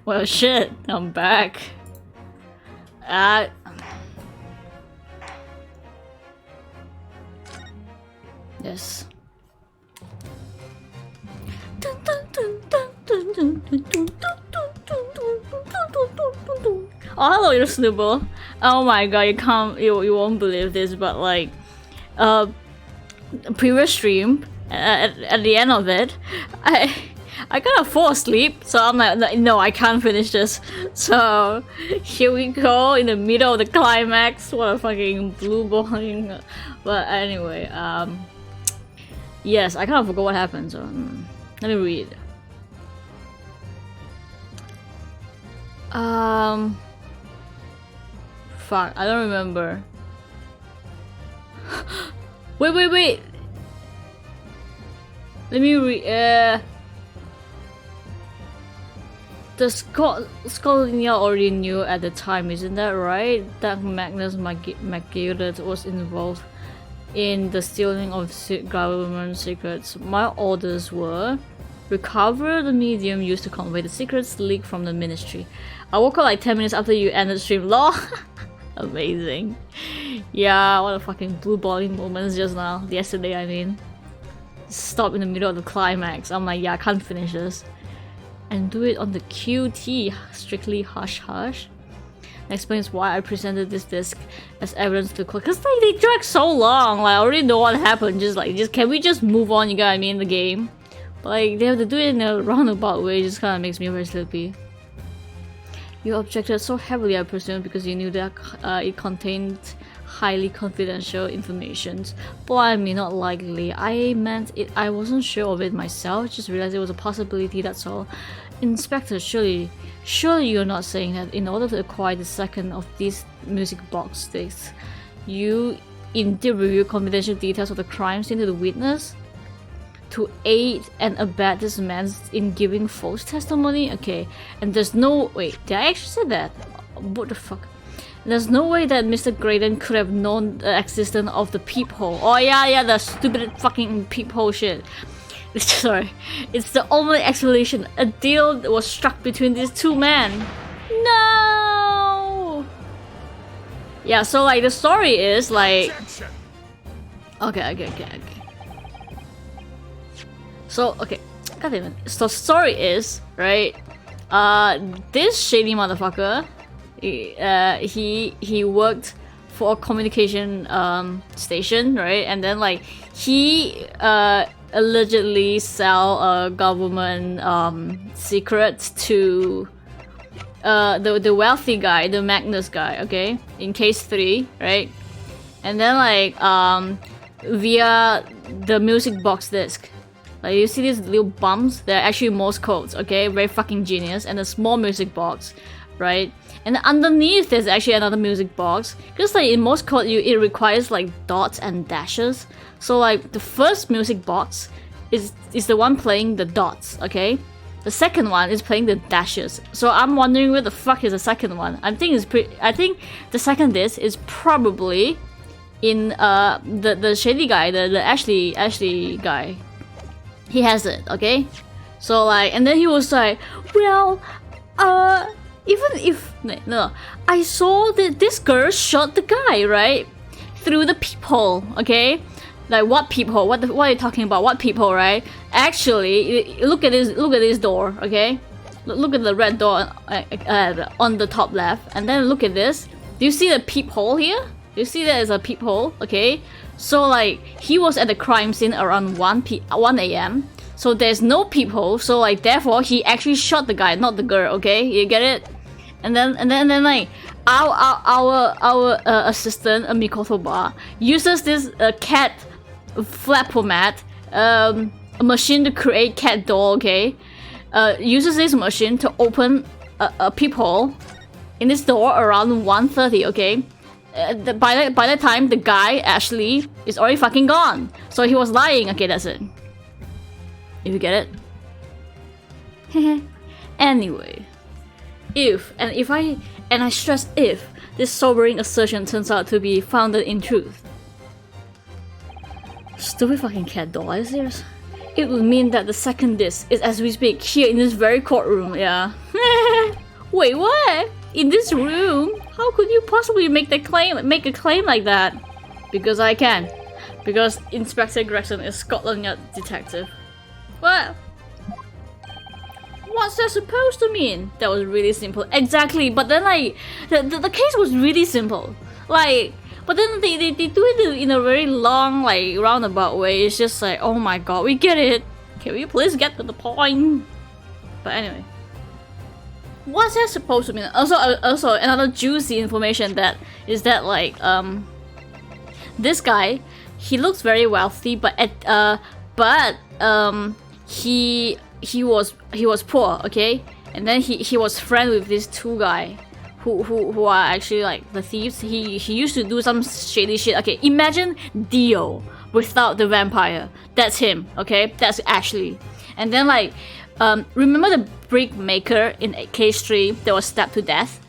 Well, shit, I'm back. Yes. Oh, hello, you Snooble. Oh my god, you won't believe this, but like, previous stream, at the end of it, I kind of fall asleep, so I'm like, no, I can't finish this. So here we go in the middle of the climax. What a fucking blue balling. But anyway, yes, I kind of forgot what happened. So let me read. Fuck, I don't remember. Wait. Let me read. The Scotland already knew at the time, isn't that right? That Magnus McGildet was involved in the stealing of government secrets. My orders were recover the medium used to convey the secrets leaked from the ministry. I woke up like 10 minutes after you ended the stream. Lol. Amazing. Yeah, what a fucking blue balling moments just now. Yesterday, I mean. Stop in the middle of the climax. I'm like, yeah, I can't finish this. And do it on the QT, strictly hush hush. That explains why I presented this disc as evidence to court. Cause like they drag so long, like I already know what happened. Just can we just move on? You got what I mean? The game, but like they have to do it in a roundabout way. It just kind of makes me very sleepy. You objected so heavily, I presume, because you knew that it contained highly confidential information. But I mean, not likely. I meant it. I wasn't sure of it myself. Just realized it was a possibility. That's all. Inspector, surely you're not saying that in order to acquire the second of these music box discs, you indeed review confidential details of the crime scene to the witness to aid and abet this man in giving false testimony? Okay, and there's no... Wait, did I actually say that? What the fuck? There's no way that Mr. Graydon could have known the existence of the peephole. Oh yeah, the stupid fucking peephole shit. Sorry. It's the only explanation. A deal was struck between these two men. No! Yeah, so like the story is like... Okay. So, okay. God damn it. So story is, right? This shady motherfucker... he worked for a communication station, right? And then like he allegedly sell government secrets to the wealthy guy, the Magnus guy, okay? In case 3, right? And then like via the music box disc. Like you see these little bumps, they're actually Morse codes, okay? Very fucking genius. And a small music box, right? And underneath there's actually another music box. Because like in Morse code it requires like dots and dashes. So like the first music box is the one playing the dots, okay? The second one is playing the dashes. So I'm wondering where the fuck is the second one. I think the second disc is probably in the shady guy, the Ashley guy. He has it, okay? So like, and then he was like, well, even if no, I saw that this girl shot the guy, right? Through the peephole, okay? Like what peephole? What are you talking about? What peephole, right? Actually, look at this door, okay? Look at the red door on the top left, and then look at this. Do you see the peephole here? You see that as a peephole, okay? So like he was at the crime scene around 1 a.m. So there's no peephole. So like therefore he actually shot the guy, not the girl. Okay, you get it? And then like our assistant Mikotoba uses this cat flapomat a machine to create cat doll. Okay, uses this machine to open a peephole in this door around 1:30. Okay. By that time, the guy, Ashley, is already fucking gone. So he was lying. Okay, that's it. If you get it. Anyway. If I stress if, this sobering assertion turns out to be founded in truth. Stupid fucking cat doll, are you serious? It would mean that the second disc is as we speak, here in this very courtroom, yeah. Wait, what? In this room? How could you possibly make a claim like that? Because I can. Because Inspector Gregson is Scotland Yard detective. What? What's that supposed to mean? That was really simple. Exactly, but then like the case was really simple. Like, but then they do it in a very long, like, roundabout way. It's just like, oh my god, we get it. Can we please get to the point? But anyway. What's that supposed to mean? Also another juicy information that is that like this guy, he looks very wealthy, but he was poor, okay? And then he was friends with these two guys who are actually like the thieves. He used to do some shady shit. Okay, imagine Dio without the vampire. That's him, okay? That's Ashley. And then like remember the brick maker in case 3 that was stabbed to death?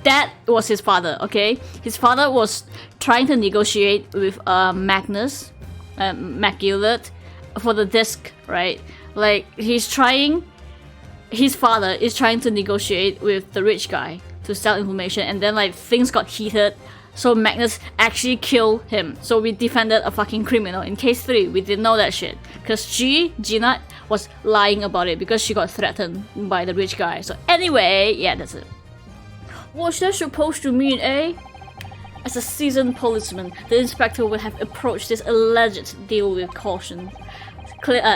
That was his father, okay? His father was trying to negotiate with Magnus Maculate for the disc, right? Like, his father is trying to negotiate with the rich guy to sell information, and then like things got heated, so Magnus actually killed him. So we defended a fucking criminal. In case 3, we didn't know that shit, because Gina was lying about it because she got threatened by the rich guy. So anyway, yeah, that's it. What's that supposed to mean, eh? As a seasoned policeman, the inspector would have approached this alleged deal with caution.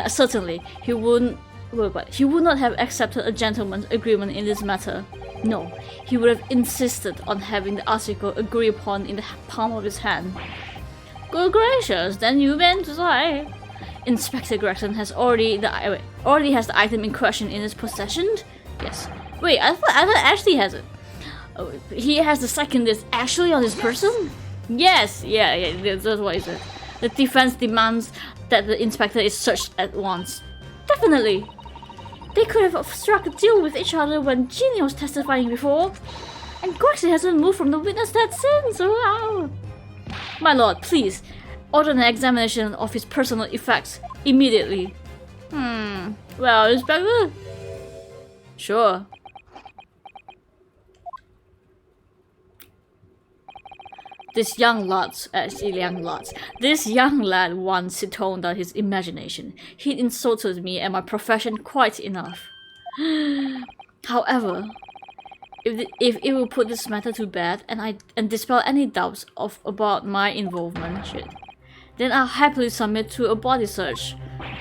Certainly, he would not have accepted a gentleman's agreement in this matter. No, he would have insisted on having the article agreed upon in the palm of his hand. Good gracious, then you meant to say Inspector Gregson has already has the item in question in his possession? Yes. Wait, I thought Ashley has it. Oh, he has the second list actually on his person? Yes, yeah, that's what is it. The defense demands that the inspector is searched at once. Definitely. They could have struck a deal with each other when Ginny was testifying before. And Gregson hasn't moved from the witness stand since. Wow. My lord, please, order an examination of his personal effects immediately. Well, Inspector? Sure. This young lad once toned down his imagination. He insulted me and my profession quite enough. However, if it will put this matter to bed and dispel any doubts about my involvement, then I'll happily submit to a body search.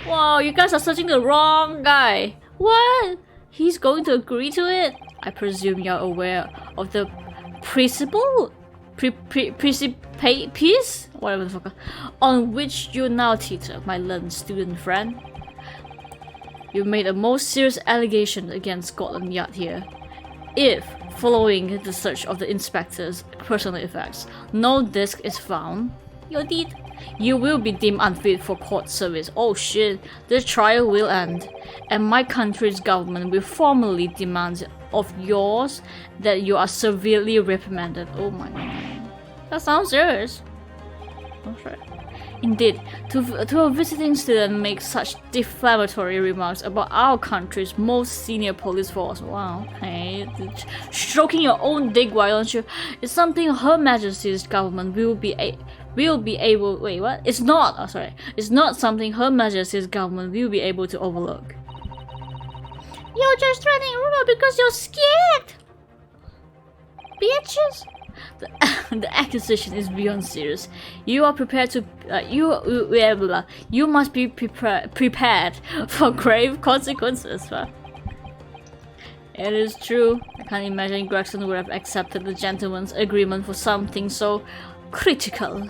Wow, you guys are searching the wrong guy. What? He's going to agree to it? I presume you're aware of the principle? Piece? Whatever the fuck. On which you now teeter, my learned student friend. You made a most serious allegation against Scotland Yard here. If, following the search of the inspector's personal effects, no disc is found, you will be deemed unfit for court service. Oh shit, the trial will end, and my country's government will formally demand of yours that you are severely reprimanded. Oh my god. That sounds serious. Okay. Indeed, to a visiting student make such defamatory remarks about our country's most senior police force. Wow, okay. Stroking your own dick, why don't you? It's something Her Majesty's government will be able. Wait, what? It's not. Oh, sorry. It's not something Her Majesty's government will be able to overlook. You're just running around because you're scared, bitches. The accusation is beyond serious. You are prepared to. You must be prepared for grave consequences. It is true. I can't imagine Gregson would have accepted the gentleman's agreement for something so critical.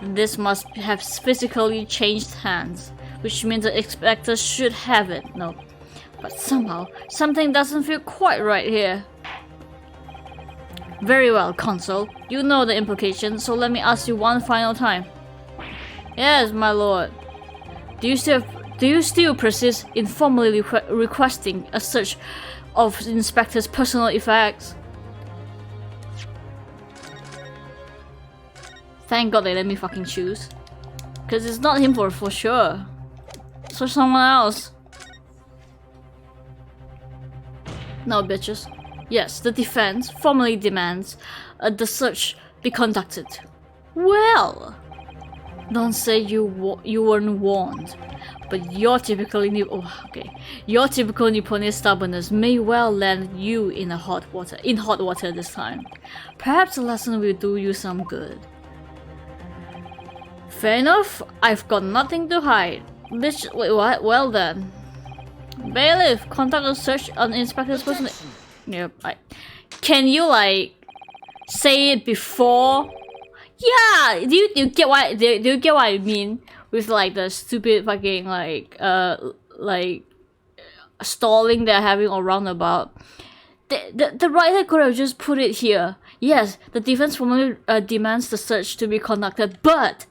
This must have physically changed hands, which means the inspector should have it. No. But somehow, something doesn't feel quite right here. Very well, Consul. You know the implications, so let me ask you one final time. Yes, my lord. Do you still persist in formally requesting a search of the inspector's personal effects? Thank god they let me fucking choose. Because it's not him for sure. So someone else. Now, bitches. Yes, the defense formally demands the search be conducted. Well, don't say you weren't warned, but your typical Nipponese stubbornness may well land you in hot water this time. Perhaps the lesson will do you some good. Fair enough. I've got nothing to hide. Bitch, wait, what? Well then. Bailiff, conduct a search on Inspector's person. Yep. Can you like say it before? Yeah. Do you get what? Do you get what I mean with like the stupid fucking like stalling they're having all roundabout? The writer could have just put it here. Yes, the defense formally demands the search to be conducted, but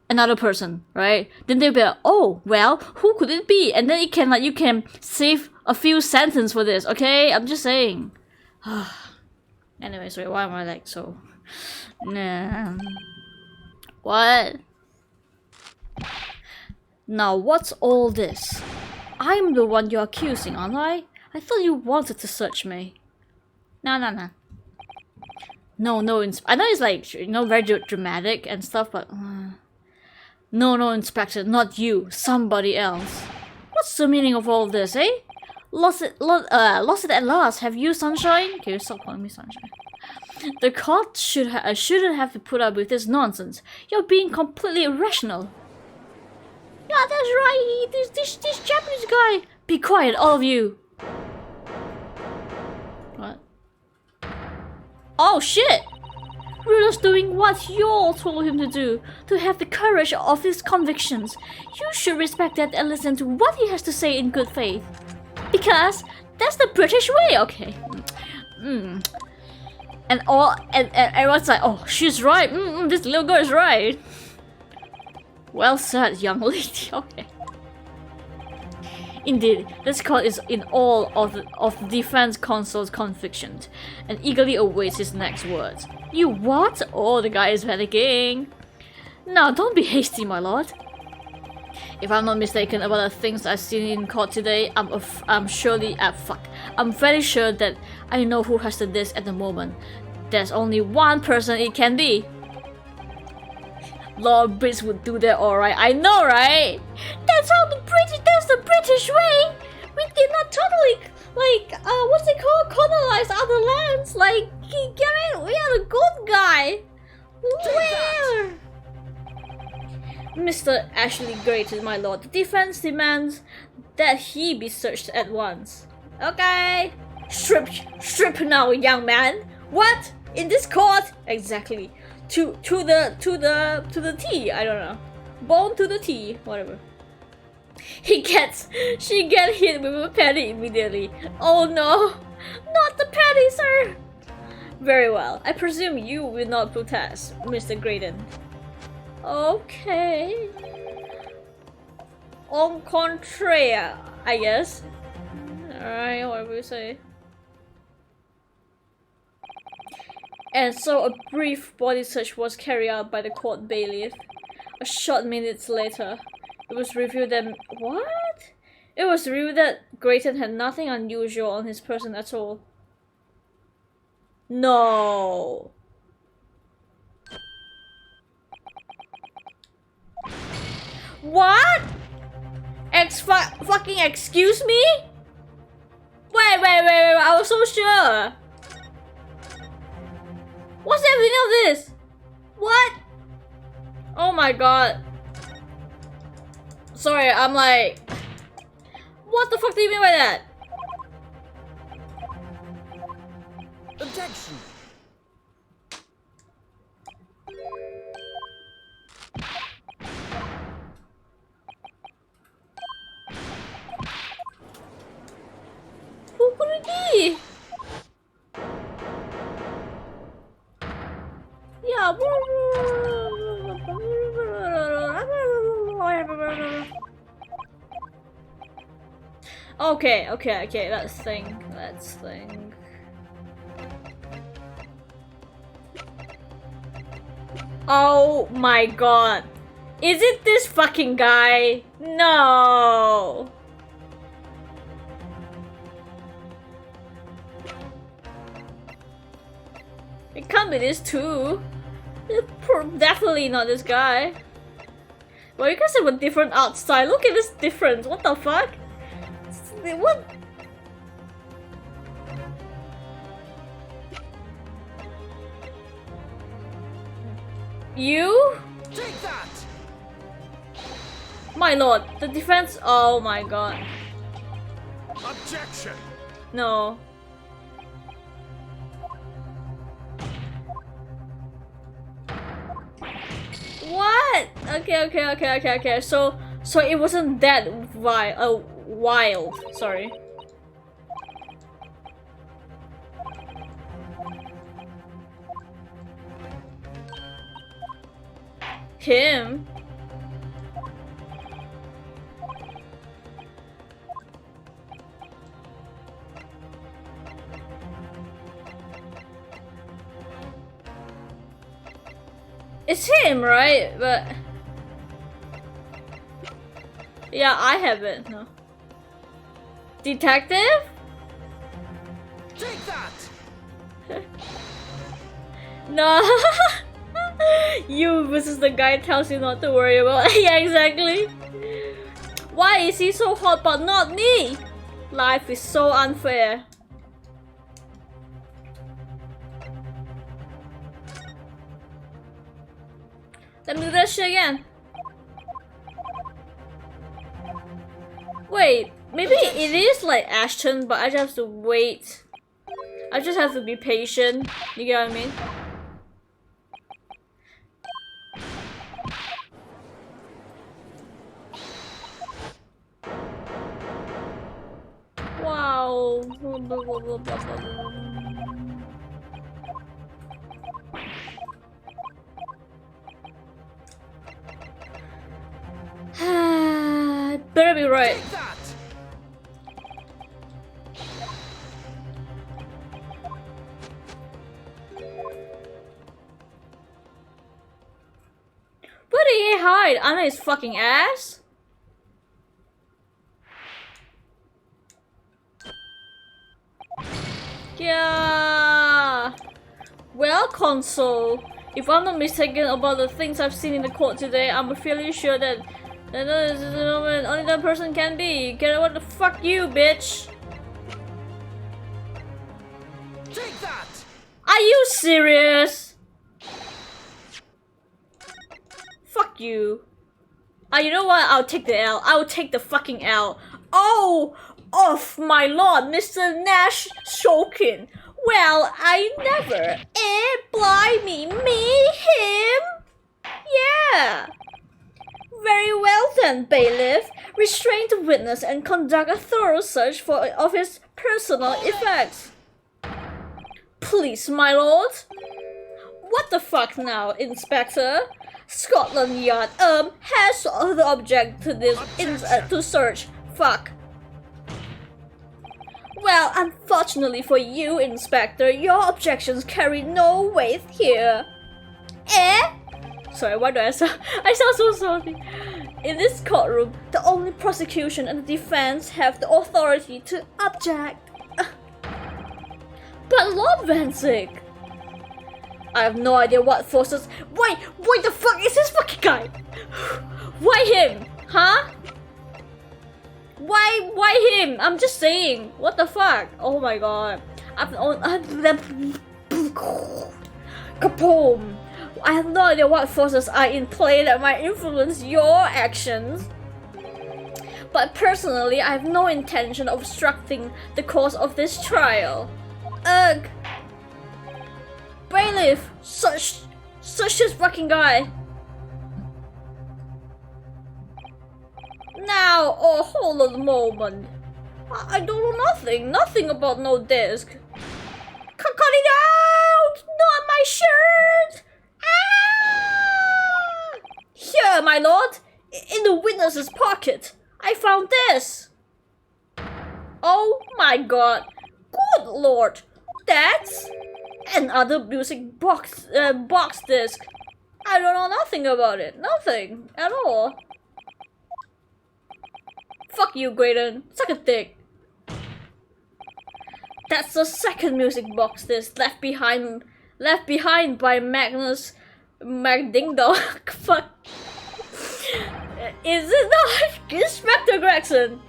another person, right? Then they'll be like, oh, well, who could it be? And then you can save a few sentences for this, okay? I'm just saying. Anyway, sorry, why am I like so... Nah. What? Now, what's all this? I'm the one you're accusing, aren't I? I thought you wanted to search me. Nah. No, I know it's like, you know, very dramatic and stuff, but... No, Inspector, not you. Somebody else. What's the meaning of all this, eh? Lost it at last. Have you, Sunshine? Okay, stop calling me Sunshine. The court shouldn't have to put up with this nonsense. You're being completely irrational. Yeah, that's right. This Japanese guy. Be quiet, all of you. What? Oh shit! Rudo's doing what you all told him to do, to have the courage of his convictions. You should respect that and listen to what he has to say in good faith. Because that's the British way, okay? And everyone's like, oh, she's right. This little girl is right. Well said, young lady. Okay. Indeed, this court is in awe of the defense counsel's conviction and eagerly awaits his next words. You what? Oh, the guy is panicking. Now, don't be hasty, my lord. If I'm not mistaken about the things I've seen in court today, I'm very sure that I know who has the disc at the moment. There's only one person it can be. Lord Brits would do that, alright. I know, right? That's the British way. We did not totally, like, what's it called? Colonize other lands. Like, get it? We are the good guy. Where? Mr. Ashley Grayton, my lord, the defense demands that he be searched at once. Okay. Strip now, young man. What? In this court? Exactly. To the T, I don't know. Bone to the T, whatever. She gets hit with a patty immediately. Oh no, not the patty, sir. Very well. I presume you will not protest, Mr. Graydon. Okay. On contraire, I guess. Alright, whatever you say. And so a brief body search was carried out by the court bailiff. A short minutes later, it was revealed that It was revealed that Grayton had nothing unusual on his person at all. No. What? Fucking excuse me? Wait, I was so sure. What's the meaning of this? What? Oh my god. Sorry, I'm like... What the fuck do you mean by that? Objection. Who could it be? Yeah. Okay, let's think. Oh my god. Is it this fucking guy? No. It can't be this too. Definitely not this guy. Well, you guys have a different art style. Look at this difference. What the fuck? What? You? Take that! My lord, the defense. Oh my god. Objection! No. What? Okay. So it wasn't that wild. Sorry. Him? It's him, right? But yeah, I have it. No. Detective? Take that! No. You versus the guy tells you not to worry about. Yeah, exactly. Why is he so hot but not me? Life is so unfair. Let me do that shit again. Wait, maybe it is like Ashton, but I just have to wait. I just have to be patient. You get what I mean? Wow. Better be right. Take that! Where did he hide? Under his fucking ass? Yeah. Well, console. If I'm not mistaken about the things I've seen in the court today, I'm fairly sure that only that person can be. Get what the fuck you, bitch? Take that! Are you serious? Fuck you. You know what? I'll take the L. I'll take the fucking L. Oh! Off, my lord, Mr. Nash Shokin. Well, I never. Blimey, me, him? Yeah. Very well then, bailiff. Restrain the witness and conduct a thorough search of his personal effects. Please, my lord. What the fuck now, Inspector? Scotland Yard, has the object to this to search. Fuck. Well, unfortunately for you, Inspector, your objections carry no weight here. Sorry, why do I sound so sorry? In this courtroom, the only prosecution and the defense have the authority to object. But Lord Vansick, I have no idea what forces. Why the fuck is this fucking guy? Why him? Huh? Why him? I'm just saying. What the fuck? Oh my god. Kaboom! I have no idea what forces are in play that might influence your actions. But personally, I have no intention of obstructing the course of this trial. Ugh. Bailiff, such this fucking guy. Now, hold on a moment. I don't know nothing about no disc. Cut it out! Not my shirt! Ah! Here, my lord, in the witness's pocket, I found this. Oh my god. Good lord. That's another music box disc. I don't know nothing about it. Nothing at all. Fuck you, Graydon. Suck a dick. That's the second music box disc left behind left behind by Magnus McDingdong. Fuck. Is it not Inspector Gregson?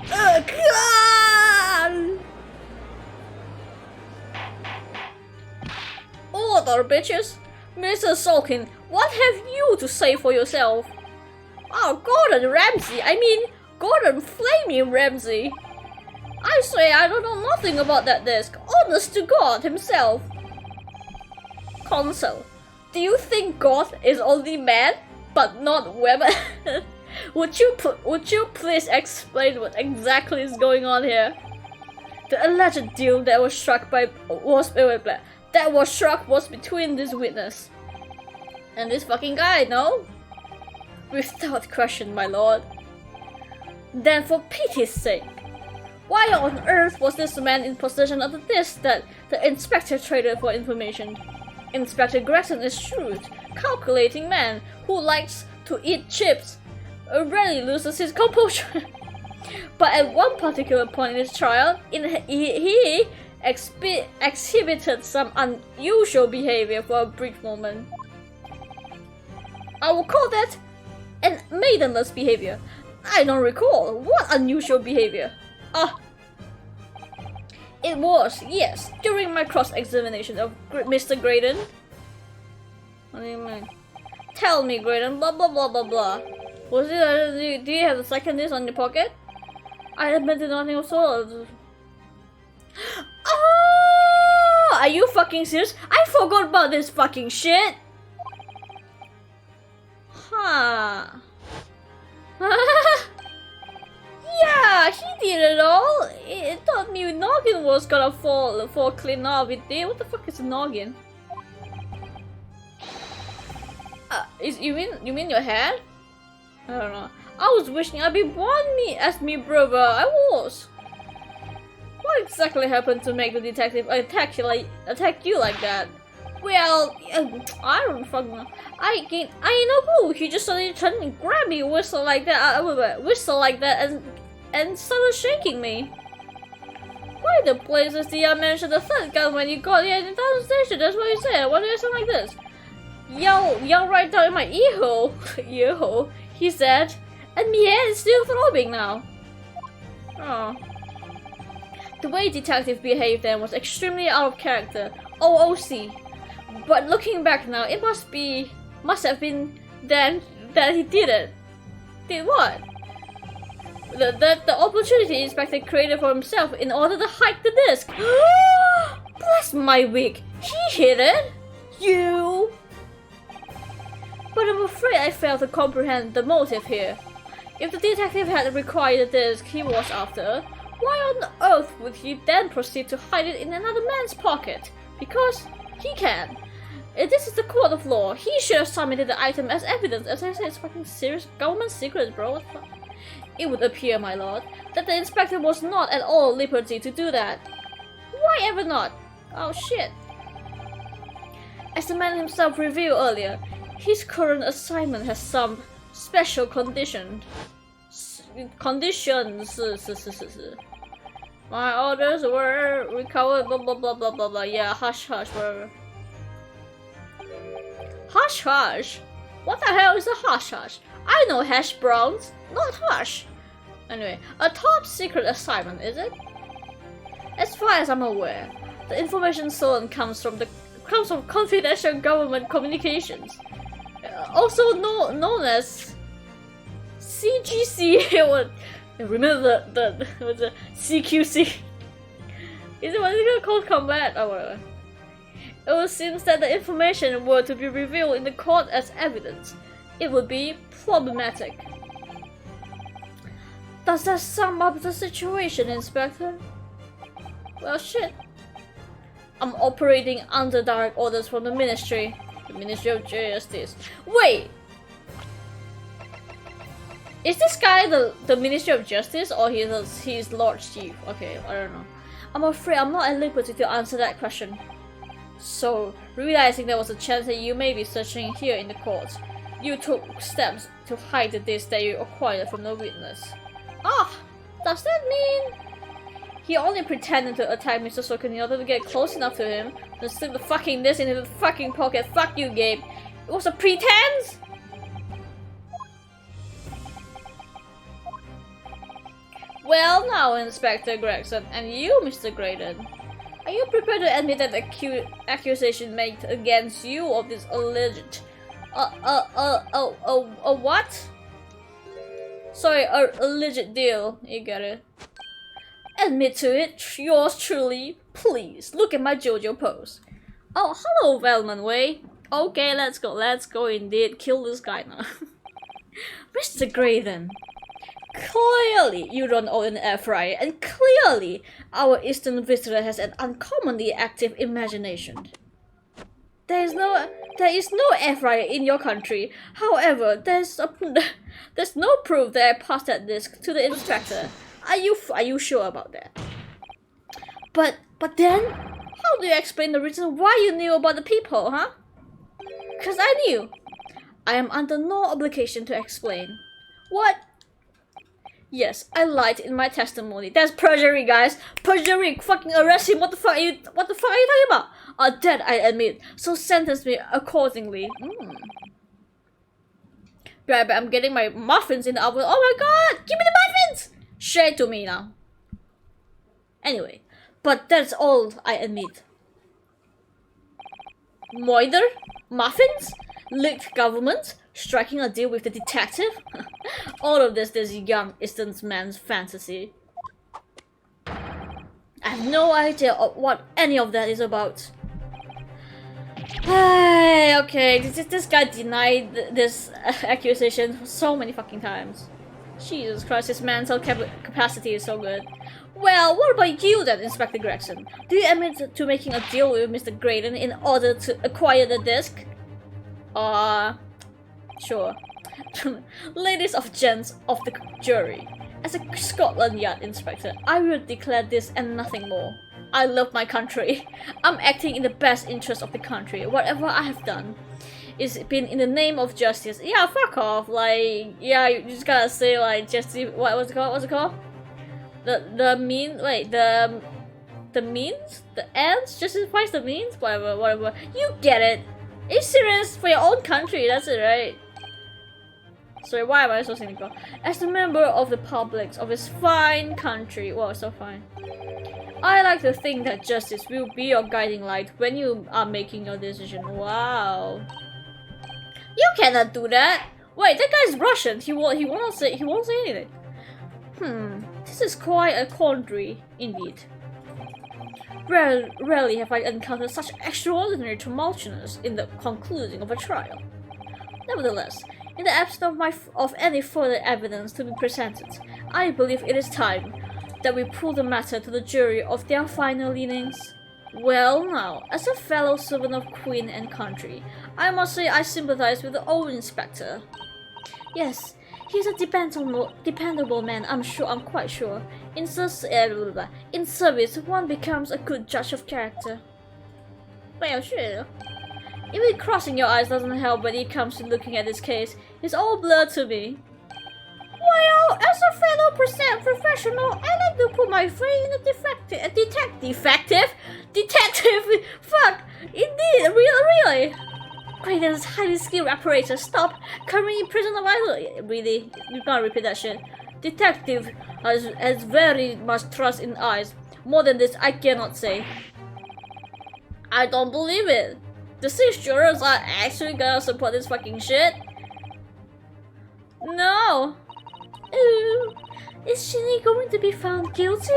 God! Order, bitches! Mr. Sulkin, what have you to say for yourself? Oh, Gordon Ramsay, I mean, Gordon Flaming Ramsay. I swear I don't know nothing about that disc, honest to God himself. Consul, do you think God is only man, but not women? Would you please explain what exactly is going on here? The alleged deal that was struck was between this witness and this fucking guy, no? Without question, my lord. Then for pity's sake, why on earth was this man in possession of the disc that the inspector traded for information? Inspector Gregson is shrewd, calculating man who likes to eat chips, rarely loses his composure. But at one particular point in his trial, he exhibited some unusual behavior for a brief moment. I will call that an maidenless behavior. I don't recall. What unusual behavior? It was, yes, during my cross-examination of Mr. Graydon. What do you mean? Tell me, Graydon, blah blah blah blah blah. Was it, do you have the second disc on your pocket? I admitted nothing of sort. Oh, are you fucking serious? I forgot about this fucking shit. Huh. Yeah, he did it all. I thought my noggin was gonna fall clean off. It did. What the fuck is a noggin? You mean your head? I don't know. I was wishing I'd be born as me brother. I was. What exactly happened to make the detective attack you like that? Well, I don't fucking know. I know who. He just suddenly turned and grabbed me, whistle like that, and started shaking me. Why the blazes did I mention the third gun when you got here in the town station? That's what you said. Why did I sound like this? Yell right down in my ear hole. Ear hole, he said. And my head is still throbbing now. Oh. The way detective behaved then was extremely out of character. OOC. But looking back now, it must have been then that he did it. Did what? The opportunity Inspector created for himself in order to hide the disc. Bless my wig. He hid it? You? But I'm afraid I fail to comprehend the motive here. If the detective had required the disc he was after, why on earth would he then proceed to hide it in another man's pocket? Because he can. If this is the court of law, he should have submitted the item as evidence. As I said, it's fucking serious government secrets, bro. What the fuck? It would appear, my lord, that the inspector was not at all at liberty to do that. Why ever not? Oh shit. As the man himself revealed earlier, his current assignment has some special conditions. My orders were recovered, blah blah blah blah blah blah. Yeah, hush hush, whatever. Hush hush? What the hell is a hush hush? I know hash browns, not hush. Anyway, a top secret assignment, is it? As far as I'm aware, the information stolen comes from confidential government communications, also known as CGC. Remember the CQC? Is it what is it called? Combat or whatever. It seems that the information were to be revealed in the court as evidence. It would be problematic. Does that sum up the situation, Inspector? Well, shit. I'm operating under direct orders from the Ministry of Justice. Wait! Is this guy the Ministry of Justice or he's Lord Chief? Okay, I don't know. I'm afraid I'm not at liberty to answer that question. So, realizing there was a chance that you may be searching here in the court, you took steps to hide the disc that you acquired from the witness. Ah, does that mean He only pretended to attack Mr. Soken in order to get close enough to him, then slip the fucking disc into the fucking pocket. Fuck you, Gabe. It was a pretense? Well now, Inspector Gregson, and you, Mr. Graydon. Are you prepared to admit that the accusation made against you of this alleged... what? Sorry, alleged deal. You get it. Admit to it, yours truly. Please, look at my JoJo pose. Oh, hello, Velman Way. Okay, let's go indeed. Kill this guy now. Mr. Graydon. Clearly, you don't own an air fryer, and clearly, our Eastern visitor has an uncommonly active imagination. There is no air fryer in your country. However, there's no proof that I passed that disc to the inspector. Are you sure about that? But then, how do you explain the reason why you knew about the peephole, huh? 'Cause I knew. I am under no obligation to explain. What? Yes, I lied in my testimony. That's perjury, guys. Perjury. Fucking arrest him. What the fuck are you talking about? That I admit. So sentence me accordingly. Right, I'm getting my muffins in the oven. Oh my god! Give me the muffins! Share it to me now. Anyway, but that's all I admit. Moider? Muffins? Licked government? Striking a deal with the detective? All of this is young Eastern man's fantasy. I have no idea of what any of that is about. Okay, this guy denied this accusation so many fucking times. Jesus Christ, his mental capacity is so good. Well, what about you then, Inspector Gregson? Do you admit to making a deal with Mr. Graydon in order to acquire the disc? Sure. Ladies of gents of the jury, as a Scotland Yard inspector, I will declare this and nothing more. I love my country. I'm acting in the best interest of the country. Whatever I have done, it's been in the name of justice. Yeah, fuck off. Like, yeah, you just gotta say like justice. What's it called? What's it called? The means. The ends justifies the means. Whatever. You get it. It's serious for your own country. That's it, right? Sorry, why am I so cynical? As a member of the public of this fine country, well, so fine. I like to think that justice will be your guiding light when you are making your decision. Wow. You cannot do that. Wait, that guy's Russian. He won't say anything. This is quite a quandary indeed. Rarely have I encountered such extraordinary tumultuousness in the conclusion of a trial. Nevertheless, in the absence of any further evidence to be presented, I believe it is time that we put the matter to the jury of their final leanings. Well now, as a fellow servant of Queen and country, I must say I sympathize with the old inspector. Yes, he's a dependable man, I'm quite sure. In service, one becomes a good judge of character. Well, sure. Even crossing your eyes doesn't help when it comes to looking at this case. It's all blurred to me. Well, as a fellow professional, I like to put my faith in a detective. Fuck, indeed, really. Graydon's highly skilled apparatus. Stop currently in prison of idol. Really, you can't repeat that shit. Detective has very much trust in eyes. More than this, I cannot say. I don't believe it. The 6 jurors are actually gonna support this fucking shit? No. Ooh. Is Shinny going to be found guilty?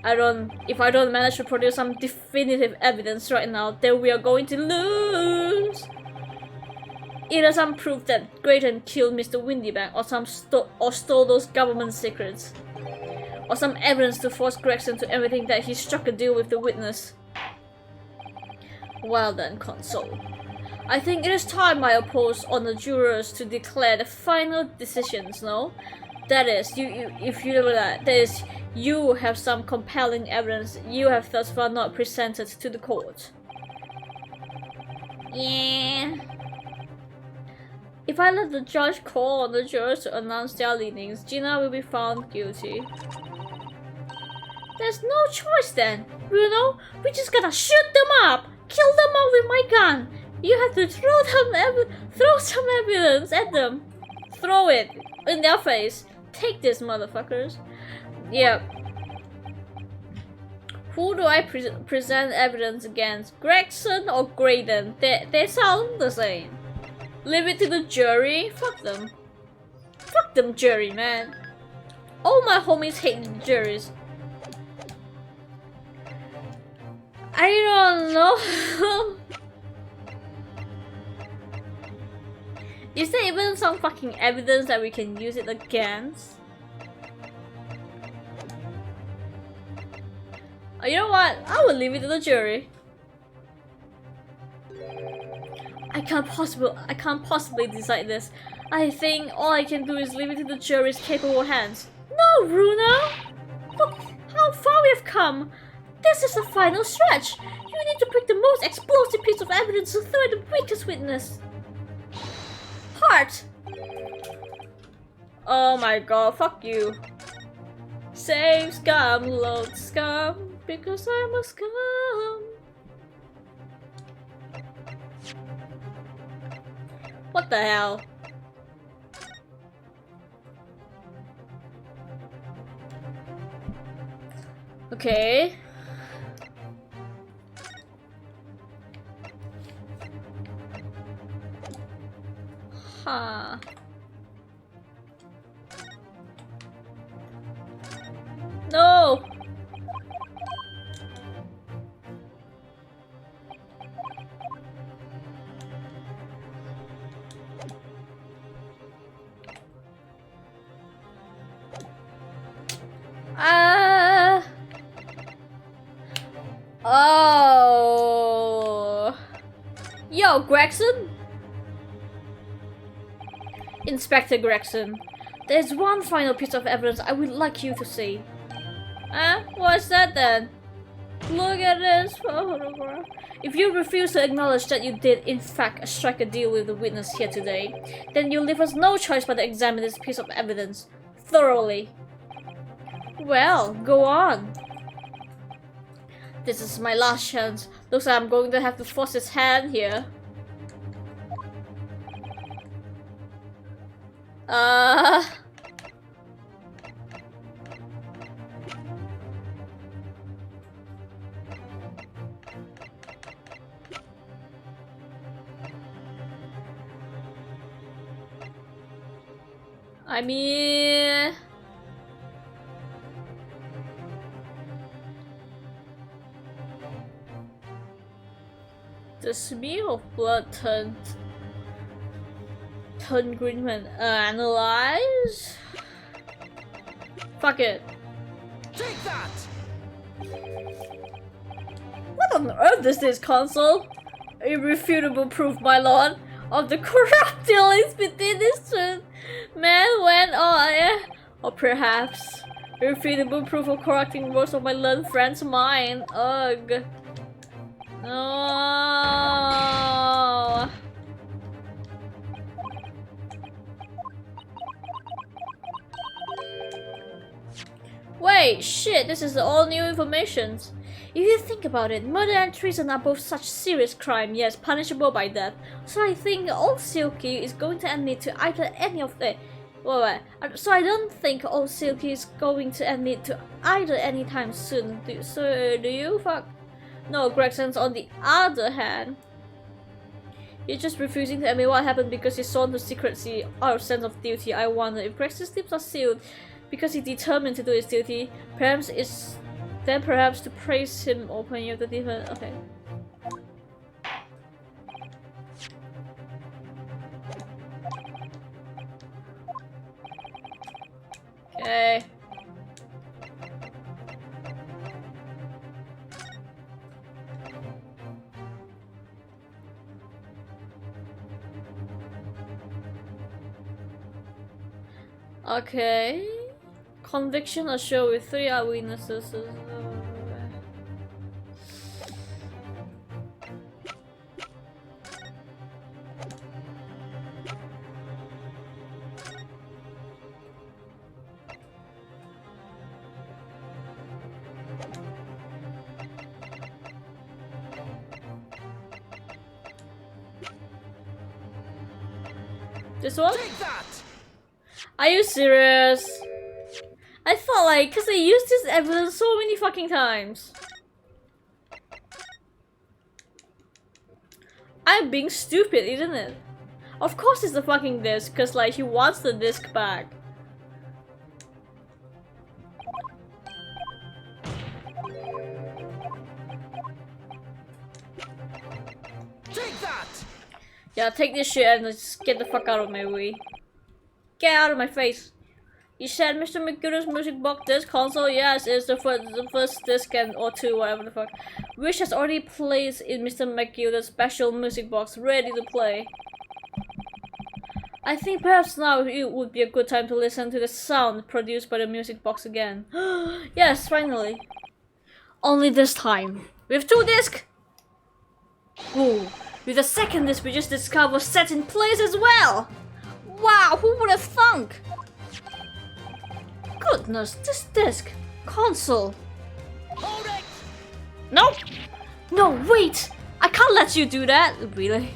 If I don't manage to produce some definitive evidence right now, then we are going to lose. Either some proof that Graydon killed Mr. Windybank or stole those government secrets. Or some evidence to force Gregson to admitting that he struck a deal with the witness. Well then, Console. I think it is time I oppose on the jurors to declare the final decisions, no? That is, you have some compelling evidence you have thus far not presented to the court. Yeah. If I let the judge call on the jurors to announce their leanings, Gina will be found guilty. There's no choice then, Bruno. We just gotta shoot them up, kill them all with my gun. You have to throw some evidence at them. Throw it in their face. Take this, motherfuckers. Yeah. Who do I present evidence against? Gregson or Graydon? They sound the same. Leave it to the jury? Fuck them. Fuck them, jury, man. All my homies hate juries. I don't know. Is there even some fucking evidence that we can use it against? You know what? I will leave it to the jury. I can't possibly decide this. I think all I can do is leave it to the jury's capable hands. No, Bruno! Look how far we have come. This is the final stretch. You need to pick the most explosive piece of evidence to throw at the weakest witness. Heart! Oh my god, fuck you. Save scum, load scum, because I'm a scum. What the hell? Okay. Huh. No! Oh. Yo, Gregson? Inspector Gregson, there's one final piece of evidence I would like you to see. What's that then? Look at this photograph. If you refuse to acknowledge that you did in fact strike a deal with the witness here today, then you leave us no choice but to examine this piece of evidence thoroughly. Well, go on. This is my last chance. Looks like I'm going to have to force his hand here. I mean... The smell of blood turned green when analyzed? Fuck it. Take that! What on earth is this, Consul? Irrefutable proof, my lord, of the corrupt dealings between these two men went on, or perhaps irrefutable proof of corrupting works of my learned friend's mind. Ugh. No. Wait, shit, this is all new information. If you think about it, murder and treason are both such serious crime, yes, punishable by death. So I think old Silky is going to admit to either any of the... So I don't think old Silky is going to admit to either anytime soon. Do you? Fuck. No, Gregson's on the other hand. He's just refusing to admit what happened because he's sworn to secrecy out of sense of duty. I wonder if Gregson's lips are sealed because he's determined to do his duty. Perhaps to praise him openly of the different. Okay. Okay. Okay. Conviction assured with 3 eyewitnesses. This one? Take that! Are you serious? I thought like, cause they used this evidence so many fucking times. I'm being stupid, isn't it? Of course it's the fucking disc, cause like he wants the disc back. Take that! Yeah, take this shit and just get the fuck out of my way. Get out of my face. You said Mr. McGuire's music box disc console? Yes, it's the first disc and or two, whatever the fuck. Which has already placed in Mr. McGuire's special music box, ready to play. I think perhaps now it would be a good time to listen to the sound produced by the music box again. Yes, finally. Only this time. With 2 discs! Ooh, with the second disc we just discovered set in place as well! Wow, who would have thunk? Goodness, this disc console. Hold it! No! No, wait! I can't let you do that! Really?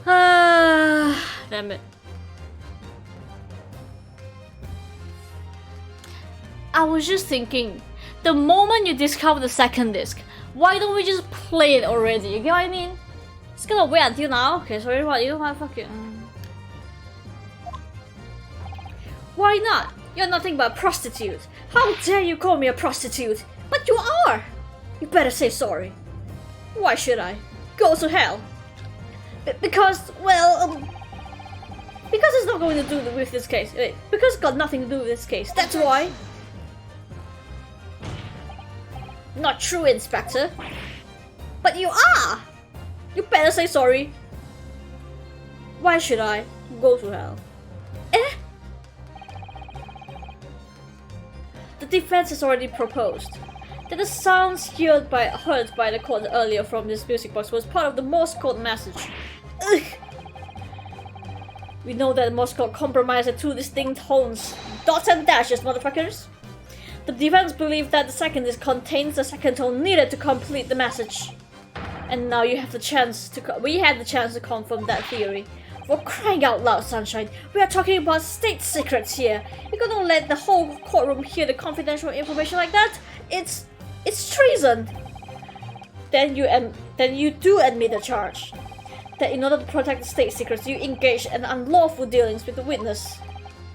Damn it. I was just thinking, the moment you discover the second disc, why don't we just play it already? You get what I mean? It's gonna wait until now. Okay, sorry, what? You don't want to fuck it. Why not? You're nothing but a prostitute. How dare you call me a prostitute? But you are! You better say sorry. Why should I? Go to hell. Because, well, because it's not going to do with this case. Wait, because it's got nothing to do with this case. That's why. Not true, Inspector. But you are! You better say sorry. Why should I? Go to hell. Eh? The defense has already proposed that the sounds heard by the court earlier from this music box was part of the Morse code message. Ugh. We know that Morse code compromised 2 distinct tones. Dots and dashes, motherfuckers. The defense believed that the second disc contains the second tone needed to complete the message. And now we had the chance to confirm that theory. For crying out loud, Sunshine, we are talking about state secrets here. You're gonna let the whole courtroom hear the confidential information like that? It's treason. Then you do admit the charge. That in order to protect the state secrets, you engage in unlawful dealings with the witness.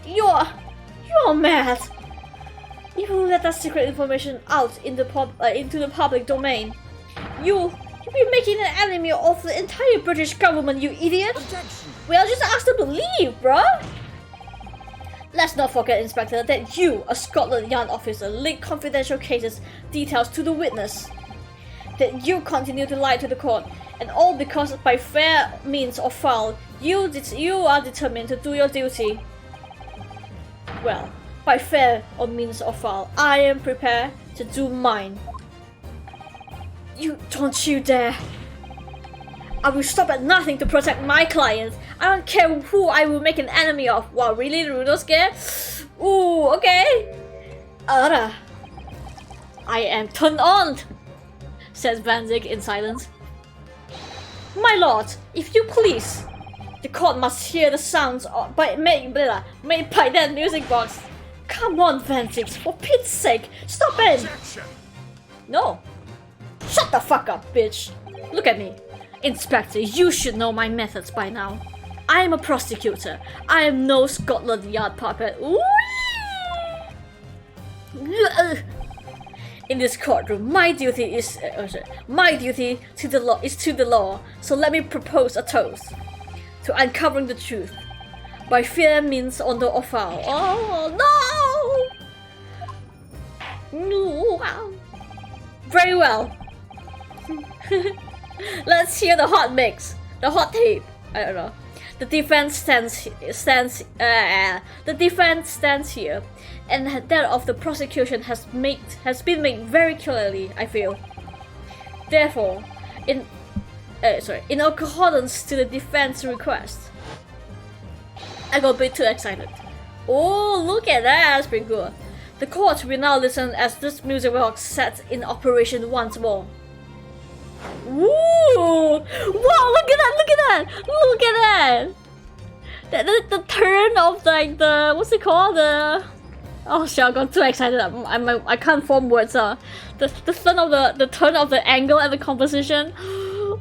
You're mad. If you let that secret information out into the public domain, you'll be making an enemy of the entire British government, you idiot. Objection. Well, just ask them to leave, bruh. Let's not forget, Inspector, that you, a Scotland Yard officer, leaked confidential cases details to the witness. That you continue to lie to the court, and all because by fair means or foul, you are determined to do your duty. Well, by fair or means or foul, I am prepared to do mine. Don't you dare! I will stop at nothing to protect my clients. I don't care who I will make an enemy of. Wow, really, Runosuke? Ooh, okay. I am turned on, says Van Zyck in silence. My lord, if you please, the court must hear the sounds made by that music box. Come on, Van Zyck, for Pete's sake, stop it! Objection. No. Shut the fuck up, bitch. Look at me. Inspector, you should know my methods by now. I am a prosecutor. I am no Scotland Yard puppet. Ooh. In this courtroom, my duty to the law. So let me propose a toast to uncovering the truth by fair means or foul. Oh no! No. Very well. Let's hear the hot mix, the hot tape. I don't know. The defense stands here, and that of the prosecution has been made very clearly, I feel. Therefore, in accordance to the defense request, I got a bit too excited. Oh, look at that! That's pretty good. The court will now listen as this music box sets in operation once more. Ooh! Wow! Look at that! Look at that! Look at that! The turn of like the what's it called? Oh shit! I got too excited. I can't form words. The turn of the angle and the composition.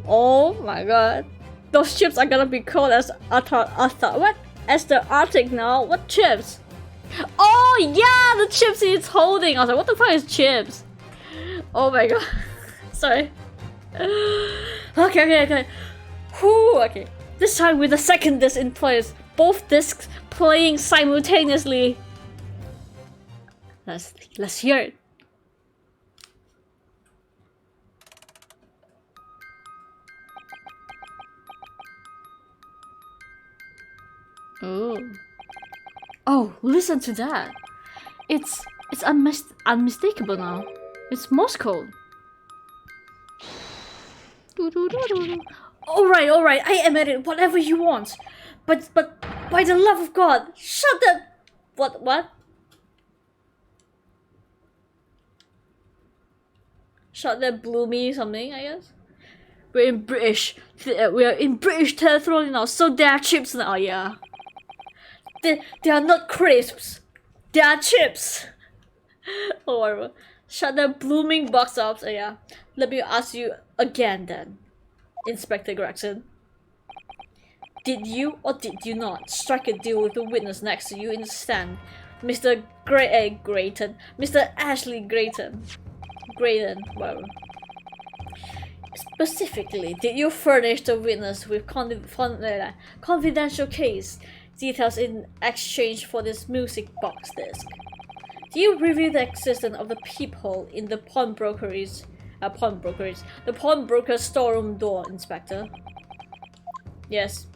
Oh my god! Those chips are gonna be called as what? As the Arctic now? What chips? Oh yeah, the chips he's holding. I was like, what the fuck is chips? Oh my god. Sorry. Okay. Whew, okay. This time with the second disc in place, both discs playing simultaneously. Let's hear it. Oh, listen to that. It's unmistakable now. It's Morse code. Alright, I admit it, whatever you want. But by the love of God, shut the what? Shut that bloomy something, I guess. We're in British territory now, so they are chips now, yeah. They are not crisps. They are chips. Oh whatever. Shut that blooming box up, so yeah. Let me ask you again then, Inspector Gregson. Did you or did you not strike a deal with the witness next to you in the stand, Mr. Grayton? Mr. Ashley Grayton, whatever. Specifically, did you furnish the witness with confidential case details in exchange for this music box disc? Do you reveal the existence of the peephole in the pawnbroker's storeroom door, Inspector? Yes,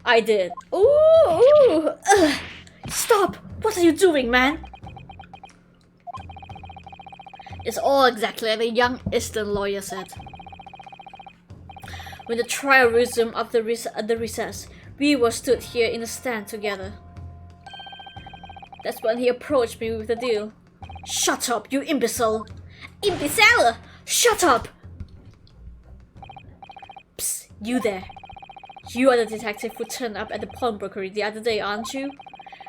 I did. Ooh! Stop! What are you doing, man? It's all exactly like the young Eastern lawyer said. When the trial resumed after the recess, we were stood here in the stand together. That's when he approached me with the deal. Shut up, you imbecile! Imbecile! Shut up! Psst, you there. You are the detective who turned up at the pawnbroker the other day, aren't you?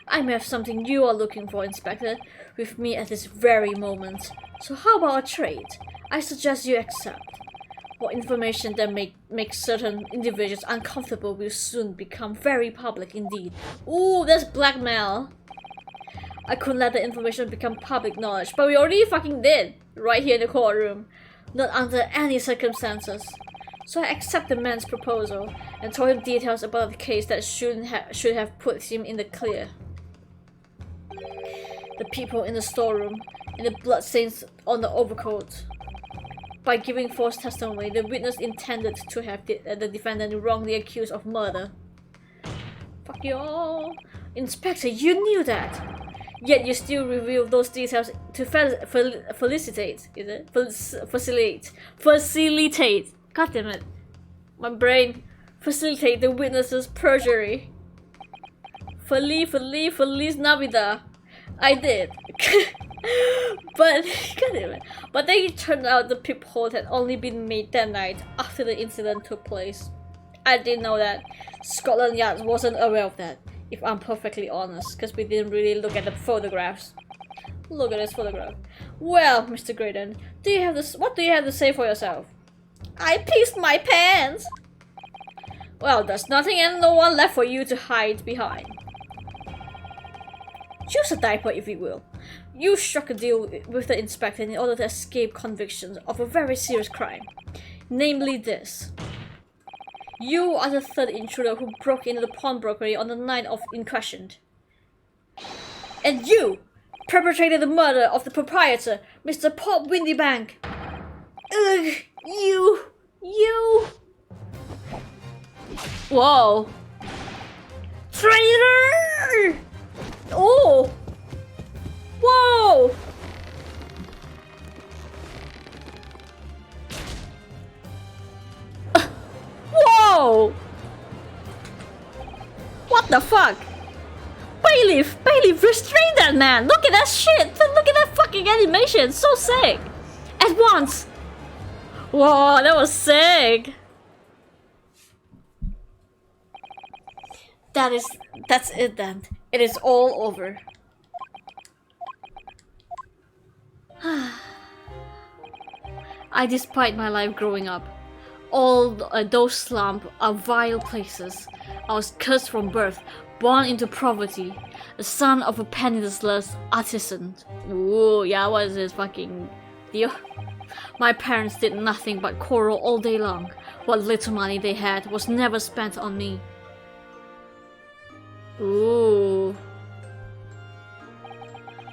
I may have something you are looking for, Inspector, with me at this very moment. So how about a trade? I suggest you accept. What information that makes certain individuals uncomfortable will soon become very public indeed. Ooh, that's blackmail. I couldn't let the information become public knowledge, but we already fucking did, right here in the courtroom. Not under any circumstances. So I accept the man's proposal and told him details about the case that should have put him in the clear. The people in the storeroom, and the bloodstains on the overcoat. By giving false testimony, the witness intended to have the defendant wrongly accused of murder. Fuck you all. Inspector, you knew that! Yet you still reveal those details to facilitate. God damn it. My brain. Facilitate the witness's perjury. Feliz Navidad. I did. But, god damn it. But then it turned out the peephole had only been made that night after the incident took place. I didn't know that. Scotland Yard wasn't aware of that, if I'm perfectly honest, because we didn't really look at the photographs. Look at this photograph. Well, Mr. Graydon, what do you have to say for yourself? I pissed my pants! Well, there's nothing and no one left for you to hide behind. Choose a diaper if you will. You struck a deal with the inspector in order to escape convictions of a very serious crime. Namely this. You are the third intruder who broke into the pawnbroker on the night in question. And you perpetrated the murder of the proprietor, Mr. Pop Windybank. Ugh, you. Whoa. Traitor! Oh! Whoa! Whoa! What the fuck? Bailiff, restrain that man! Look at that shit! Look at that fucking animation! So sick! At once! Whoa, that was sick! That's it then. It is all over. I despite my life growing up. All those slums are vile places. I was cursed from birth, born into poverty, the son of a penniless artisan. Ooh, yeah, what is this fucking deal? My parents did nothing but quarrel all day long. What little money they had was never spent on me. Ooh.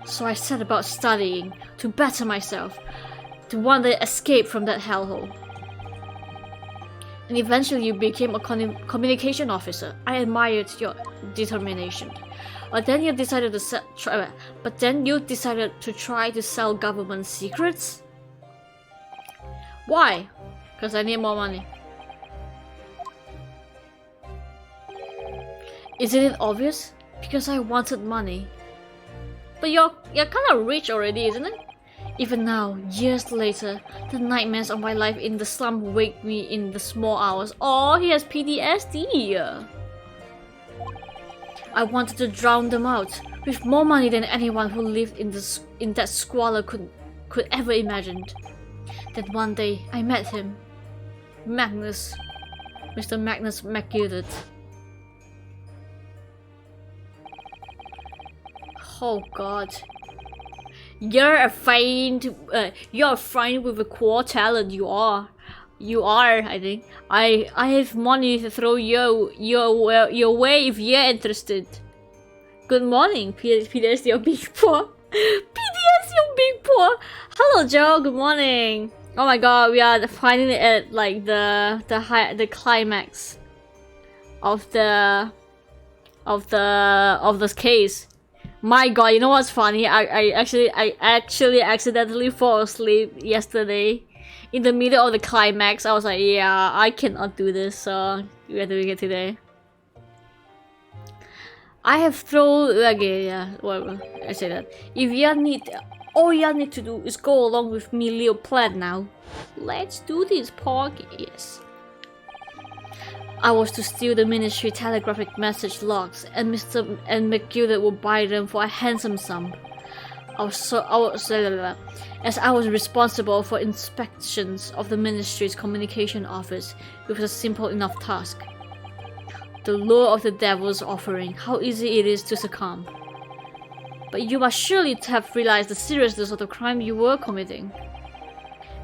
So I set about studying to better myself, to one day escape from that hellhole. And eventually you became a communication officer. I admired your determination. But then you decided to try to sell government secrets? Why? Because I need more money. Isn't it obvious? Because I wanted money. But you're kind of rich already, isn't it? Even now, years later, the nightmares of my life in the slum wake me in the small hours. Oh, he has PTSD. I wanted to drown them out with more money than anyone who lived in that squalor could ever imagine. Then one day, I met him, Magnus, Mr. Magnus McGildet. Oh God. You're a fiend with a core talent. You are, I think. I have money to throw your way if you're interested. Good morning, PTSD of Big Poor. PTSD of Big Poor. Hello, Joe. Good morning. Oh my God, we are finally at like the climax of this case. My God, you know what's funny? I actually accidentally fall asleep yesterday in the middle of the climax. I was like, yeah, I cannot do this, so we have to do it today. I have thrown okay, yeah, whatever. I say that. All you need to do is go along with me, little plan now. Let's do this, Pog. Yes. I was to steal the ministry telegraphic message logs, and McGildet would buy them for a handsome sum. As I was responsible for inspections of the ministry's communication office, it was a simple enough task. The lure of the devil's offering, how easy it is to succumb. But you must surely have realized the seriousness of the crime you were committing.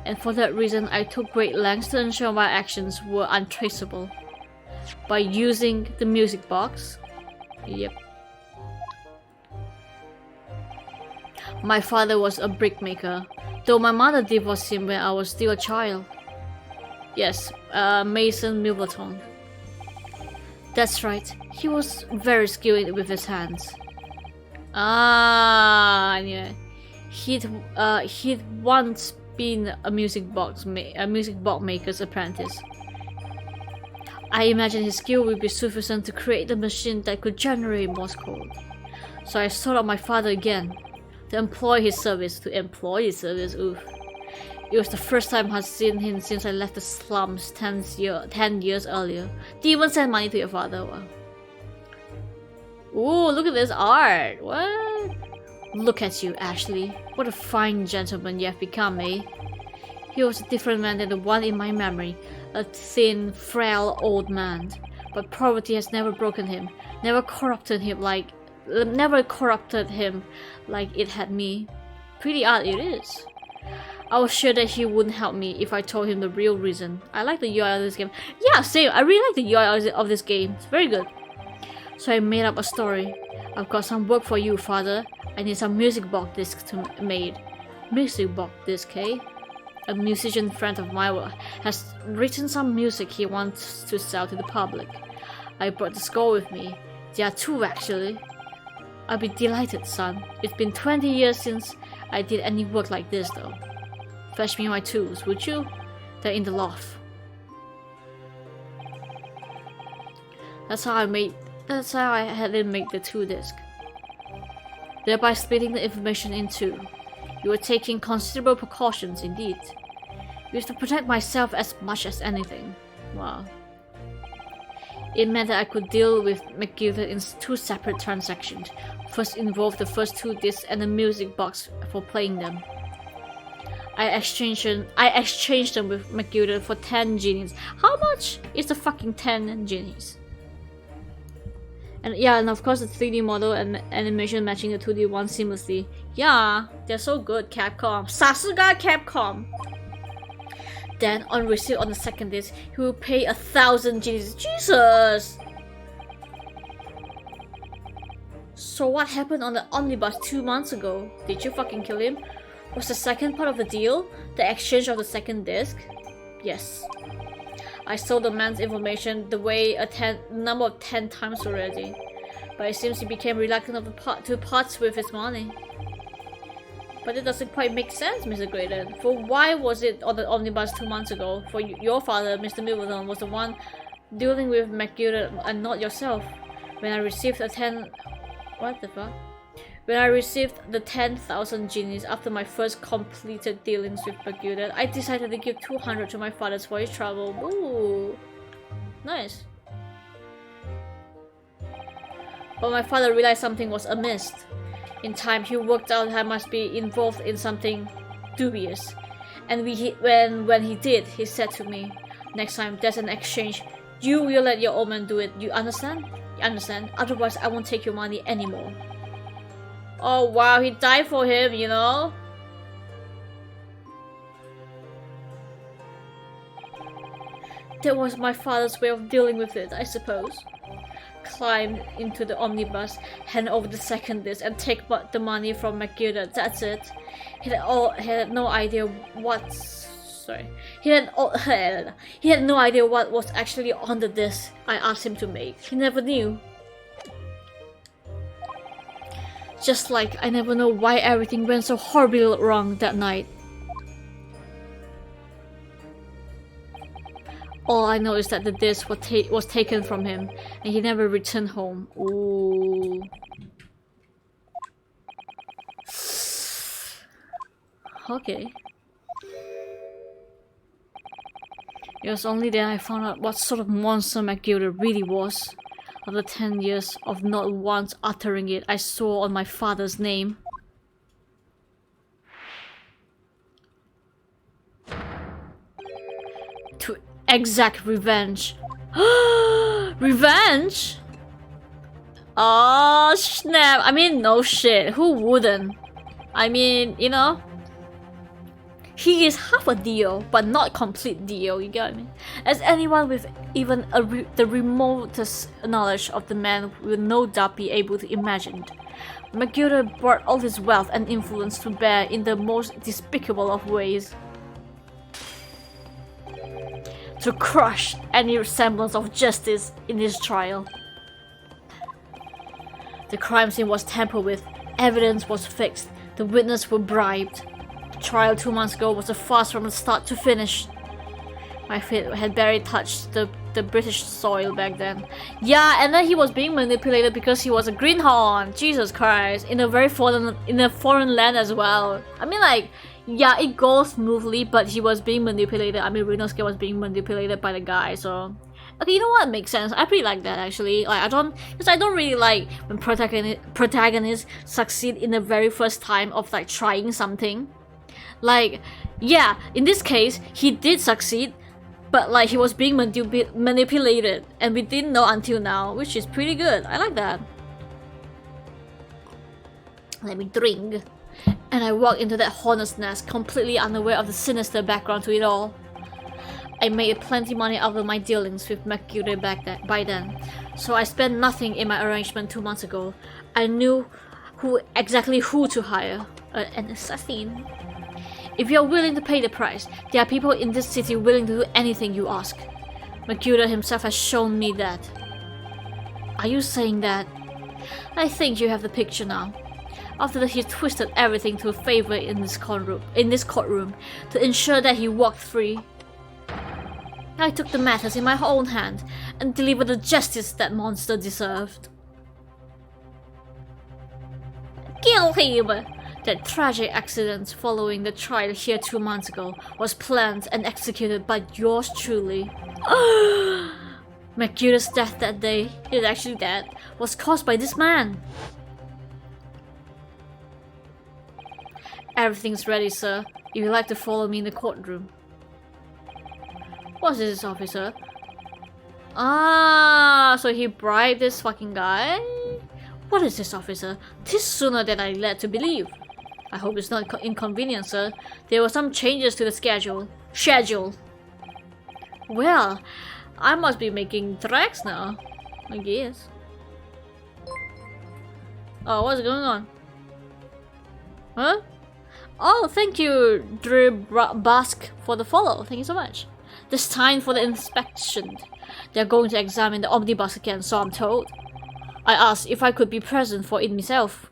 And for that reason, I took great lengths to ensure my actions were untraceable. By using the music box. Yep. My father was a brickmaker, though my mother divorced him when I was still a child. Yes, Mason Milverton. That's right, he was very skilled with his hands. Ah, yeah. He'd once been a music box maker's apprentice. I imagined his skill would be sufficient to create a machine that could generate Morse code. So I sought out my father again, to employ his service. Oof. It was the first time I'd seen him since I left the slums 10 years earlier. Do you even send money to your father? Wow. Ooh, look at this art! What? Look at you, Ashley. What a fine gentleman you have become, eh? He was a different man than the one in my memory. A thin, frail old man. But poverty has never broken him, never corrupted him like it had me. Pretty odd it is. I was sure that he wouldn't help me if I told him the real reason. I like the UI of this game. Yeah, same. I really like the UI of this game. It's very good. So I made up a story. I've got some work for you, father. I need some music box discs made. Music box disc, eh? A musician friend of mine has written some music he wants to sell to the public. I brought the score with me. There are two actually. I'll be delighted, son. It's been 20 years since I did any work like this though. Fetch me my tools, would you? They're in the loft. That's how I had him make the 2 disc. Thereby splitting the information in 2. You were taking considerable precautions indeed. Used to protect myself as much as anything. Wow. It meant that I could deal with McGilder in 2 separate transactions. First involved the first 2 discs and a music box for playing them. I exchanged them with McGilder for 10 genies. How much is the fucking 10 genies? And yeah, and of course the 3D model and animation matching the 2D one seamlessly. Yeah, they're so good, Capcom. Sasuga Capcom! Then, on receipt on the second disc, he will pay 1,000 genies. Jesus! So what happened on the omnibus 2 months ago? Did you fucking kill him? Was the second part of the deal the exchange of the second disc? Yes. I sold the man's information the way number of 10 times already. But it seems he became reluctant to part with his money. But it doesn't quite make sense, Mr. Graydon. For why was it on the omnibus 2 months ago? For your father, Mr. Middleton, was the one dealing with McGilder and not yourself. When I received What the fuck? When I received the 10,000 genies after my first completed dealings with McGilder, I decided to give 200 to my father for his trouble. Ooh. Nice. But my father realized something was amiss. In time, he worked out I must be involved in something dubious. And when he did, he said to me, "Next time there's an exchange, you will let your old man do it. You understand? You understand? Otherwise, I won't take your money anymore." Oh wow, he died for him, you know? That was my father's way of dealing with it, I suppose. Climb into the omnibus, hand over the second disc, and take the money from McGilder. That's it. He had no idea what. Sorry. He had no idea what was actually on the disc I asked him to make. He never knew. Just like I never know why everything went so horribly wrong that night. All I know is that the disc was taken from him, and he never returned home. Ooh. Okay. It was only then I found out what sort of monster McGilder really was. After 10 years of not once uttering it, I swore on my father's name. To exact revenge. Revenge? Oh snap. I mean, no shit. Who wouldn't? I mean, you know, he is half a deal, but not complete deal, you get me? As anyone with even the remotest knowledge of the man will no doubt be able to imagine. McGilder brought all his wealth and influence to bear in the most despicable of ways. To crush any semblance of justice in his trial. The crime scene was tampered with, evidence was fixed, the witnesses were bribed. The trial 2 months ago was a farce from start to finish. My feet had barely touched the British soil back then. Yeah, and then he was being manipulated because he was a greenhorn. Jesus Christ, in a foreign land as well. I mean, like, yeah, it goes smoothly, but he was being manipulated. I mean, Rinosuke was being manipulated by the guy, so okay, you know what? Makes sense. I pretty like that actually. Like, I don't really like when protagonists succeed in the very first time of like trying something. Like, yeah, in this case, he did succeed, but like he was being manipulated, and we didn't know until now, which is pretty good. I like that. Let me drink. And I walked into that hornet's nest, completely unaware of the sinister background to it all. I made plenty money out of my dealings with McGilder by then, so I spent nothing in my arrangement 2 months ago. I knew exactly who to hire, an assassin. If you're willing to pay the price, there are people in this city willing to do anything you ask. McGilder himself has shown me that. Are you saying that? I think you have the picture now. After that, he twisted everything to favor in this courtroom to ensure that he walked free. I took the matters in my own hand and delivered the justice that monster deserved. Kill him! That tragic accident following the trial here 2 months ago was planned and executed by yours truly. Mercurius' death that day, he's actually dead, was caused by this man. Everything's ready, sir. If you'd like to follow me in the courtroom. What's this, officer? Ah, so he bribed this fucking guy? What is this, officer? This sooner than I led to believe. I hope it's not inconvenient, sir. There were some changes to the schedule. Well, I must be making tracks now, I guess. Oh, what's going on? Huh? Oh, thank you, Bask, for the follow. Thank you so much. This time for the inspection. They're going to examine the omnibus again, so I'm told. I asked if I could be present for it myself.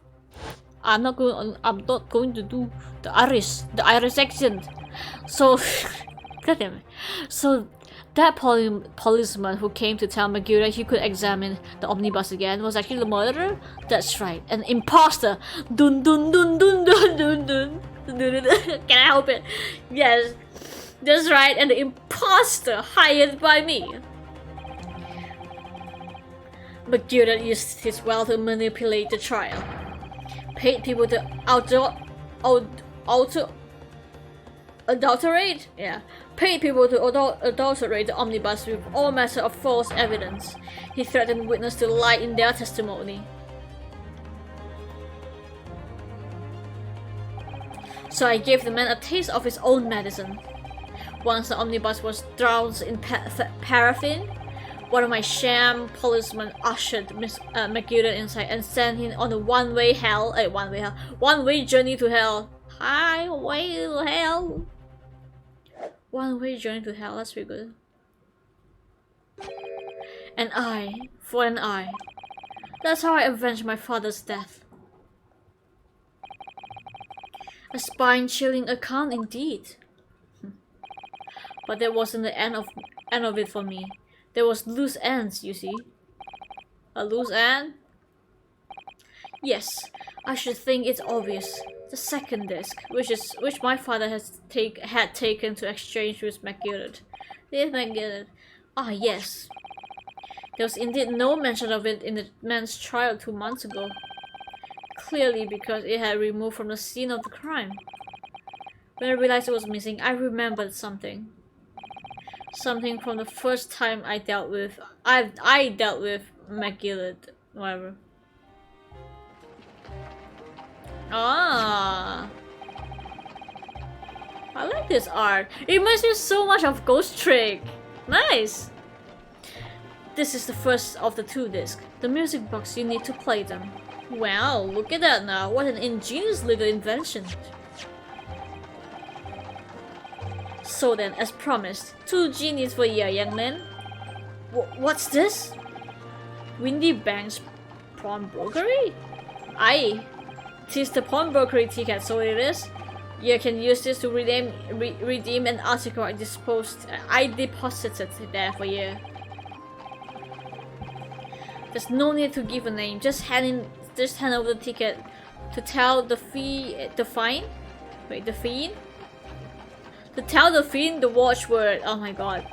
I'm not going to do the Irish accent. So, goddamn it. So that policeman who came to tell Magura he could examine the omnibus again was actually the murderer? That's right, an imposter. Dun dun dun dun dun dun dun. Can I help it? Yes, that's right, and the imposter hired by me. Magura used his wealth to manipulate the trial. Paid people to adulterate? Yeah. Paid people to adulterate the omnibus with all manner of false evidence. He threatened witnesses to lie in their testimony. So I gave the man a taste of his own medicine. Once the omnibus was drowned in paraffin, one of my sham policemen ushered Miss Magura inside and sent him on a one-way journey to hell. Highway to hell. One-way journey to hell. That's pretty good. An eye for an eye. That's how I avenged my father's death. A spine-chilling account indeed. But that wasn't the end of it for me. There was loose ends, you see. A loose end? Yes, I should think it's obvious. The second disc, which my father had taken to exchange with McGillard. With McGillard. Ah, yes. There was indeed no mention of it in the man's trial 2 months ago. Clearly because it had removed from the scene of the crime. When I realized it was missing, I remembered something. Something from the first time I dealt with McGillard, whatever. Ah, I like this art. It reminds me so much of Ghost Trick. Nice. This is the first of the 2 discs. The music box, you need to play them. Wow, look at that now. What an ingenious little invention. So then, as promised, 2 genies for you, young man. What's this? Windy Bank's pawnbrokery? Aye, 'tis the pawnbrokery ticket, so it is. You can use this to redeem an article I deposited there for you. There's no need to give a name. Just hand over the ticket to tell the fiend. To tell the fiend the watchword. Oh my god.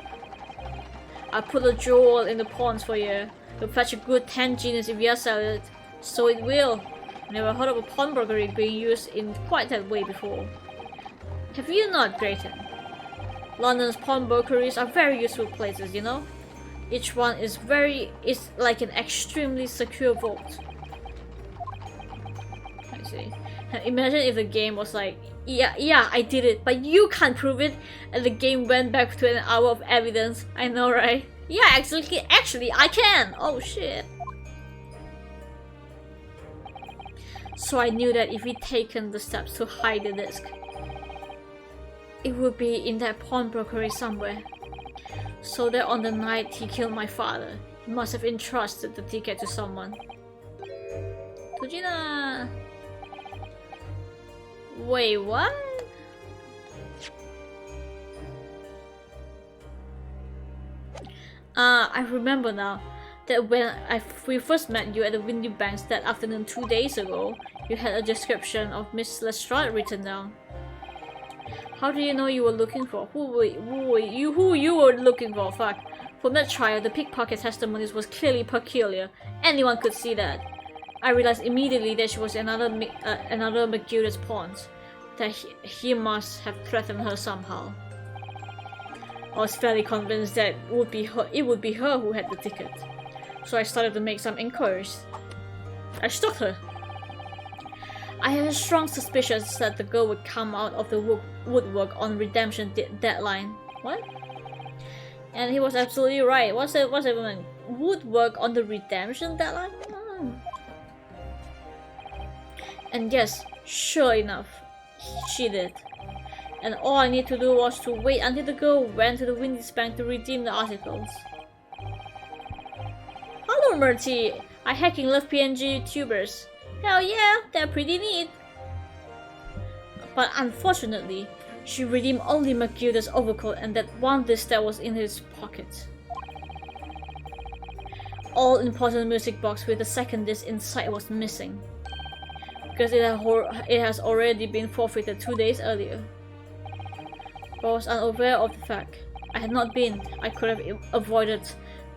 I put a jewel in the pawns for you. You'll fetch a good 10 guineas if you sell it. So it will. Never heard of a pawnbrokery being used in quite that way before. Have you not, Grayton? London's pawnbrokeries are very useful places, you know? Each one is like an extremely secure vault. I see. Imagine if the game was like, yeah, I did it, but you can't prove it, and the game went back to an hour of evidence. I know, right? Yeah, actually, I can! Oh shit. So I knew that if he'd taken the steps to hide the disc, it would be in that pawnbrokery somewhere. So that on the night he killed my father, he must have entrusted the ticket to someone. Tujina! Wait, what? I remember now. that when we first met you at the Windy Banks that afternoon 2 days ago, you had a description of Miss Lestrade written down. How do you know you were looking for? Who you were looking for? Fuck. From that trial, the pickpocket testimonies was clearly peculiar. Anyone could see that. I realized immediately that she was another McGilda's pawn. That he must have threatened her somehow. I was fairly convinced that it would be her who had the ticket. So I started to make some inquiries. I stalked her. I had a strong suspicion that the girl would come out of the woodwork on redemption deadline. What? And he was absolutely right. What's it mean? Woodwork on the redemption deadline? Oh. And yes, sure enough, she did. And all I needed to do was to wait until the girl went to the Windy's Bank to redeem the articles. Hello, Murty! I hacking love PNG tubers. Hell yeah, they're pretty neat. But unfortunately, she redeemed only McGilda's overcoat and that one disc that was in his pocket. All important music box with the second disc inside was missing. Because it has already been forfeited 2 days earlier. But I was unaware of the fact. I had not been. I could have avoided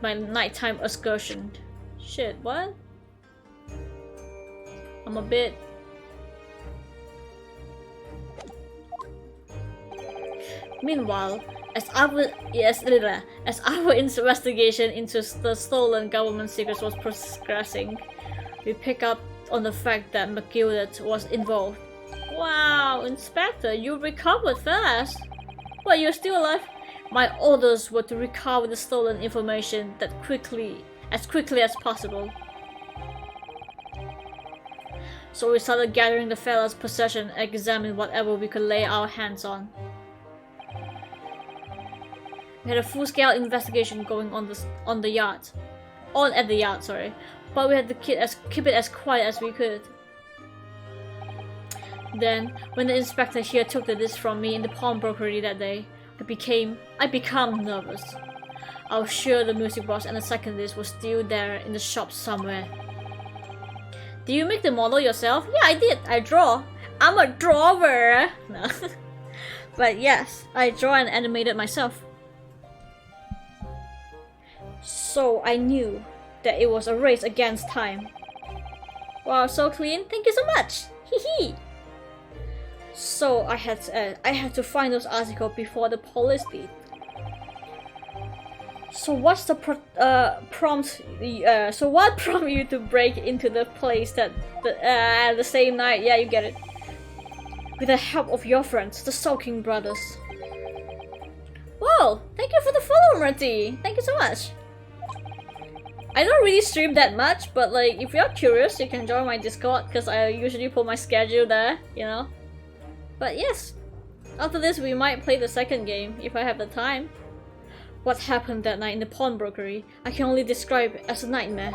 my nighttime excursion. Shit, what? I'm a bit... Meanwhile, as our investigation into the stolen government secrets was progressing, we picked up on the fact that McGilda was involved. Wow, Inspector, you recovered fast! But you're still alive? My orders were to recover the stolen information as quickly as possible. So we started gathering the fella's possession and examined whatever we could lay our hands on. We had a full-scale investigation going on at the yard, sorry. But we had to keep it as quiet as we could. Then, when the inspector here took the disc from me in the pawnbrokery that day, I became nervous. I was sure the music box and the second disc was still there in the shop somewhere. Do you make the model yourself? Yeah, I did. I draw. I'm a drawer. No. But yes, I draw and animated myself. So I knew that it was a race against time. Wow, so clean. Thank you so much. Hee. So I had to find those articles before the police did. So what's the prompt? So what prompted you to break into the place the same night? Yeah, you get it. With the help of your friends, the Sulking Brothers. Whoa! Thank you for the follow, Murty. Thank you so much. I don't really stream that much, but like if you're curious, you can join my Discord because I usually put my schedule there, you know. But yes, after this we might play the second game if I have the time. What happened that night in the pawnbrokery, I can only describe as a nightmare.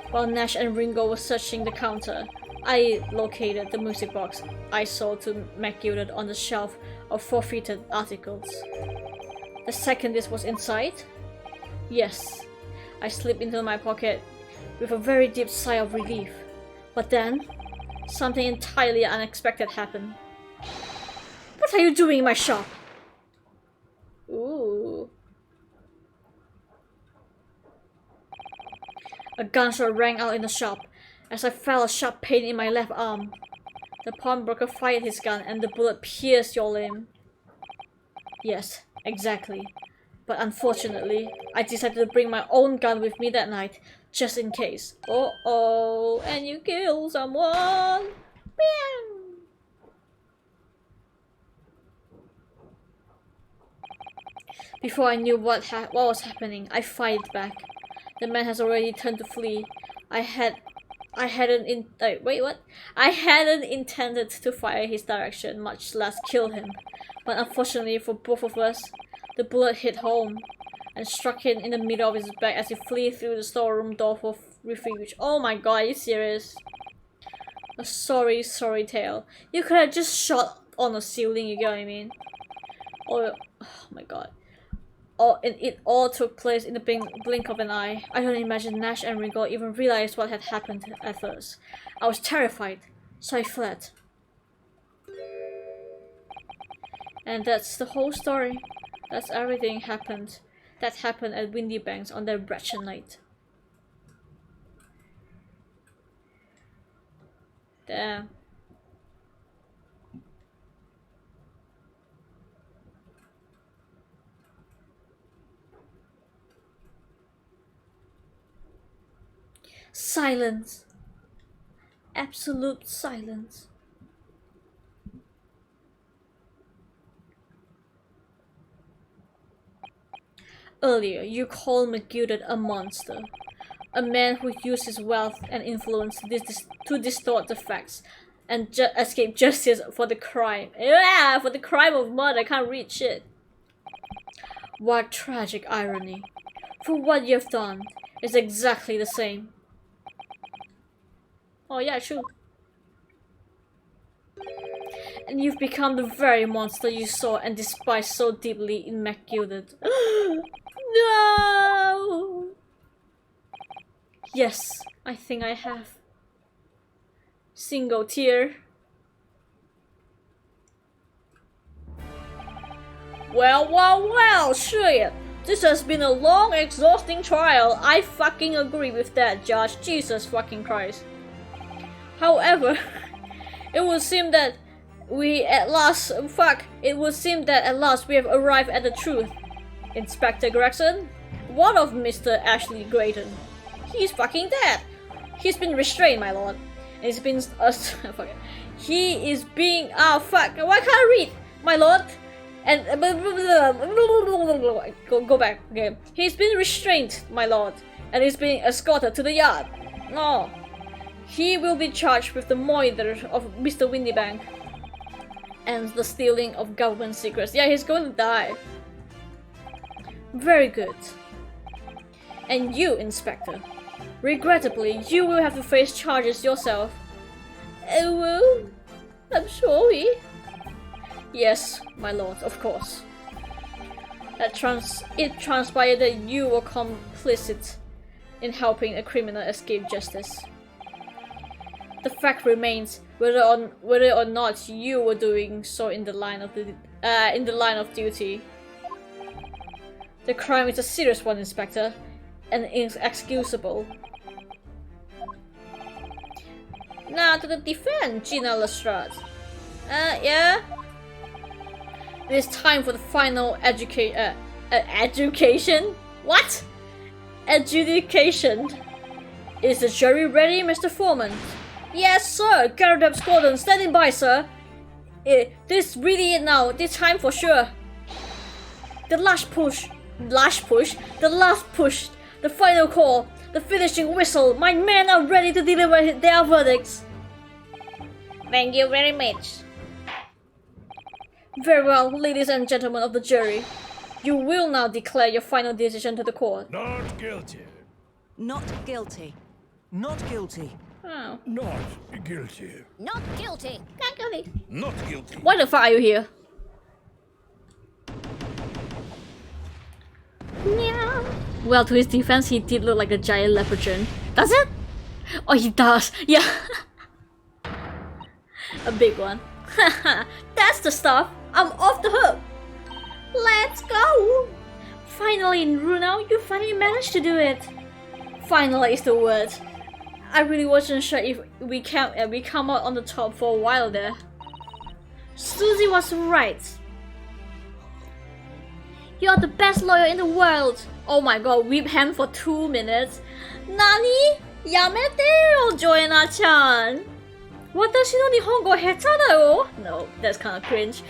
While Nash and Ringo were searching the counter, I located the music box I sold to McGilda on the shelf of forfeited articles. The second disc was inside? Yes. I slipped into my pocket with a very deep sigh of relief. But then, something entirely unexpected happened. What are you doing in my shop? Ooh. A gunshot rang out in the shop as I felt a sharp pain in my left arm. The pawnbroker fired his gun and the bullet pierced your limb. Yes, exactly. But unfortunately, I decided to bring my own gun with me that night, just in case. Uh-oh, and you kill someone! Bam! Before I knew what was happening, I fired back. The man has already turned to flee. I hadn't intended to fire his direction, much less kill him. But unfortunately for both of us, the bullet hit home and struck him in the middle of his back as he flew through the storeroom door for refuge. Oh my god, are you serious? A sorry tale. You could have just shot on the ceiling, you get what I mean? Oh my god. it all took place in the blink of an eye. I don't imagine Nash and Ringo even realized what had happened at first. I was terrified, so I fled. And that's the whole story. That's everything that happened at Windy Banks on that wretched night. Damn. Silence. Absolute silence. Earlier, you called McGilded a monster. A man who used his wealth and influence to distort the facts and escape justice for the crime. Yeah, for the crime of murder. I can't read shit. What tragic irony. For what you've done is exactly the same. Oh yeah, true. And you've become the very monster you saw and despised so deeply in McGilded. No! Yes, I think I have. Single tear. Well, shit. This has been a long, exhausting trial. I fucking agree with that, Judge. Jesus fucking Christ. However, it would seem that at last we have arrived at the truth. Inspector Gregson, what of Mr. Ashley Grayton? He's fucking dead. He's been restrained, my lord. And he's been he is being fuck. Why can't I read, my lord? And go back. Okay, he's been restrained, my lord, and he's being escorted to the yard. No, he will be charged with the murder of Mr. Windybank and the stealing of government secrets. Yeah, he's going to die. Very good. And you, Inspector, regrettably, you will have to face charges yourself. Oh, well, I'm sorry. Yes, my lord, of course. It transpired that you were complicit in helping a criminal escape justice. The fact remains whether or not you were doing so in the line of duty. The crime is a serious one, Inspector, and inexcusable. Now to the defense, Gina Lestrade. Yeah? It is time for the final education? What? Adjudication. Is the jury ready, Mr. Foreman? Yes, sir. Garrett Gordon, standing by, sir. This really it now. This time for sure. The last push. The last push. The final call. The finishing whistle. My men are ready to deliver their verdicts. Thank you very much. Very well, ladies and gentlemen of the jury. You will now declare your final decision to the court. Not guilty. Not guilty. Not guilty. Oh. Not guilty. Not guilty. Not guilty. Not guilty. Why the fuck are you here? Yeah. Well, to his defense, he did look like a giant leprechaun. Does it? Oh, he does. Yeah. A big one. That's the stuff. I'm off the hook. Let's go. Finally, Runo, you finally managed to do it. Finally is the word. I really wasn't sure if we come out on the top for a while there. Susie was right. You're the best lawyer in the world. Oh my god, whip hand for 2 minutes. Nani? Yamete yo, Joanna-chan. Watashi no Nihongo heta da yo. No, that's kind of cringe.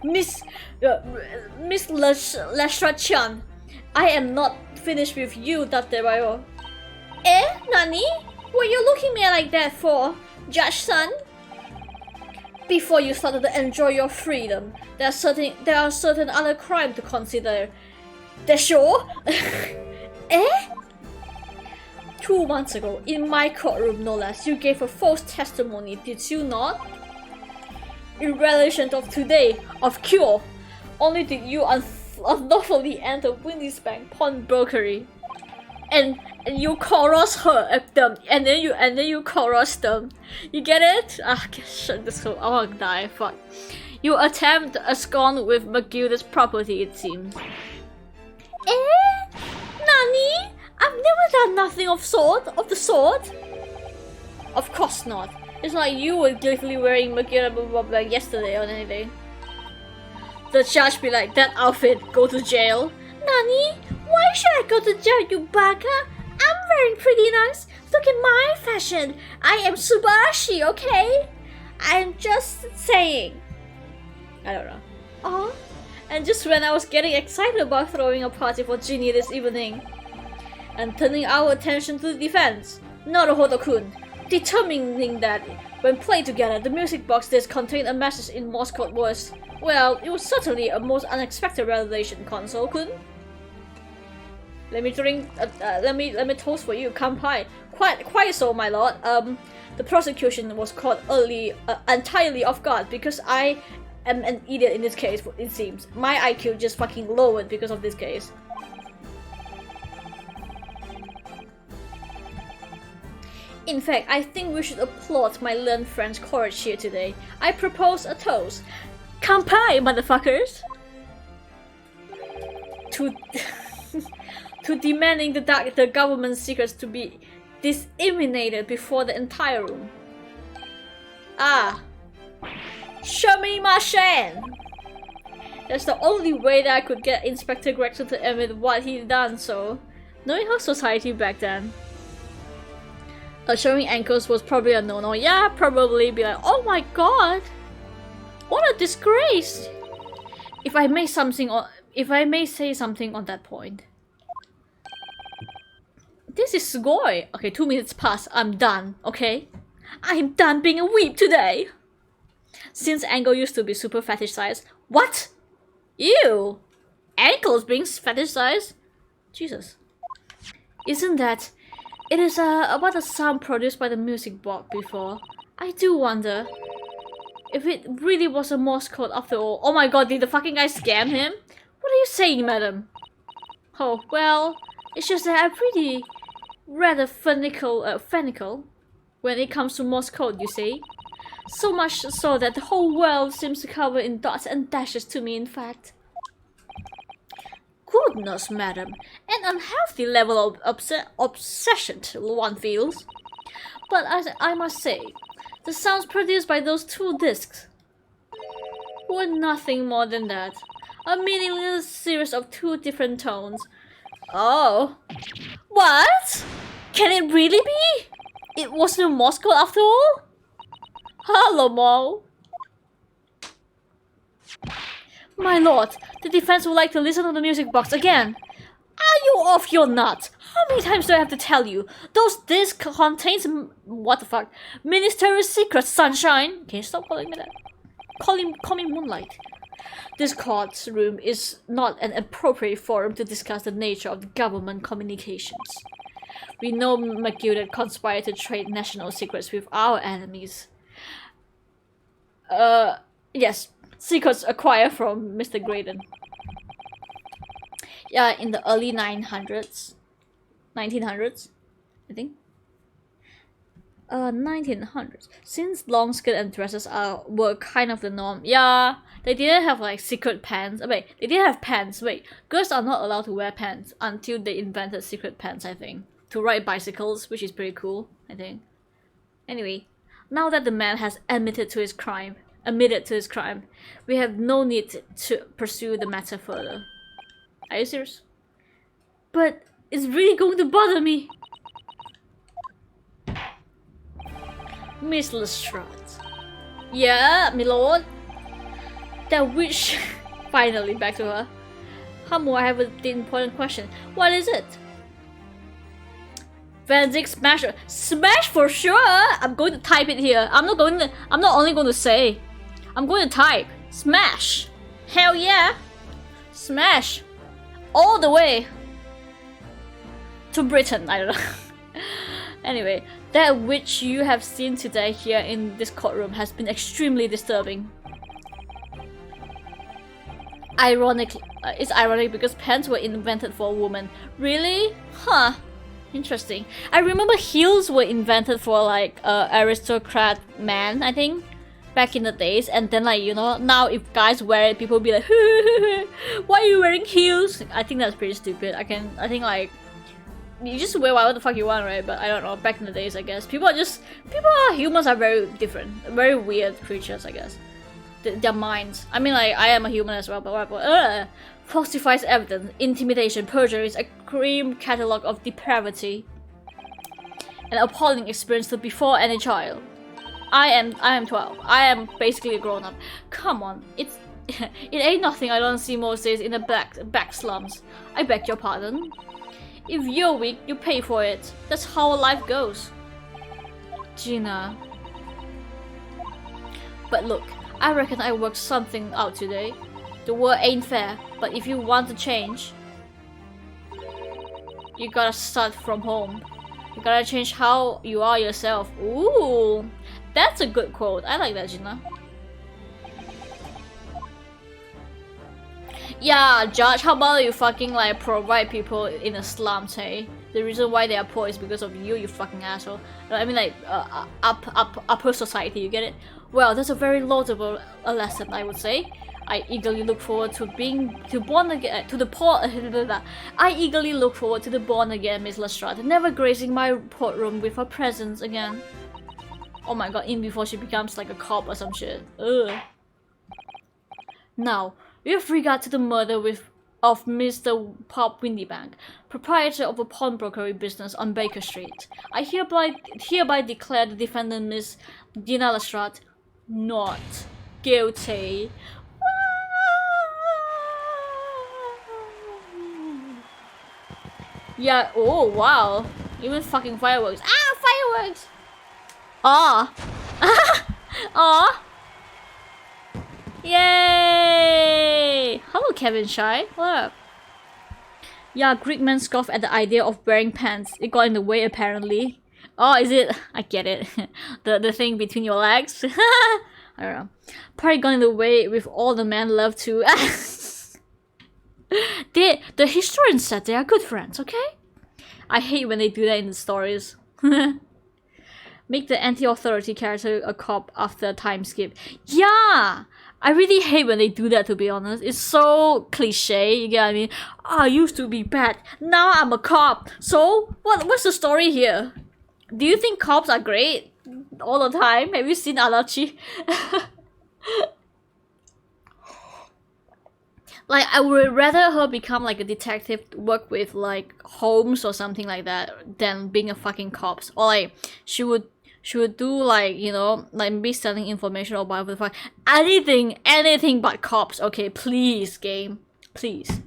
Miss Lestrade-chan, I am not finished with you, Datebayo. Nani? What are you looking at me like that for, Judge-san? Before you started to enjoy your freedom, there are certain other crimes to consider. Desho? 2 months ago, in my courtroom no less, you gave a false testimony, did you not? In relation of today, of cure, only did you unlawfully enter Winnie's Bank pawnbrokery, and you chorus her at them, and then you chorus them. You get it? Ah, shut this whole. I wanna die. Fuck. You attempt a scone with Magilda's property, it seems. Nani? I've never done nothing of the sort. Of course not. It's like you were gleefully wearing Magilda blah, blah, blah, yesterday or anything. The judge be like, that outfit, go to jail. Nani? Why should I go to jail, you baka? I'm wearing pretty nice. Look at my fashion. I am Subashi, okay? I'm just saying. I don't know. Oh, and just when I was getting excited about throwing a party for Ginny this evening, and turning our attention to the defense, Naruhodo-kun, determining that when played together, the music box disc contained a message in Morse code was, well, it was certainly a most unexpected revelation, Console-kun. Let me drink. Let me toast for you, Kampai. Quite so, my lord. The prosecution was caught entirely off guard because I am an idiot in this case. It seems my IQ just fucking lowered because of this case. In fact, I think we should applaud my learned friend's courage here today. I propose a toast. Kampai, motherfuckers! To demanding the government's secrets to be disseminated before the entire room. Ah. Shamimashen! That's the only way that I could get Inspector Gregson to admit what he'd done, so... Knowing how society back then... showing ankles was probably a no-no. Yeah, probably be like, oh my god! What a disgrace! If I may say something on that point. This is sugoi. Okay, 2 minutes past. I'm done, okay? I'm done being a weeb today! Since ankle used to be super fetishized. What? Ew! Ankles being fetishized? Jesus. Isn't that... It is about the sound produced by the music box before. I do wonder if it really was a Morse code after all. Oh my god, did the fucking guy scam him? What are you saying, madam? Oh, well, it's just that I'm pretty rather finical when it comes to Morse code, you see. So much so that the whole world seems to cover in dots and dashes to me, in fact. Goodness, madam, an unhealthy level of obsession one feels. But as I must say, the sounds produced by those 2 discs were nothing more than that. A meaningless series of 2 different tones. Oh. What? Can it really be? It wasn't Morse code after all? Hello, Mo. My lord, the defense would like to listen to the music box again. Are you off your nut? How many times do I have to tell you? Those discs contains what the fuck? Ministerial secrets, sunshine. Can you stop calling me that? Call me Moonlight. This court's room is not an appropriate forum to discuss the nature of the government communications. We know Magilda conspired to trade national secrets with our enemies. Yes. Secrets acquired from Mr. Graydon. Yeah, in the early 1900s, I think. 1900s. Since long skirt and dresses were kind of the norm. Yeah, they didn't have like secret pants. Wait, they didn't have pants. Wait, girls are not allowed to wear pants until they invented secret pants, I think. To ride bicycles, which is pretty cool, I think. Anyway, now that the man has admitted to his crime, we have no need to pursue the matter further. Are you serious? But it's really going to bother me. Miss Lestrade. Yeah, my lord. That witch. Finally, back to her. Humble, I have the important question. What is it? Van Dyck Smasher. Smash for sure! I'm going to type it here. I'm not only going to say. I'm going to type. Smash! Hell yeah! Smash! All the way! To Britain, I don't know. Anyway, that which you have seen today here in this courtroom has been extremely disturbing. It's ironic because pants were invented for a woman. Really? Huh. Interesting. I remember heels were invented for like aristocrat man, I think, back in the days. And then like, you know, now if guys wear it, people be like, why are you wearing heels? I think that's pretty stupid. I think like, you just wear whatever the fuck you want, right? But I don't know, back in the days, I guess. Humans are very different. Very weird creatures, I guess. Their minds. I mean, like, I am a human as well, but whatever. Falsifies evidence, intimidation, perjury is a grim catalog of depravity. An appalling experience to befall any child. I am 12. I am basically a grown-up. Come on, it ain't nothing I don't see most days in the back slums. I beg your pardon. If you're weak, you pay for it. That's how life goes. Gina. But look, I reckon I worked something out today. The world ain't fair, but if you want to change, you gotta start from home. You gotta change how you are yourself. Ooh, that's a good quote. I like that, Gina. Yeah, Judge, how about you fucking like provide people in the slums, hey? The reason why they are poor is because of you, you fucking asshole. I mean like, upper society, you get it? Well, that's a very laudable lesson, I would say. I eagerly look forward to born again, I eagerly look forward to the born again Miss Lestrade, never gracing my courtroom with her presence again. Oh my god, in before she becomes like a cop or some shit. Ugh. Now, with regard to the murder of Mr. Pop Windybank, proprietor of a pawnbrokery business on Baker Street, I hereby declare the defendant Miss Gina Lestrade not guilty. Yeah, oh wow. Even fucking fireworks. Ah, fireworks! Ah! Ah! Yay! Hello, Kevin Shy. What up? Yeah, Greek men scoff at the idea of wearing pants. It got in the way, apparently. Oh, is it? I get it. the thing between your legs? I don't know. Probably got in the way with all the men love to. The historian said they are good friends, okay? I hate when they do that in the stories. Make the anti-authority character a cop after a time skip. Yeah! I really hate when they do that, to be honest. It's so cliche, you get what I mean? I used to be bad, now I'm a cop. So, what's the story here? Do you think cops are great all the time? Have you seen Alachi? Like, I would rather her become like a detective, work with like Holmes or something like that, than being a fucking cop. Or like, she would do like, you know, like maybe selling information or whatever the fuck. Anything but cops. Okay, please, game, please.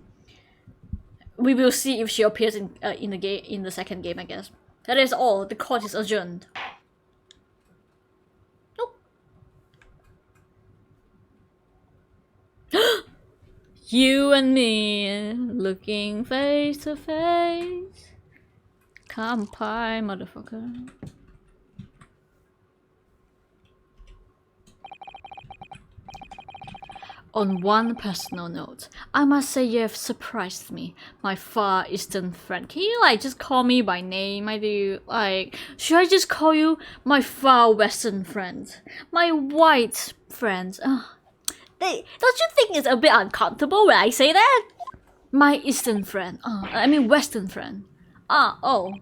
We will see if she appears in the second game, I guess. That is all. The court is adjourned. Nope. You and me looking face to face. Come pie, motherfucker. On one personal note, I must say you have surprised me, my far eastern friend. Can you like just call me by name? I do like, should I just call you my far western friend? My white friend? Don't you think it's a bit uncomfortable when I say that? My eastern friend. I mean western friend. Oh.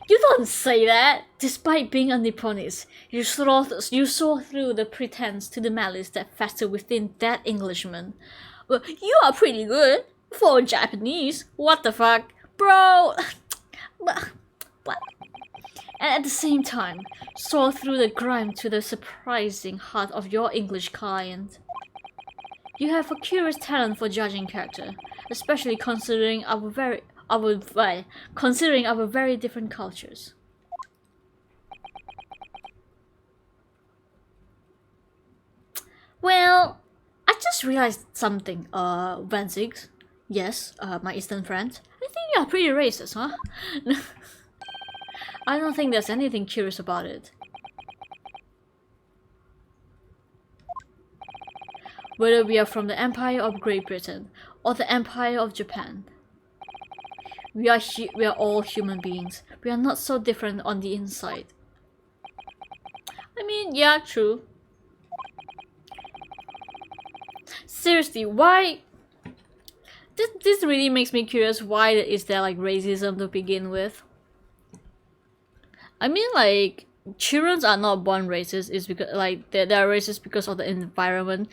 You don't say that! Despite being a Nipponese, you saw through the pretense to the malice that festered within that Englishman. Well, you are pretty good for a Japanese. What the fuck? Bro! What? And at the same time, saw through the grime to the surprising heart of your English client. You have a curious talent for judging character, especially considering our very different cultures. Well, I just realized something, Vanzig. Yes, my Eastern friend. I think you're pretty racist, huh? I don't think there's anything curious about it. Whether we are from the Empire of Great Britain or the Empire of Japan. We are all human beings. We are not so different on the inside. I mean, yeah, true. Seriously, why? This really makes me curious. Why is there like racism to begin with? I mean, like, children are not born racist. It's because like they are racist because of the environment.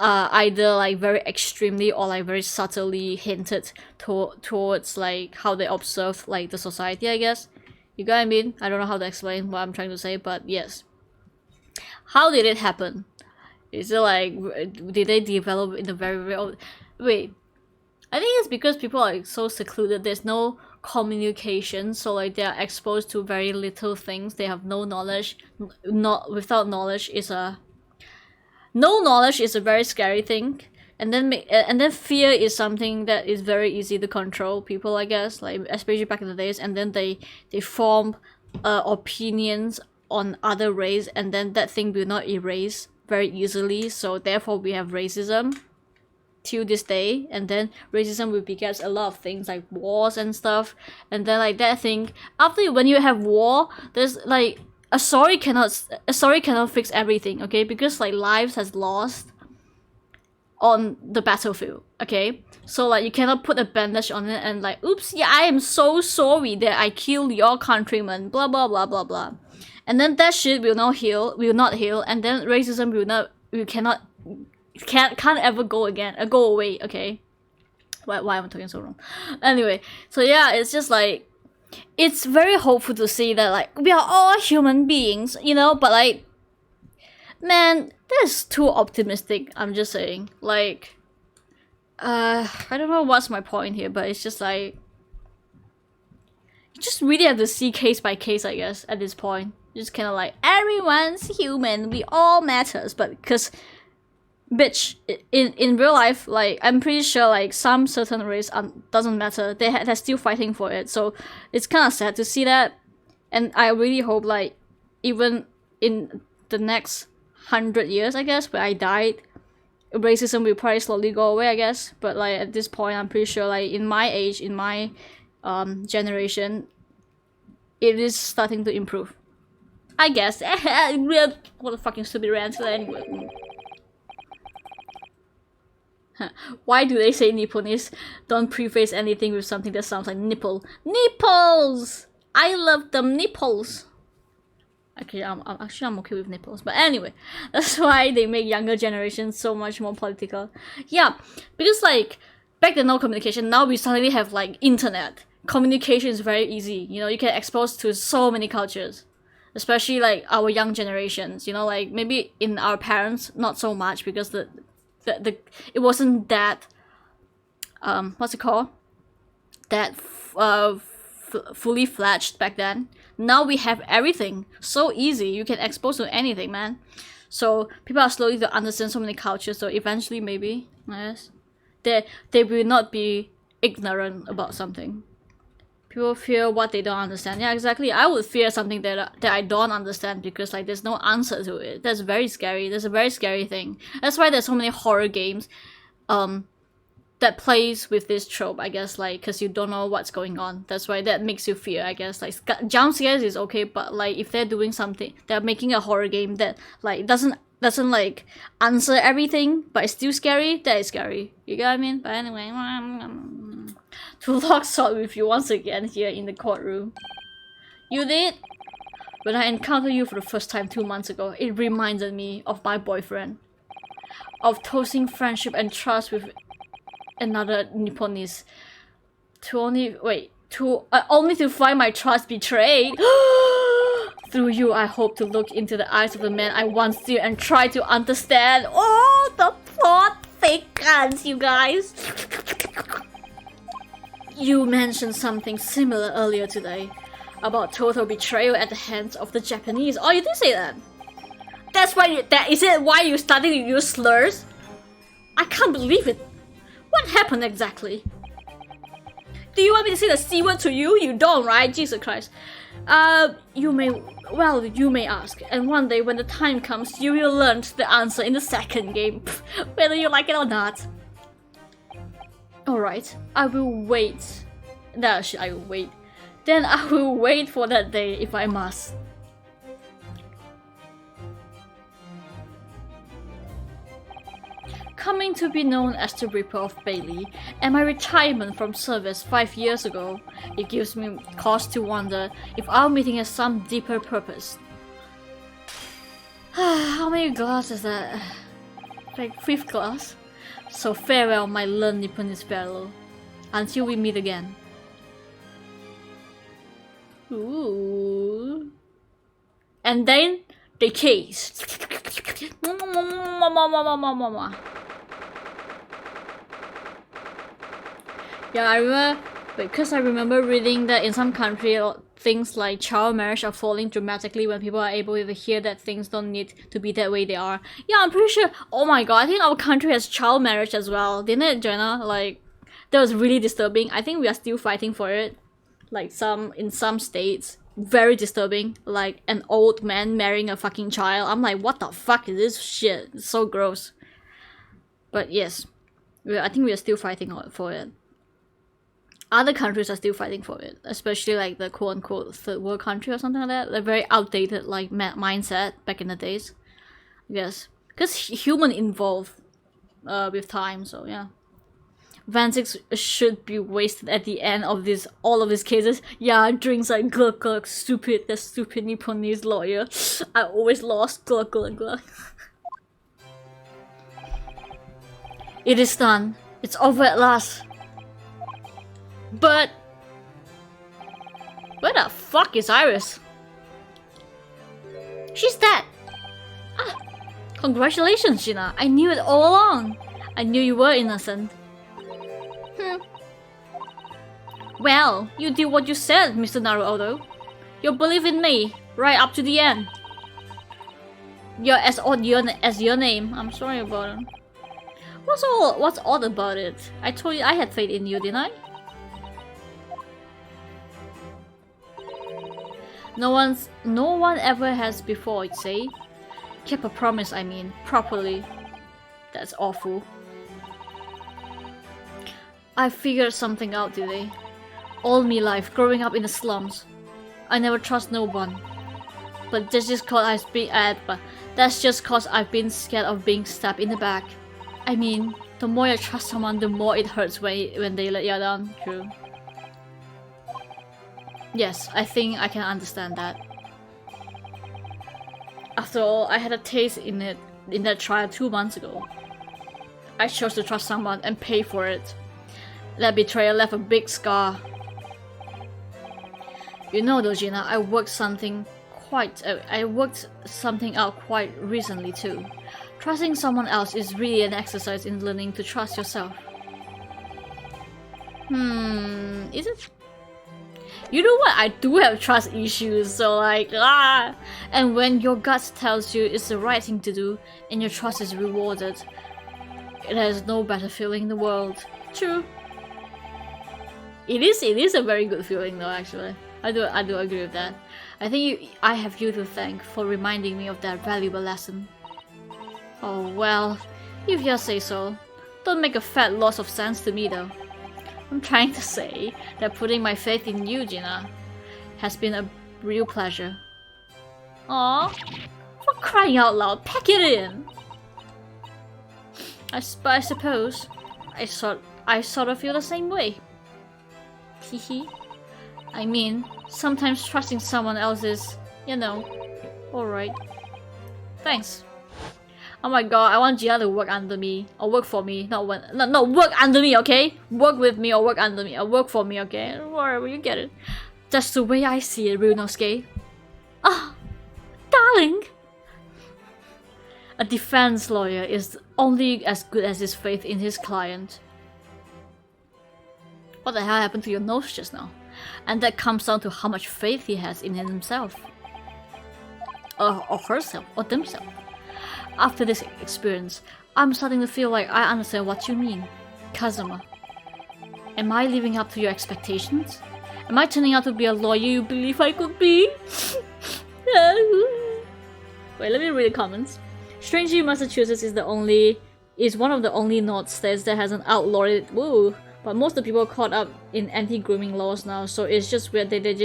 Either like very extremely or like very subtly hinted towards like how they observe like the society, I guess. You get what I mean? I don't know how to explain what I'm trying to say, but yes. How did it happen? Is it like, did they develop in the very old... Wait, I think it's because people are like so secluded, there's no communication, so like they are exposed to very little things, they have no knowledge. Without knowledge is a... No knowledge is a very scary thing, and then fear is something that is very easy to control people, I guess, like especially back in the days. And then they form opinions on other race, and then that thing will not erase very easily. So therefore, we have racism till this day, and then racism will beget a lot of things like wars and stuff. And then like that thing, after when you have war, there's like a story cannot fix everything, okay? Because like lives has lost on the battlefield, okay? So like you cannot put a bandage on it and like, oops, yeah, I am so sorry that I killed your countrymen, blah blah blah blah blah. And then that shit will not heal, and then racism can't ever go away, okay? Why am I talking so wrong? Anyway, so yeah, it's just like, it's very hopeful to see that like we are all human beings, you know, but like, man, that's too optimistic. I'm just saying, like, I don't know what's my point here, but it's just like, you just really have to see case by case, I guess, at this point. Just kind of like, everyone's human, we all matters, but because, bitch, in real life, like, I'm pretty sure like some certain race doesn't matter. They're still fighting for it. So it's kind of sad to see that, and I really hope like even in the next 100 years, I guess, where I died, racism will probably slowly go away, I guess. But like at this point, I'm pretty sure like in my age, in my generation, it is starting to improve, I guess. What a fucking stupid rant. Anyway. Why do they say Nipponese? Don't preface anything with something that sounds like nipple. Nipples! I love them nipples. Okay, I'm okay with nipples. But anyway, that's why they make younger generations so much more political. Yeah, because like, back then no communication, now we suddenly have like internet. Communication is very easy. You know, you can expose to so many cultures. Especially like our young generations, you know, like maybe in our parents, not so much because the it wasn't that what's it called, that fully fledged back then. Now we have everything so easy, you can expose to anything, man. So people are slowly to understand so many cultures, so eventually maybe, yes, they will not be ignorant about something. People fear what they don't understand. Yeah, exactly. I would fear something that I don't understand because like there's no answer to it. That's very scary. That's a very scary thing. That's why there's so many horror games that plays with this trope, I guess, like, because you don't know what's going on. That's why that makes you fear, I guess. Like jump scares is okay, but like if they're doing something, they're making a horror game that like doesn't like answer everything, but it's still scary, that is scary. You get what I mean? But anyway, to lock sword with you once again here in the courtroom. You did? When I encountered you for the first time 2 months ago, it reminded me of my boyfriend. Of toasting friendship and trust with another Nipponese. Only to find my trust betrayed. Through you, I hope to look into the eyes of the man I once knew and try to understand. Oh, the plot thickens, you guys. You mentioned something similar earlier today about total betrayal at the hands of the Japanese. Oh, you did say that. That's why is it why you started to use slurs? I can't believe it. What happened exactly? Do you want me to say the C word to you? You don't, right? Jesus Christ. You may ask, and one day when the time comes, you will learn the answer in the second game, whether you like it or not. Alright, I will wait. I will wait. Then I will wait for that day if I must. Coming to be known as the Ripper of Bailey, and my retirement from service 5 years ago, it gives me cause to wonder if our meeting has some deeper purpose. How many glasses is that? Like 5th glass? So farewell, my learned Nipponese fellow. Until we meet again. Ooh. And then they kiss. Yeah, I remember, because I remember reading that in some country, things like child marriage are falling dramatically when people are able to hear that things don't need to be that way they are. Yeah, I'm pretty sure. Oh my god, I think our country has child marriage as well, didn't it, Jenna? Like, that was really disturbing. I think we are still fighting for it. Like in some states, very disturbing. Like an old man marrying a fucking child. I'm like, what the fuck is this shit? It's so gross. But yes, I think we are still fighting for it. Other countries are still fighting for it, especially like the quote-unquote third world country or something like that. They're very outdated like mindset back in the days. Yes, because human evolved with time, so yeah. Vansix should be wasted at the end of all of these cases. Yeah, drinks like glug glug, stupid, that stupid Nipponese lawyer. I always lost, glug glug glug. It is done. It's over at last. But where the fuck is Iris? She's dead. Ah, congratulations, Gina. I knew it all along. I knew you were innocent. Well, you did what you said, Mr. Naruto. You believe in me right up to the end. You're as odd as your name. I'm sorry about it. What's odd about it? I told you I had faith in you, didn't I? No one ever has before, I'd say. Kept a promise, I mean, properly. That's awful. I figured something out today. All me life, growing up in the slums. I never trust no one. But that's just cause I've been scared of being stabbed in the back. I mean, the more you trust someone, the more it hurts when they let you down. True. Yes, I think I can understand that. After all, I had a taste in that trial 2 months ago. I chose to trust someone and pay for it. That betrayal left a big scar. You know though, Gina, I worked something out quite recently too. Trusting someone else is really an exercise in learning to trust yourself. Is it? You know what? I do have trust issues, so like, And when your gut tells you it's the right thing to do, and your trust is rewarded, it has no better feeling in the world. True. It is a very good feeling though, actually. I do agree with that. I think I have you to thank for reminding me of that valuable lesson. Oh well, if you say so. Don't make a fat loss of sense to me though. I'm trying to say that putting my faith in you, Gina, has been a real pleasure. Aww, for crying out loud, pack it in! I suppose I sort of feel the same way. Hehe. I mean, sometimes trusting someone else is, you know, alright. Thanks. Oh my god, I want Gia to work under me. Or work for me. No, work under me, okay? Work with me or work under me. Or work for me, okay? Whatever, you get it. That's the way I see it, Ryunosuke. Ah, darling! A defense lawyer is only as good as his faith in his client. What the hell happened to your nose just now? And that comes down to how much faith he has in himself. Or herself, or themselves. After this experience, I'm starting to feel like I understand what you mean, Kazuma. Am I living up to your expectations? Am I turning out to be a lawyer you believe I could be? Wait, let me read the comments. Strangely, Massachusetts is one of the only North states that hasn't outlawed it. Woo! But most of the people are caught up in anti-grooming laws now, so it's just weird that they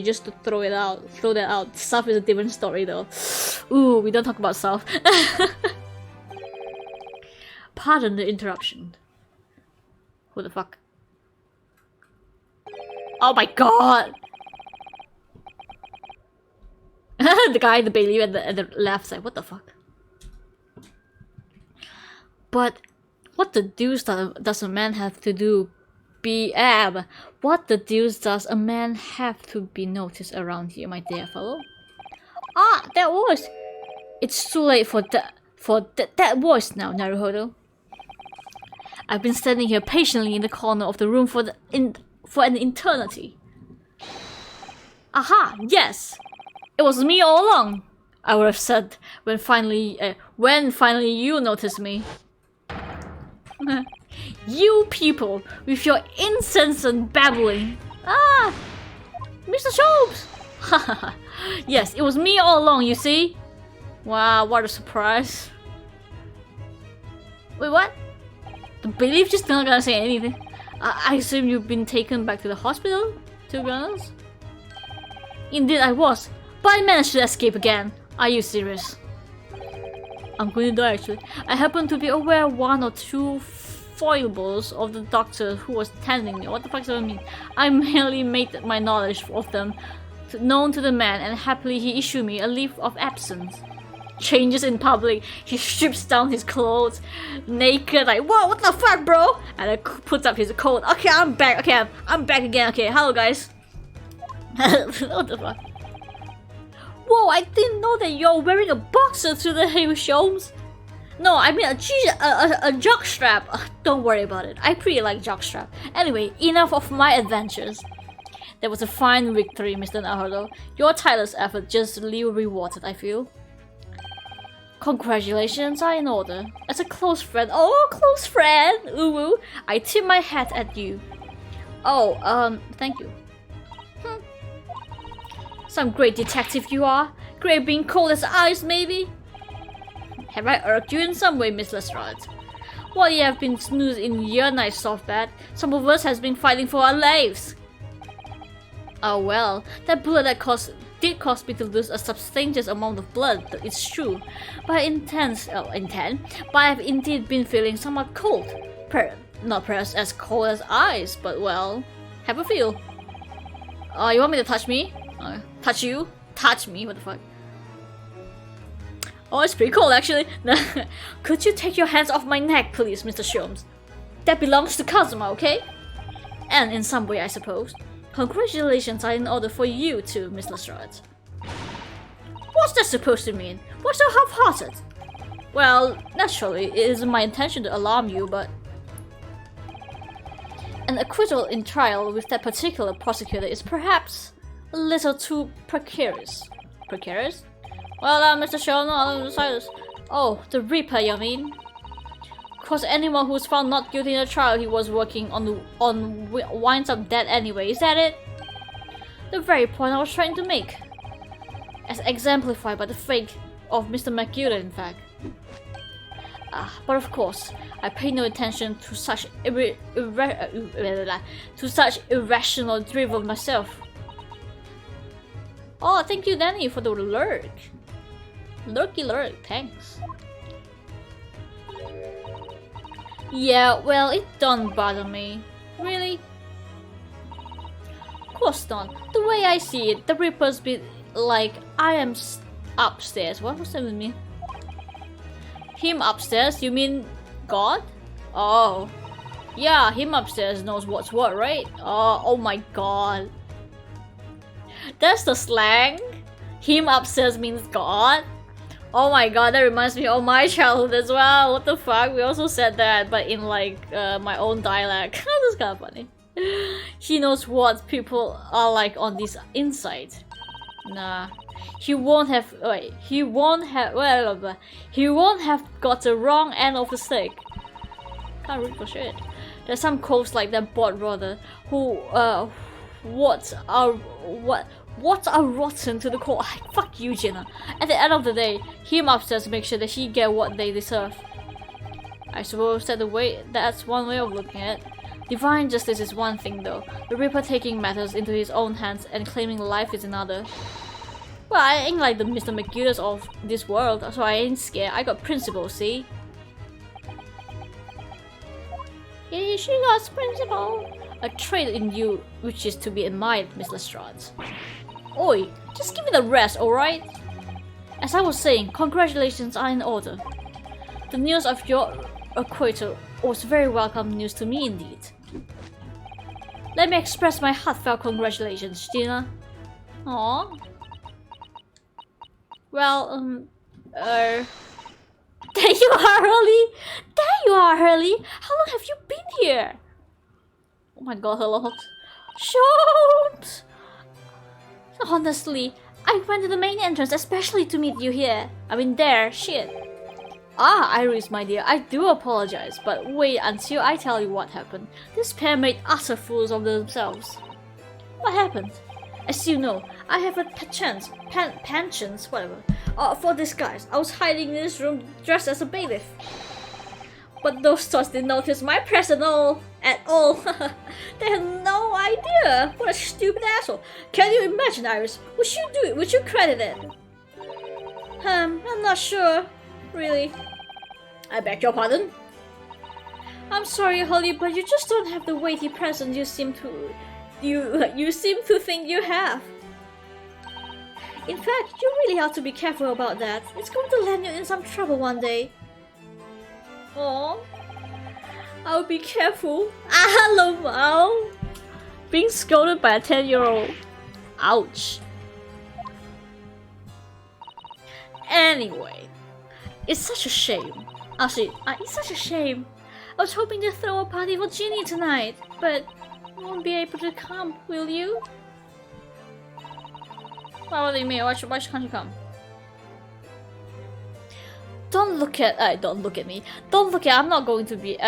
just throw that out. South is a different story though. Ooh, we don't talk about South. Pardon the interruption. Who the fuck? Oh my god! The guy, the bailiff at the left side. What the fuck? But what the deuce does a man have to do? What the deuce does a man have to be noticed around here, my dear fellow? Ah, that voice! It's too late for that voice now, Naruhodo. I've been standing here patiently in the corner of the room for an eternity. Aha! Yes, it was me all along. I would have said when finally you noticed me. You people with your incessant babbling. Ah, Mr. Sholmes. Yes, it was me all along. You see? Wow, what a surprise. Wait, what? The bailiff just not gonna say anything. I assume you've been taken back to the hospital, to be honest? Indeed I was, but I managed to escape again. Are you serious? I'm going to die actually. I happen to be aware of one or two foibles of the doctor who was tending me. What the fuck does that mean? I merely made my knowledge of them known to the man, and happily he issued me a leave of absence. Changes in public. He strips down his clothes, naked, like, whoa, what the fuck, bro? And then puts up his coat. Okay, I'm back. Okay, I'm back again. Okay, hello, guys. What the fuck? Whoa, I didn't know that you're wearing a boxer to the Sholmes. No, I mean a jockstrap. Don't worry about it. I pretty like jockstrap. Anyway, enough of my adventures. That was a fine victory, Mr. Naruhodo. Your tireless effort justly rewarded, I feel. Congratulations are in order. As a close friend, close friend, ooh, I tip my hat at you. Oh, thank you. Some great detective you are. Great being cold as ice, maybe? Have I irked you in some way, Miss Lestrade? While you have been snoozed in your nice soft bed, some of us has been fighting for our lives. Oh well, that bullet that did cause me to lose a substantial amount of blood, it's true. But I have indeed been feeling somewhat cold. Not perhaps as cold as ice, but well, have a feel. You want me to touch me? Touch you? Touch me? What the fuck? Oh, it's pretty cold actually. Could you take your hands off my neck, please, Mr. Sholmes? That belongs to Kazuma, okay? And in some way, I suppose. Congratulations are in order for you too, Miss Lestrade. What's that supposed to mean? What's so half-hearted? Well, naturally, it isn't my intention to alarm you, but... An acquittal in trial with that particular prosecutor is perhaps a little too precarious. Precarious? Well, Mr. Sholmes, oh, the Reaper, you mean? Cause anyone who's found not guilty in the trial he was working on winds up dead anyway, is that it? The very point I was trying to make. As exemplified by the fate of Mr. McGilder, in fact. But of course, I pay no attention to such irrational drivel myself. Oh, thank you, Danny, for the lurk. Lurky lurk, thanks. Yeah, well, it don't bother me. Really? Of course not. The way I see it, the Reaper's be like, I am upstairs. What does that mean? Him upstairs? You mean God? Oh. Yeah, him upstairs knows what's what, right? Oh my god. That's the slang? Him upstairs means God? Oh my god, that reminds me of my childhood as well. What the fuck? We also said that, but in like my own dialect. That's kind of funny. He knows what people are like on this inside. Nah, he won't have. Wait, he won't have got the wrong end of the stick. Can't read for shit. There's some coast like that bot rather, who what are rotten to the core. Fuck you, Jenna. At the end of the day, him upstairs to make sure that he get what they deserve. I suppose that's one way of looking at it. Divine justice is one thing though. The Reaper taking matters into his own hands and claiming life is another. Well, I ain't like the Mr. McGuinness of this world, so I ain't scared. I got principles, see? Yeah, she got principle. A trait in you which is to be admired, Miss Lestrade. Oi, just give me the rest, alright? As I was saying, congratulations are in order. The news of your acquittal was very welcome news to me indeed. Let me express my heartfelt congratulations, Gina. Aww. Well, there you are, Hurley! There you are, Hurley! How long have you been here? Oh my god, hello. Shoot! Honestly, I went to the main entrance especially to meet you here. I mean there, shit. Ah, Iris, my dear, I do apologize, but wait until I tell you what happened. This pair made utter fools of themselves. What happened? As you know, I have a penchant, whatever, for disguise. I was hiding in this room dressed as a bailiff. But those thoughts didn't notice my presence at all. They had no idea. What a stupid asshole. Can you imagine, Iris? Would you do it? Would you credit it? I'm not sure. Really. I beg your pardon? I'm sorry, Holly, but you just don't have the weighty presence you seem to think you have. In fact, you really have to be careful about that. It's going to land you in some trouble one day. Oh, I'll be careful. Hello, Mal. Being scolded by a 10-year-old. Ouch. Anyway, it's such a shame. Actually, it's such a shame. I was hoping to throw a party for Ginny tonight, but you won't be able to come, will you? What do you mean? Why can't you come? Don't look at me. Don't look at I'm not going to be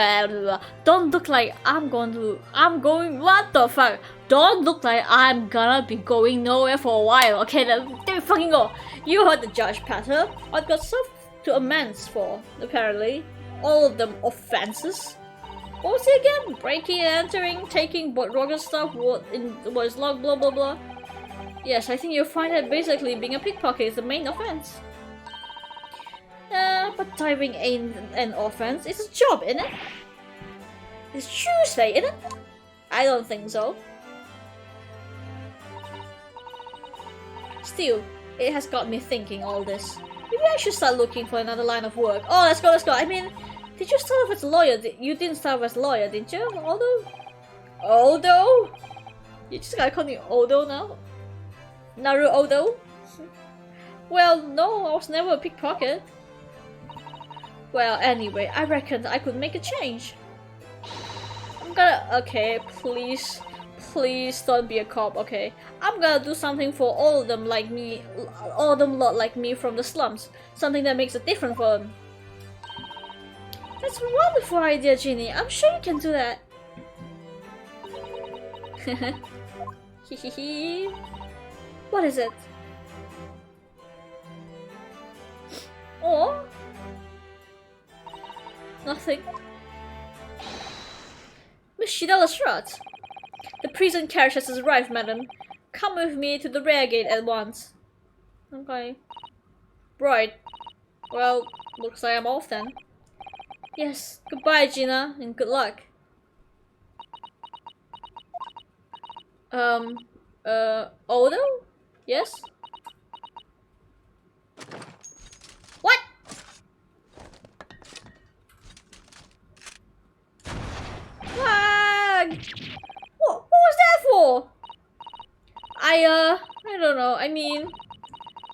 don't look like I'm going what the fuck? Don't look like I'm gonna be going nowhere for a while. Okay, then we fucking go. You heard the judge, Patter. I've got stuff to amend for, apparently. All of them offenses. What was it again? Breaking and entering, taking Roger stuff, what is log, blah blah blah. Yes, I think you'll find that basically being a pickpocket is the main offense. But diving ain't an offense. It's a job, isn't it? It's Tuesday, isn't it? I don't think so. Still, it has got me thinking all this. Maybe I should start looking for another line of work. Oh, let's go. I mean, did you start off as a lawyer? You didn't start off as a lawyer, didn't you? Although? You just gotta call me Odo now? Naru Odo? Well, no, I was never a pickpocket. Well, anyway, I reckon I could make a change. Okay, please don't be a cop, okay? I'm gonna do something for all of them like me, all of them lot like me from the slums. Something that makes a difference for them. That's a wonderful idea, Ginny. I'm sure you can do that. Hehehe. What is it? Oh? Nothing. Miss Shida Lestrade. The prison carriage has arrived, madam. Come with me to the rear gate at once. Okay. Right. Well, looks like I'm off then. Yes. Goodbye, Gina, and good luck. Odo? Yes? What? What was that for? I don't know. I mean,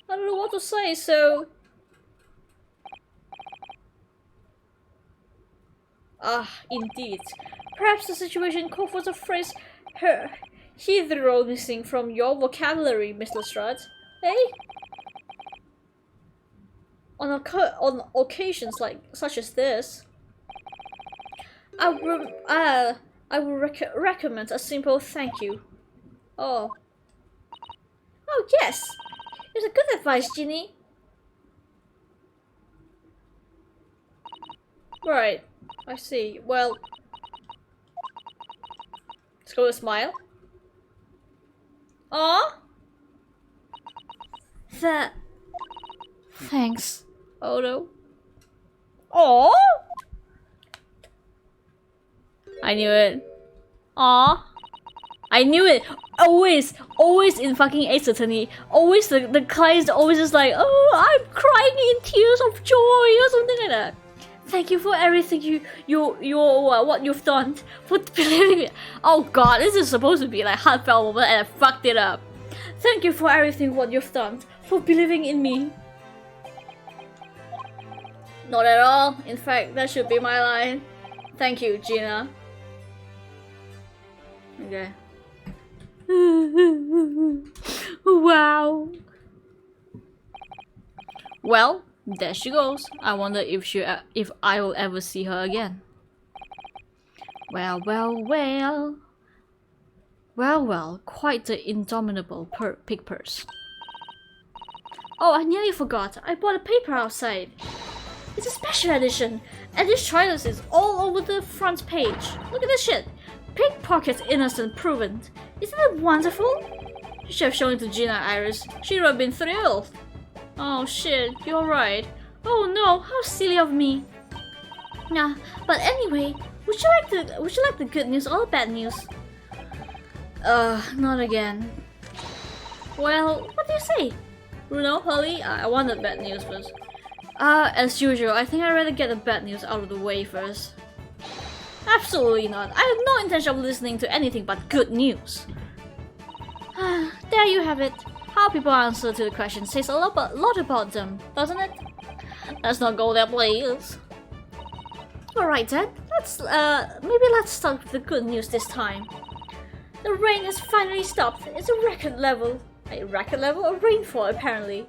I don't know what to say, so... Ah, indeed. Perhaps the situation called for the phrase hetero missing from your vocabulary, Miss Lestrade. Eh? On occasions such as this. I would recommend a simple thank you. Oh. Oh yes! It's a good advice, Ginny. Right. I see. Well, let's go with a smile. Aw! Thanks. Oh no. Aw! I knew it. Aw! I knew it! Always in fucking Ace Attorney, always the client's always just like, oh, I'm crying in tears of joy or something like that. Thank you for everything what you've done, for believing me. Oh god, this is supposed to be like heartfelt moment and I fucked it up. Thank you for everything what you've done, for believing in me. Not at all. In fact, that should be my line. Thank you, Gina. Okay. Wow. Well, there she goes. I wonder if I will ever see her again. Well, quite the indomitable pig purse. Oh, I nearly forgot. I bought a paper outside. It's a special edition, and this trailer is all over the front page. Look at this shit. Pickpocket innocent proven. Isn't it wonderful? You should have shown it to Gina, Iris. She would have been thrilled. Oh shit, you're right. Oh no, how silly of me. Nah, but anyway, would you like the good news or the bad news? Not again. Well, what do you say? Bruno, Holly, I want the bad news first. As usual, I think I'd rather get the bad news out of the way first. Absolutely not. I have no intention of listening to anything but good news. There you have it. How people answer to the question says a lot about them, doesn't it? Let's not go there, please. Alright then, let's start with the good news this time. The rain has finally stopped. It's a record level. A record level of rainfall, apparently.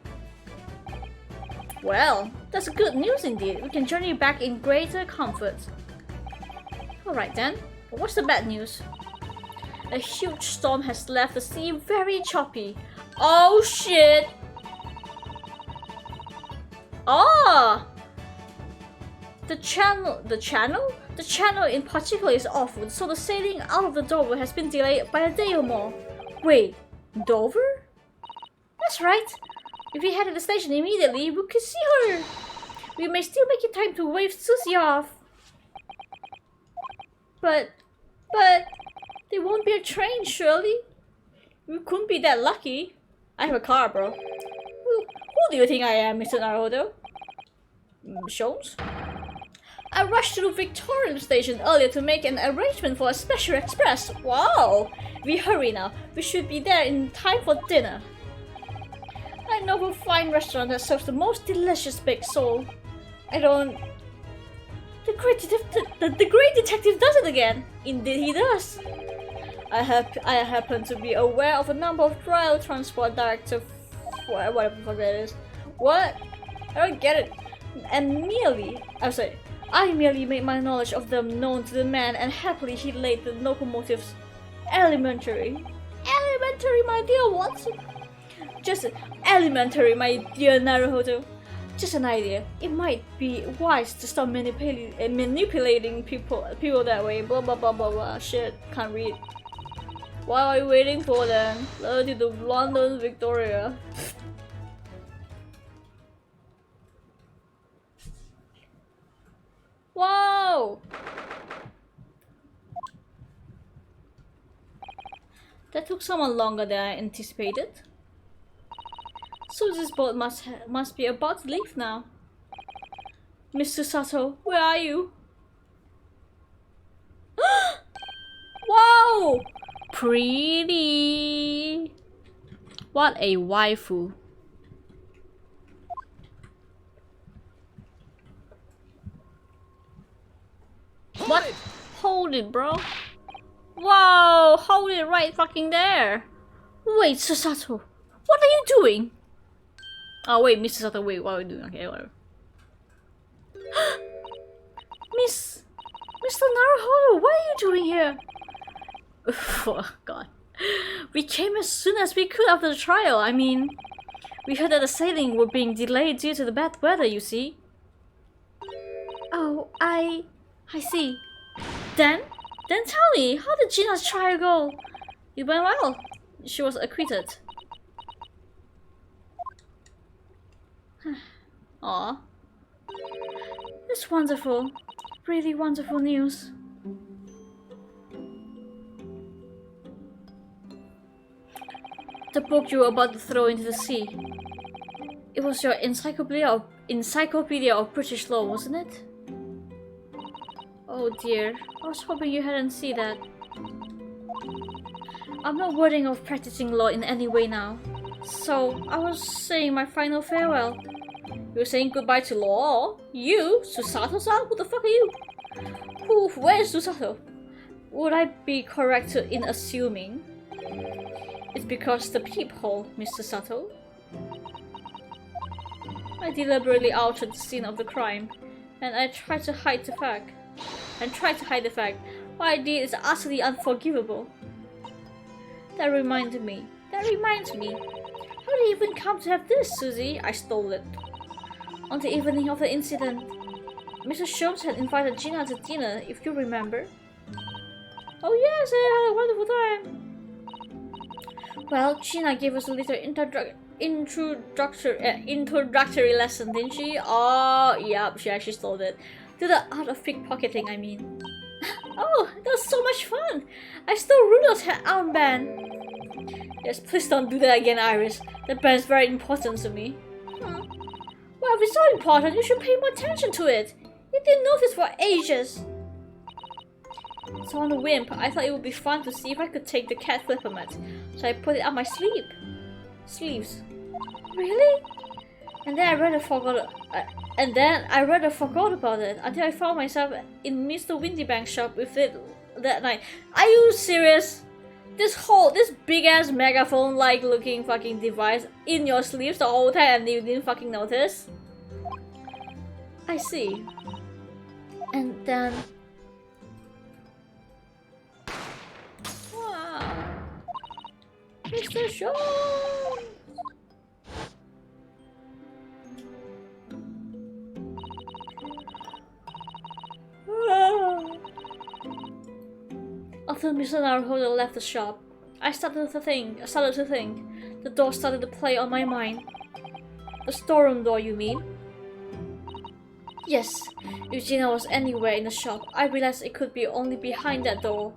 Well, that's good news indeed. We can journey back in greater comfort. Alright then, but what's the bad news? A huge storm has left the sea very choppy. Oh shit! Ah! The channel in particular is awful, so the sailing out of the Dover has been delayed by a day or more. Wait, Dover? That's right. If we head to the station immediately, we could see her. We may still make it time to wave Susie off. But there won't be a train, surely? We couldn't be that lucky. I have a car, bro. Who do you think I am, Mr. Naruto? Shows? I rushed to the Victorian station earlier to make an arrangement for a special express. Wow! We hurry now. We should be there in time for dinner. I know of a fine restaurant that serves the most delicious baked sole. I don't... The great detective does it again. Indeed he does. I happen to be aware of a number of rail transport director... whatever the fuck that is. What? I don't get it. I merely made my knowledge of them known to the man, and happily he laid the locomotives. Elementary, my dear Watson. Just elementary, my dear Naruhodo. Just an idea. It might be wise to stop manipulating people that way. Blah blah blah blah blah. Shit, can't read. What are you waiting for then? Load to London, Victoria. Wow! That took someone longer than I anticipated. So this boat must be about to leave now. Mr. Sato, where are you? Wow! Pretty! What a waifu. What? Hold it, bro. Wow, hold it right fucking there. Wait, Susato, what are you doing? Oh wait, Mr. Sato, wait, what are we doing? Okay, whatever. Miss Mr. Naruhodo, what are you doing here? Oh god. We came as soon as we could after the trial. I mean, we heard that the sailing were being delayed due to the bad weather, you see. Oh, I see. Then tell me, how did Gina's trial go? It went well. She was acquitted. Aw. It's wonderful. Really wonderful news. The book you were about to throw into the sea. It was your encyclopedia of British law, wasn't it? Oh dear, I was hoping you hadn't seen that. I'm not worrying of practicing law in any way now. So, I was saying my final farewell. You were saying goodbye to law? You? Susato-san? Who the fuck are you? Where is Susato? Would I be correct in assuming it's because the peephole, Mr. Sato? I deliberately altered the scene of the crime, and I tried to hide the fact. What I did is utterly unforgivable. That reminds me. How did you even come to have this, Susie? I stole it. On the evening of the incident, Mr. Sholmes had invited Gina to dinner, if you remember. Oh yes, I had a wonderful time. Well, Gina gave us a little introductory lesson, didn't she? Oh, yeah, she actually stole it. To the art of pickpocketing, I mean. Oh, that was so much fun! I stole Rudolph's armband. Yes, please don't do that again, Iris. That band is very important to me. Well, if it's so important, you should pay more attention to it. You didn't notice for ages. So on a whim, I thought it would be fun to see if I could take the cat flipper mat. So I put it up my sleeves. Really? And then I rather forgot about it until I found myself in Mr. Windybank's shop with it that night. Are you serious? This big ass megaphone like looking fucking device in your sleeves the whole time and you didn't fucking notice? I see. And then wow, Mr. Shaw. After Mr. Naruhodo left the shop, I started to think. The door started to play on my mind. The storeroom door, you mean? Yes. If Gina was anywhere in the shop, I realized it could be only behind that door.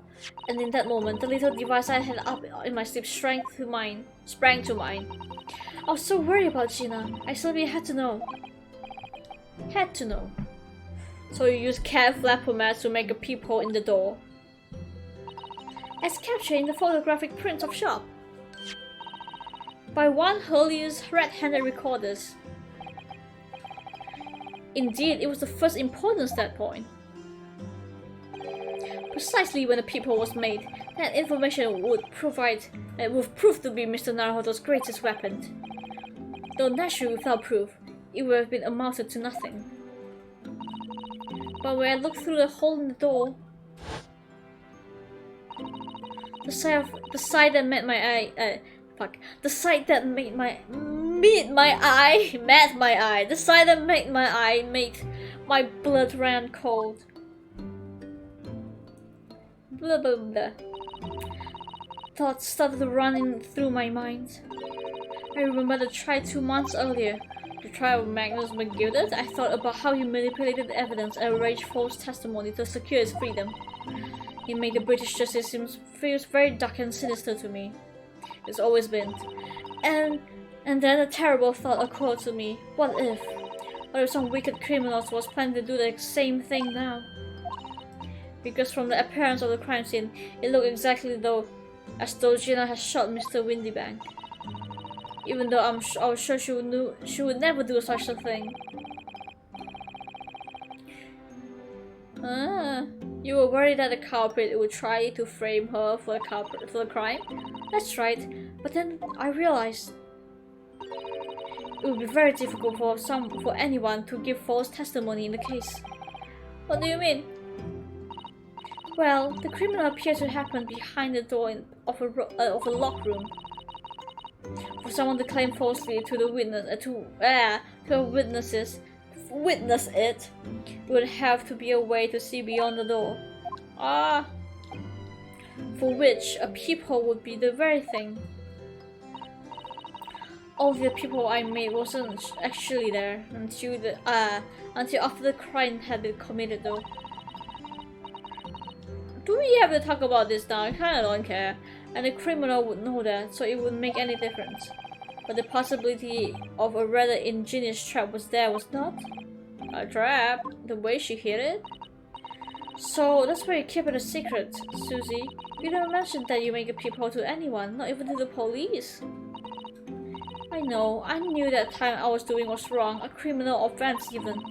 And in that moment, the little device I had up in my sleeve sprang to mind. I was so worried about Gina. I simply had to know. So you used cat flapper mats to make a peephole in the door. As captured in the photographic print of shop by one Hurley's red-handed recorders. Indeed, it was the first important step point. Precisely when the peephole was made, that information would prove to be Mr. Naruhodo's greatest weapon. Though naturally without proof, it would have been amounted to nothing. But when I looked through the hole in the door, the sight that met my eye made my blood ran cold. Blah blah blah. Thoughts started running through my mind. I remember the trial 2 months earlier. The trial of Magnus McGilded. I thought about how he manipulated the evidence and arranged false testimony to secure his freedom. It made the British justice feels very dark and sinister to me. It's always been. And then a terrible thought occurred to me. What if some wicked criminals was planning to do the same thing now? Because from the appearance of the crime scene, it looked exactly as though Gina had shot Mr. Windybank. Even though I was sure she would never do such a thing. You were worried that the culprit would try to frame her for the crime? That's right, but then I realized it would be very difficult for anyone to give false testimony in the case. What do you mean? Well, the criminal appears to happen behind the door of a locked room. For someone to claim falsely to the witness it, would have to be a way to see beyond the door. Ah, for which a peephole would be the very thing. All the people I made wasn't actually there until after the crime had been committed, though. Do we have to talk about this now? I kinda don't care. And the criminal would know that, so it wouldn't make any difference. But the possibility of a rather ingenious trap was there, was not? A trap? The way she hid it? So that's why you keep it a secret, Susie. You never mentioned that you make a peephole to anyone, not even to the police. I know, I knew that time I was doing was wrong, a criminal offense even.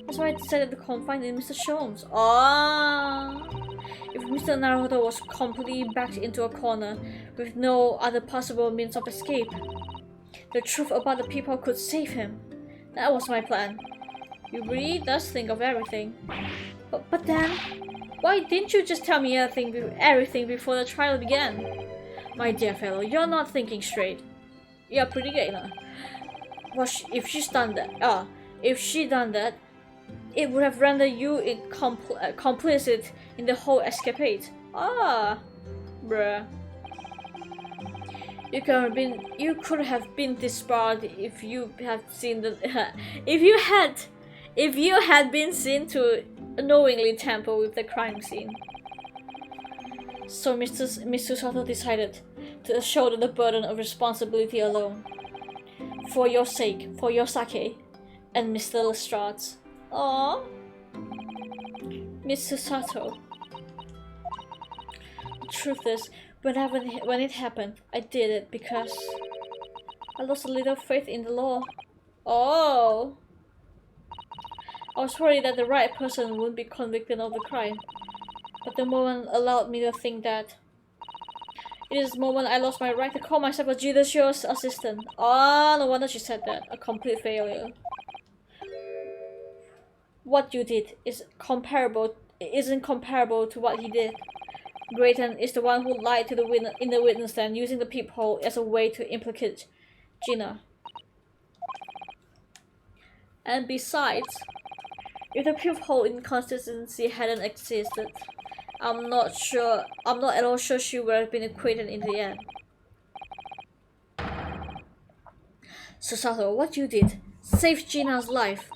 That's why I decided to confide in Mr. Sholmes. Ah! If Mr. Naruto was completely backed into a corner with no other possible means of escape, the truth about the people could save him. That was my plan. You really does think of everything. But then, why didn't you just tell me everything before the trial began? My dear fellow, you're not thinking straight. You're pretty gay, huh? Well, if she's done that, it would have rendered you complicit in the whole escapade. Ah, bruh. You could have been disbarred if you had seen the if you had been seen to knowingly tamper with the crime scene. So Mr. Sato decided to shoulder the burden of responsibility alone. For your sake, for your sake, and Mr. Lestrade's. Aww. Mr. Sato. The truth is, when it happened, I did it because I lost a little faith in the law. Oh. I was worried that the right person wouldn't be convicted of the crime. But the moment allowed me to think that. It is the moment I lost my right to call myself a judicious assistant. Ah, no wonder she said that. A complete failure. What you did isn't comparable to what he did. Grayton is the one who lied to the in the witness stand, using the peephole as a way to implicate Gina. And besides, if the peephole inconsistency hadn't existed, I'm not at all sure she would have been acquitted in the end. Susato, what you did saved Gina's life.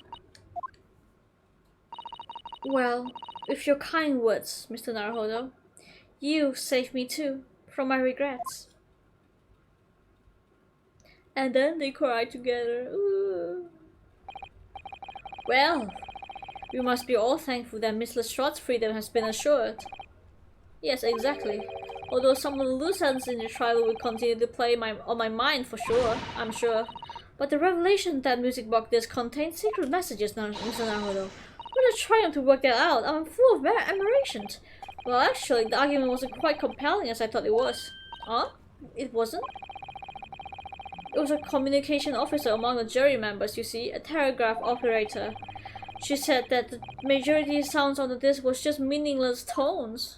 Well, with your kind words, Mr. Naruhodo, you saved me too, from my regrets. And then they cried together. Ooh. Well, we must be all thankful that Miss Lestrade's freedom has been assured. Yes, exactly. Although some of the loose ends in the trial will continue to play on my mind for sure, I'm sure. But the revelation that music box disc contains secret messages, Mr. Naruhodo. What a triumph to work that out! I'm full of admiration. Well, actually, the argument wasn't quite compelling as I thought it was. Huh? It wasn't? It was a communication officer among the jury members, you see, a telegraph operator. She said that the majority sounds on the disc was just meaningless tones.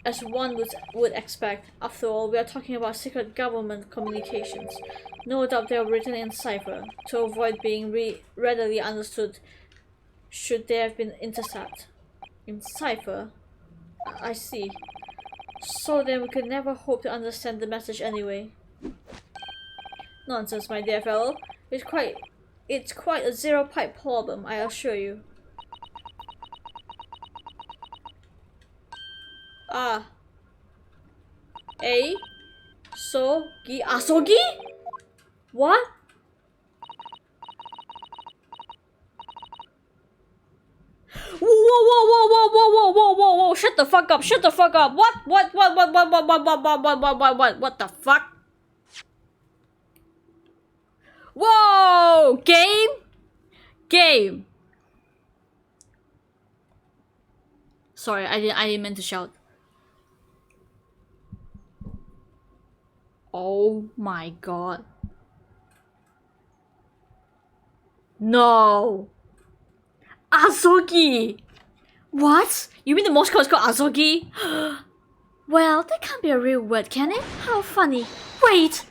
As one would expect. After all, we are talking about secret government communications. No doubt they are written in cipher, to avoid being readily understood should they have been intercepted. In cipher? I see. So then we could never hope to understand the message anyway. Nonsense, my dear fellow. It's quite a zero-pipe problem, I assure you. Ah. A. Sogi. Asogi? What? Whoa, whoa, whoa, whoa, whoa, whoa, whoa, whoa, whoa, whoa, shut the fuck up, shut the fuck up. What the fuck? Whoa, game. Sorry, I didn't mean to shout. Oh my god. No. Asogi! What? You mean the Morse code is called Asogi? Well, that can't be a real word, can it? How funny. Wait!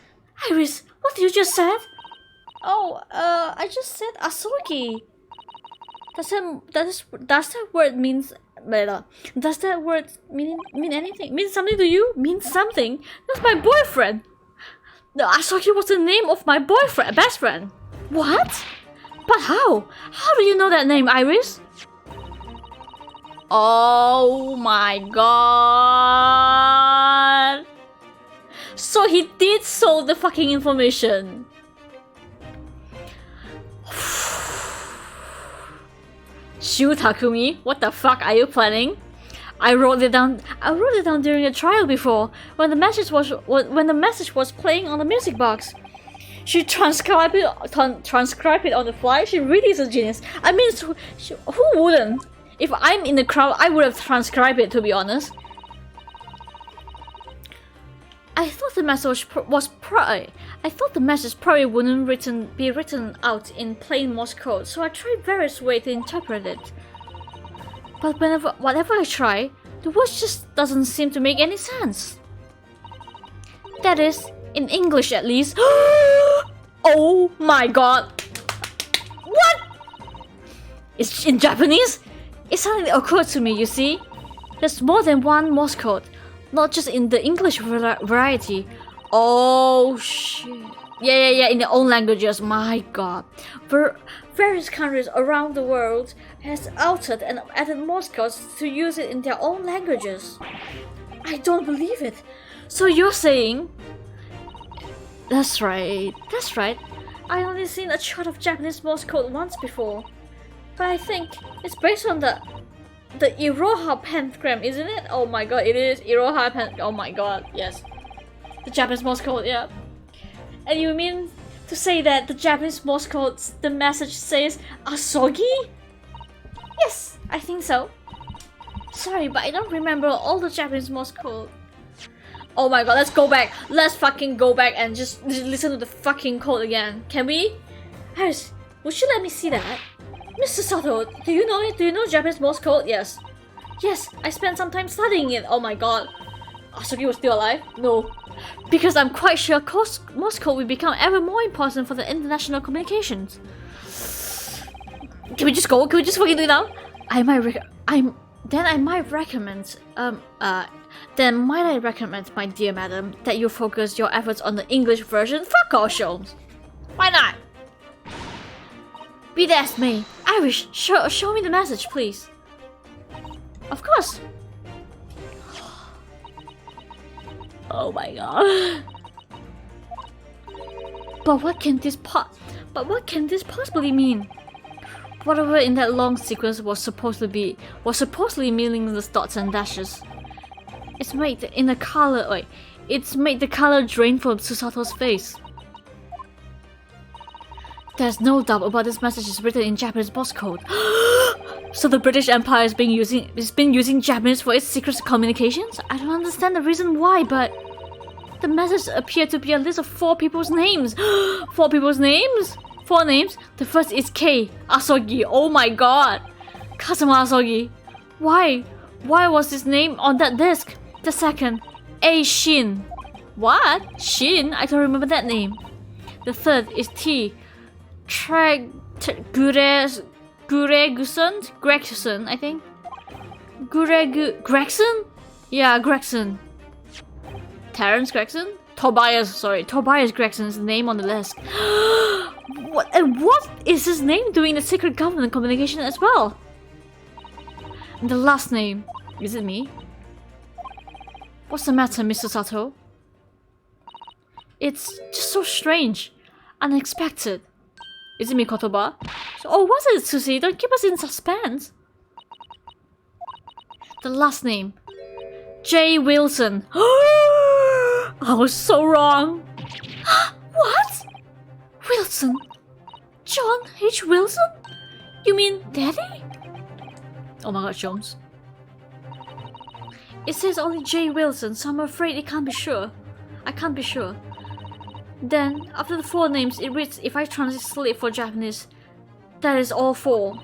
Iris, what did you just said? Oh, I just said Asogi. Does that word means does that word mean anything? Mean something to you? Mean something? That's my boyfriend. No, Asogi was the name of my boyfriend, best friend. What? But how? How do you know that name, Iris? Oh my god. So he did sold the fucking information. Shu Takumi, what the fuck are you planning? I wrote it down during the trial before, when the message was playing on the music box. She transcribed it on the fly. She really is a genius. I mean, who wouldn't? If I'm in the crowd, I would have transcribed it, to be honest. I thought the message probably wouldn't be written out in plain Morse code, so I tried various ways to interpret it. But whatever I try, the words just doesn't seem to make any sense. That is, in English at least. Oh my god! What? It's in Japanese? It suddenly occurred to me, you see? There's more than one Morse code, not just in the English variety. Oh shit. Yeah, in their own languages, my god. Various countries around the world has altered and added Morse codes to use it in their own languages. I don't believe it. So you're saying... That's right. I only seen a chart of Japanese Morse code once before. But I think it's based on the Iroha pentagram, isn't it? Oh my god, it is Iroha pentagram. Oh my god, yes. The Japanese Morse code, yeah. And you mean to say that the Japanese Morse code, the message says Asogi? Yes, I think so. Sorry, but I don't remember all the Japanese Morse code. Oh my god, let's go back. Let's fucking go back and just listen to the fucking code again. Can we? Harris, would you let me see that? Mr. Sato, do you know it? Do you know Japanese Morse code? Yes. Yes, I spent some time studying it. Oh my god. Asogi was still alive? No. Because I'm quite sure Morse code will become ever more important for the international communications. Can we just go? Can we just fucking do it now? Then might I recommend, my dear madam, that you focus your efforts on the English version? Fuck off, Sholmes. Why not? Be that as may, Irish, show me the message, please. Of course. Oh my god. But what can this possibly mean? Whatever in that long sequence was supposedly meaningless dots and dashes. It's made the color drain from Susato's face. There's no doubt about this message is written in Japanese Morse code. So the British Empire has been using Japanese for its secret communications? I don't understand the reason why, but the message appeared to be a list of 4 people's names. 4 people's names? 4 names? The first is K. Asogi. Oh my god. Kazuma Asogi. Why? Why was his name on that disc? The second, A. Shin. What? Shin? I don't remember that name. The third is T. Gregson, I think. Gregson? Yeah, Gregson. Terence Gregson? Tobias Gregson is the name on the list. What is his name doing the secret government communication as well? And the last name, is it me? What's the matter, Mr. Sato? It's just so strange. Unexpected. Is it me, Kotoba? Oh, what's it, Susie? Don't keep us in suspense. The last name. J. Wilson. I was so wrong. What? Wilson? John H. Wilson? You mean Daddy? Oh my god, Jones. It says only J. Wilson, so I'm afraid it can't be sure. I can't be sure. Then, after the 4 names, it reads, if I translate for Japanese, that is all 4.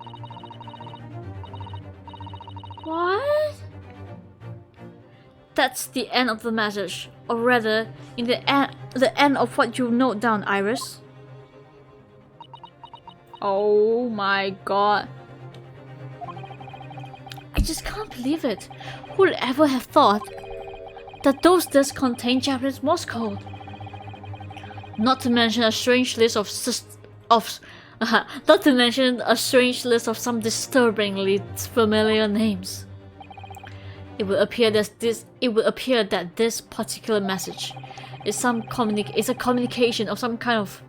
What? That's the end of the message, or rather, in the end of what you note down, Iris. Oh my god. I just can't believe it. Who'd ever have thought that those discs contain Japanese Morse code? Not to mention a strange list of not to mention a strange list of some disturbingly familiar names. It would appear that this particular message is a communication of some kind of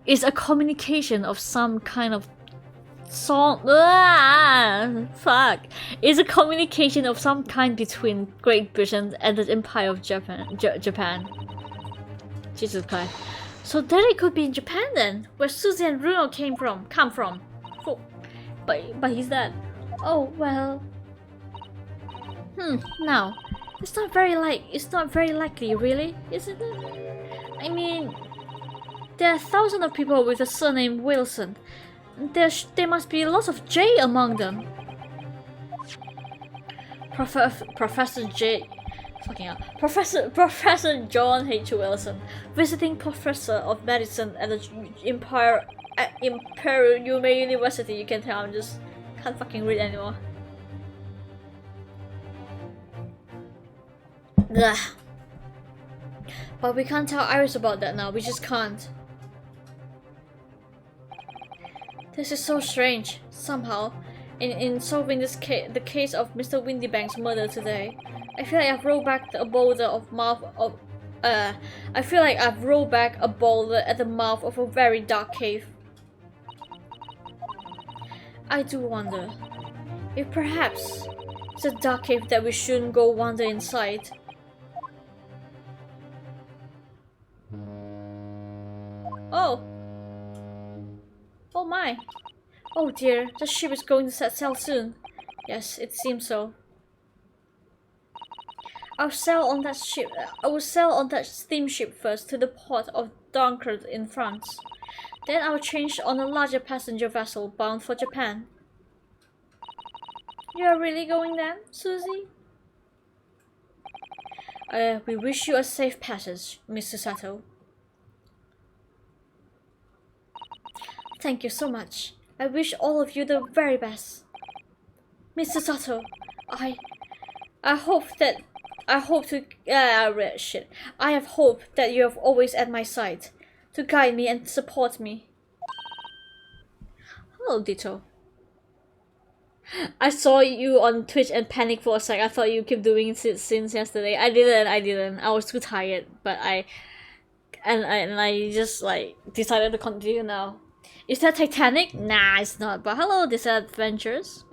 It's a communication of some kind between Great Britain and the Empire of Japan. Jesus Christ. So then it could be in Japan then, where Susie and Bruno come from. Oh, but he's dead. Oh well. Now, it's not very likely, really, isn't it? I mean, there are thousands of people with the surname Wilson. There must be lots of J among them. Professor John H. Wilson, visiting professor of medicine at the Imperial University. You can tell I'm just can't fucking read anymore. Ugh. But we can't tell Iris about that now. We just can't. This is so strange. Somehow, in solving this the case of Mr. Windybank's murder today, I feel like I've rolled back a boulder at the mouth of a very dark cave. I do wonder if perhaps it's a dark cave that we shouldn't go wander inside. Oh. Oh my. Oh dear, the ship is going to set sail soon. Yes, it seems so. I will sail on that steamship first to the port of Dunkirk in France. Then I will change on a larger passenger vessel bound for Japan. You are really going then, Susie? We wish you a safe passage, Mr. Sato. Thank you so much. I wish all of you the very best. Mr. Sato, I have hope that you have always at my side to guide me and support me. Hello, Ditto. I saw you on Twitch and panicked for a sec. I thought you kept doing it since yesterday. I didn't. I was too tired, but I just like decided to continue now. Is that Titanic? Nah, it's not. But hello, disadvantageous.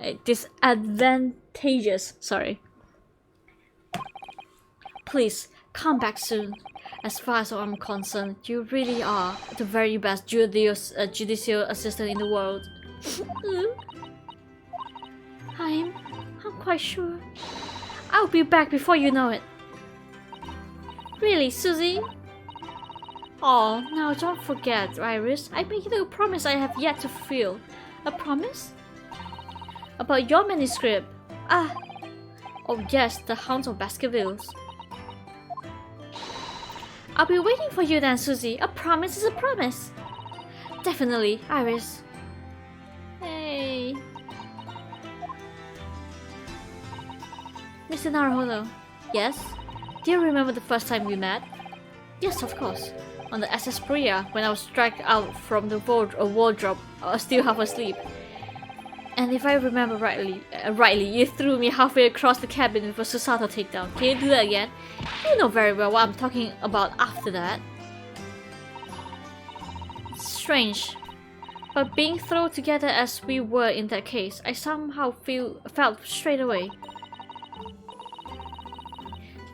Sorry. Please come back soon. As far as I'm concerned, you really are the very best judicial assistant in the world. I'm quite sure. I'll be back before you know it. Really, Susie? Oh, now don't forget, Iris. I made you a promise I have yet to fulfill. A promise? About your manuscript. Ah. Oh yes, the Hounds of Baskervilles. I'll be waiting for you then, Susie. A promise is a promise. Definitely, Iris. Hey. Mr. Naruhodo. Yes? Do you remember the first time we met? Yes, of course. On the SS Priya, when I was dragged out from the wardrobe, still half asleep. And if I remember rightly, you threw me halfway across the cabin with a Susato takedown. Can you do that again? You know very well what I'm talking about after that. It's strange. But being thrown together as we were in that case, I somehow felt straight away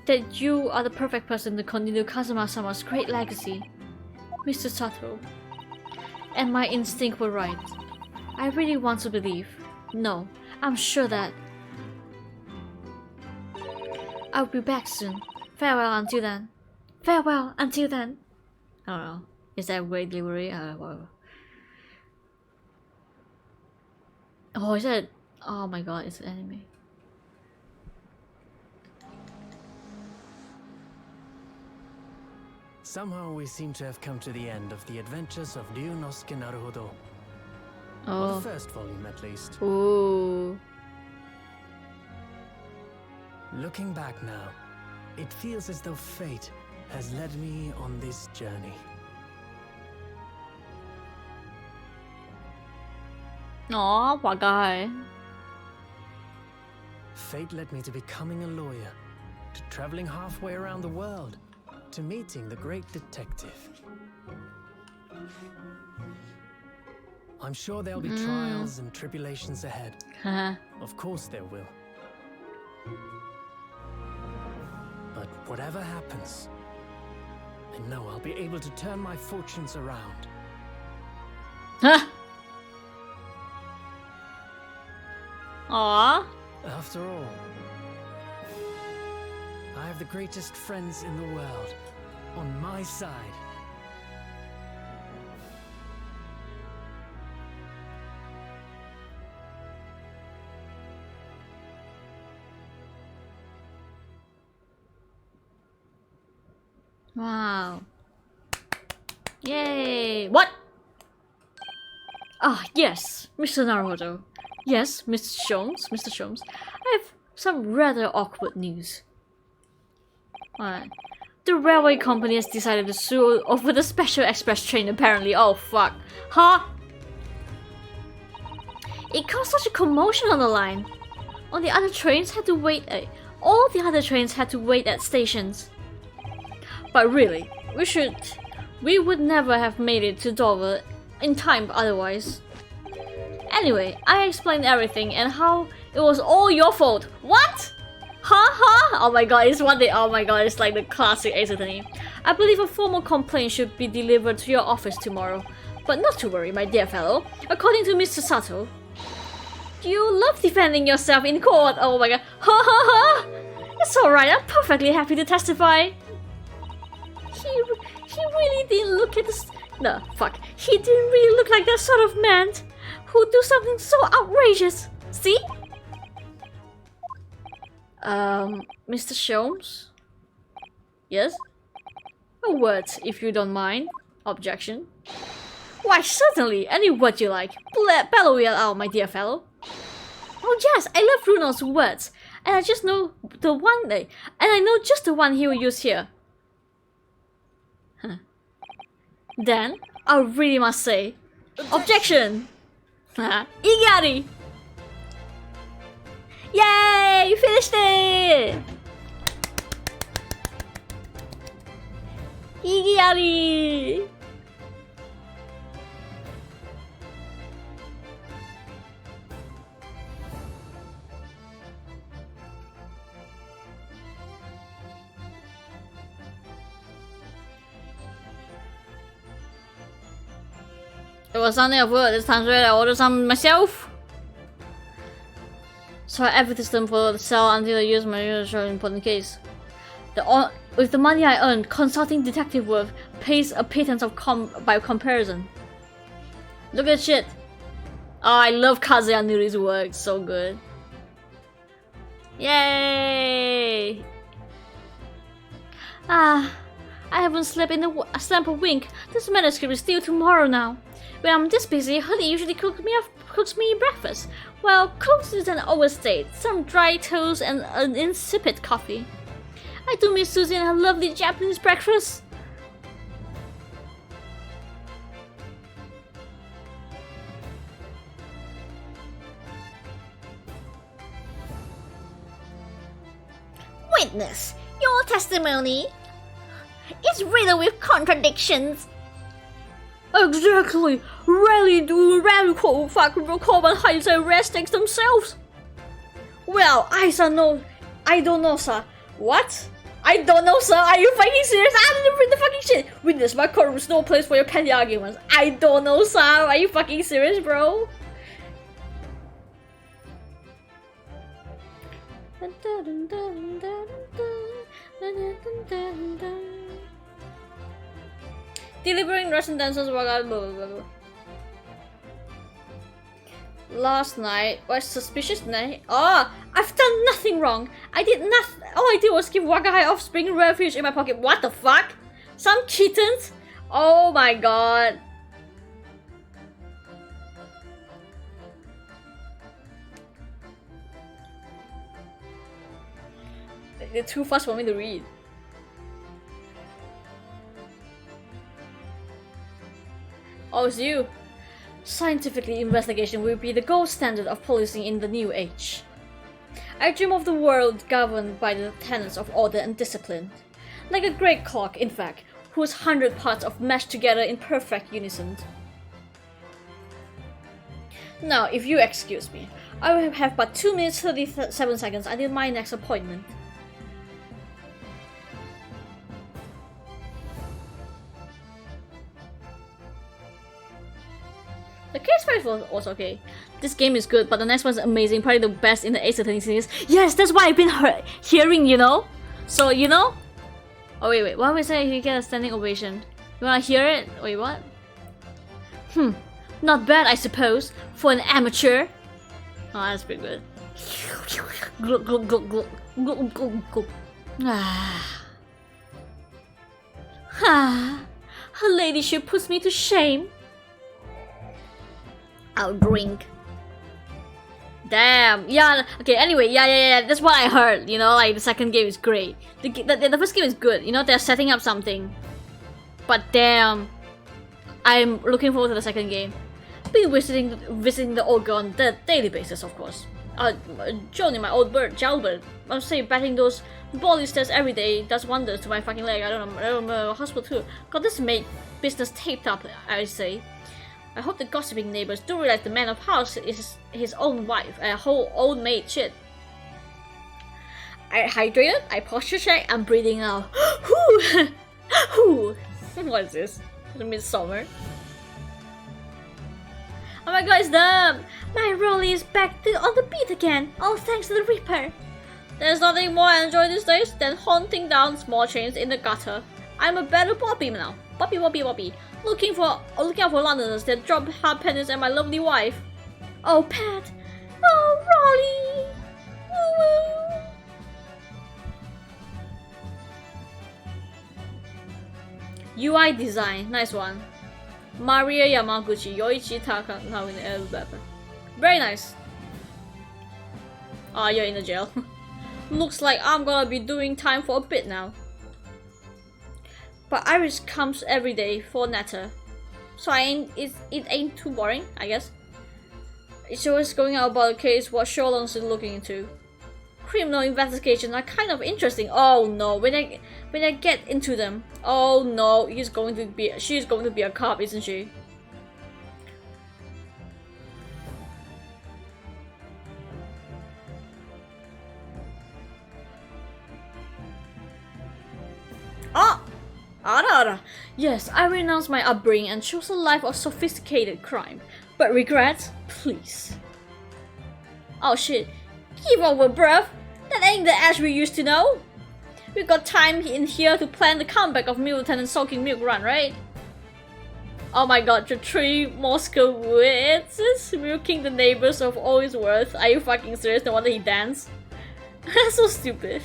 that you are the perfect person to continue Kazuma-sama's great legacy, Mr. Sato. And my instinct were right. I really want to believe. No, I'm sure that I'll be back soon. Farewell until then. Farewell until then. I don't know. Is that great delivery? Oh, is that Oh my god, it's an anime. Somehow we seem to have come to the end of the adventures of Ryunosuke Naruhodo. Or Oh. the first volume, at least. Ooh. Looking back now, it feels as though fate has led me on this journey. Aw, poor guy. Fate led me to becoming a lawyer, to traveling halfway around the world, to meeting the great detective. I'm sure there'll be trials and tribulations ahead. Haha. Of course there will. But whatever happens, I know I'll be able to turn my fortunes around. Huh? Aw. After all, I have the greatest friends in the world on my side. Wow. Yay. What? Ah, yes, Mr. Naruto. Yes, Mr. Sholmes. Mr. Sholmes. I have some rather awkward news. Alright. The railway company has decided to sue over the special express train apparently. Oh fuck. Huh? It caused such a commotion on the line. All the other trains had to wait at stations. But really, we would never have made it to Dover in time otherwise. Anyway, I explained everything and how it was all your fault. What? Huh? Oh my god, it's one day. Oh my god, it's like the classic Ace Attorney. I believe a formal complaint should be delivered to your office tomorrow. But not to worry, my dear fellow. According to Mr. Sato, you love defending yourself in court. Oh my god. Ha. It's alright, I'm perfectly happy to testify. He really didn't look at this. No, fuck. He didn't really look like that sort of man who'd do something so outrageous. See? Mr. Sholmes? Yes? A word, if you don't mind. Objection. Why, certainly. Any word you like. Bellow it out, my dear fellow. Oh yes, I love Bruno's words. And I just know the one day. And I know just the one he will use here. Huh. Then, I really must say, objection! Igari! Yay! You finished it! Igari! It was something of wood. This time I ordered some myself. So I advertised them for the sale until I use my usual important case. With the money I earned, consulting detective work pays a pittance of by comparison. Look at shit. Oh, I love Kazuya Nuri's work. So good. Yay! Ah, I haven't slept in a wink. This manuscript is due tomorrow now. When I'm this busy, Honey usually cooks me breakfast. Well, cooks is an overstate. Some dry toast and an insipid coffee. I do miss Susie and her lovely Japanese breakfast. Witness, your testimony is riddled with contradictions. Exactly. Rarely do radical Corbin hides their restings themselves. Well, I don't know, sir. What? I don't know, sir. Are you fucking serious? I didn't read the fucking shit. Witness, my courtroom is no place for your petty arguments. I don't know, sir. Are you fucking serious, bro? Delivering Russian dancers. Last night was suspicious night. Oh, I've done nothing wrong. I did nothing. All I did was give Wagahi offspring refuge in my pocket. What the fuck? Some kittens? Oh my god. They're too fast for me to read. Oh, it's you. Scientifically, investigation will be the gold standard of policing in the new age. I dream of the world governed by the tenets of order and discipline. Like a great clock, in fact, whose 100 parts are meshed together in perfect unison. Now, if you excuse me, I will have but 2 minutes 37 seconds until my next appointment. The case fight was okay. This game is good, but the next one's amazing. Probably the best in the Ace Attorney series. Yes, that's what I've been hearing, you know? So, you know? Oh, wait. Why would I say you get a standing ovation? You wanna hear it? Wait, what? Not bad, I suppose, for an amateur. Oh, that's pretty good. Her ladyship puts me to shame. I'll drink. Damn. Yeah. Okay. Anyway. Yeah. That's what I heard. You know, like the second game is great. The first game is good. You know, they're setting up something. But damn, I'm looking forward to the second game. Been visiting the old girl on the daily basis, of course. Johnny, my old bird, jailbird. I'll say batting those bally stairs every day does wonders to my fucking leg. I don't know. Hospital too. Got this mate business taped up, I say. I hope the gossiping neighbors do realize the man of house is his own wife, a whole old maid shit. I hydrated, I posture check, I'm breathing now. What is this? Midsummer. Oh my god, it's them! My Rolly is back on the beat again, all thanks to the Reaper. There's nothing more I enjoy these days than haunting down small chains in the gutter. I'm a better Bobby now. Bobby. Looking out for Londoners that drop hard pennies at my lovely wife. Oh, Pat. Oh, Rolly. Woo. UI design, nice one. Maria Yamaguchi, Yoichi Taka. Very nice. Ah, you're in the jail. Looks like I'm gonna be doing time for a bit now. But Iris comes every day for Netta, so it ain't too boring, I guess. It's always going out about a case what Sherlock's looking into. Criminal investigations are kind of interesting. Oh no, when I get into them, oh no, she's going to be a cop, isn't she? Oh! Ara. Yes, I renounce my upbringing and chose a life of sophisticated crime. But regrets? Please. Oh shit. Give over, bruv. That ain't the Ash we used to know. We got time in here to plan the comeback of Lieutenant Soaking Milk Run, right? Oh my god, the 3 Moskowitz milking the neighbors of all his worth. Are you fucking serious? No wonder he danced. That's so stupid.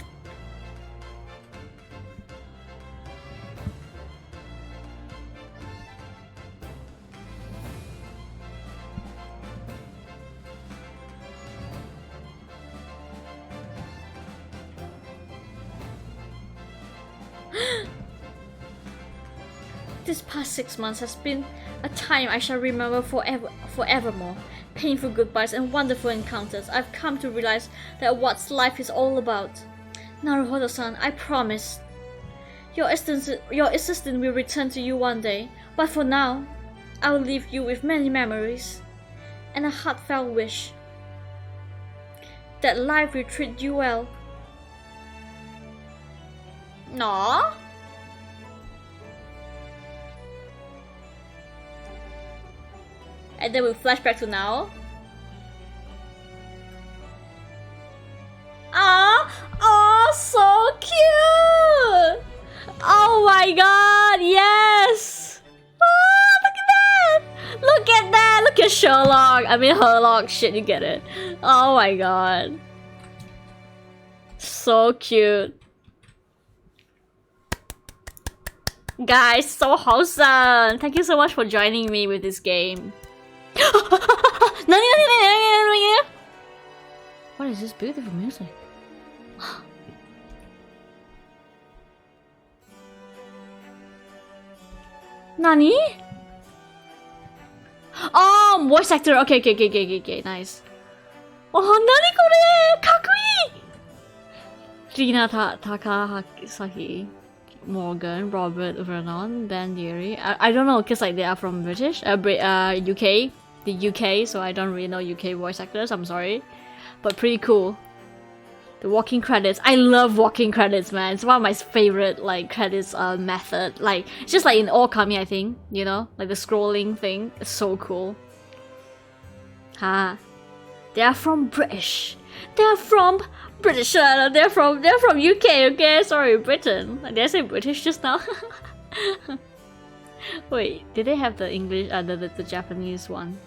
This past 6 months has been a time I shall remember forevermore. Painful goodbyes and wonderful encounters. I've come to realize that what life is all about. Naruhodo-san, I promise. Your assistant will return to you one day, but for now, I will leave you with many memories and a heartfelt wish that life will treat you well. Aww. And then we'll flash back to now. Oh, so cute! Oh my god, yes! Oh, look at that! Look at Sherlock. I mean Herlock. Shit, you get it. Oh my god. So cute. Guys, so wholesome. Thank you so much for joining me with this game. What is this beautiful music? Nani? Oh, voice actor. Okay. Nice. Oh, nani kore? Kakui! Rina Takasaki, Morgan, Robert Vernon, Ben Deary. I don't know, cause like they are from British, UK, the UK. So I don't really know UK voice actors. I'm sorry, but pretty cool. The walking credits. I love walking credits, man. It's one of my favorite like credits method. Like it's just like in Okami, I think. You know, like the scrolling thing. It's so cool. They are from British. They're from British. They're from UK. Okay, sorry, Britain. Did I say British just now? Wait, did they have the English? The Japanese one.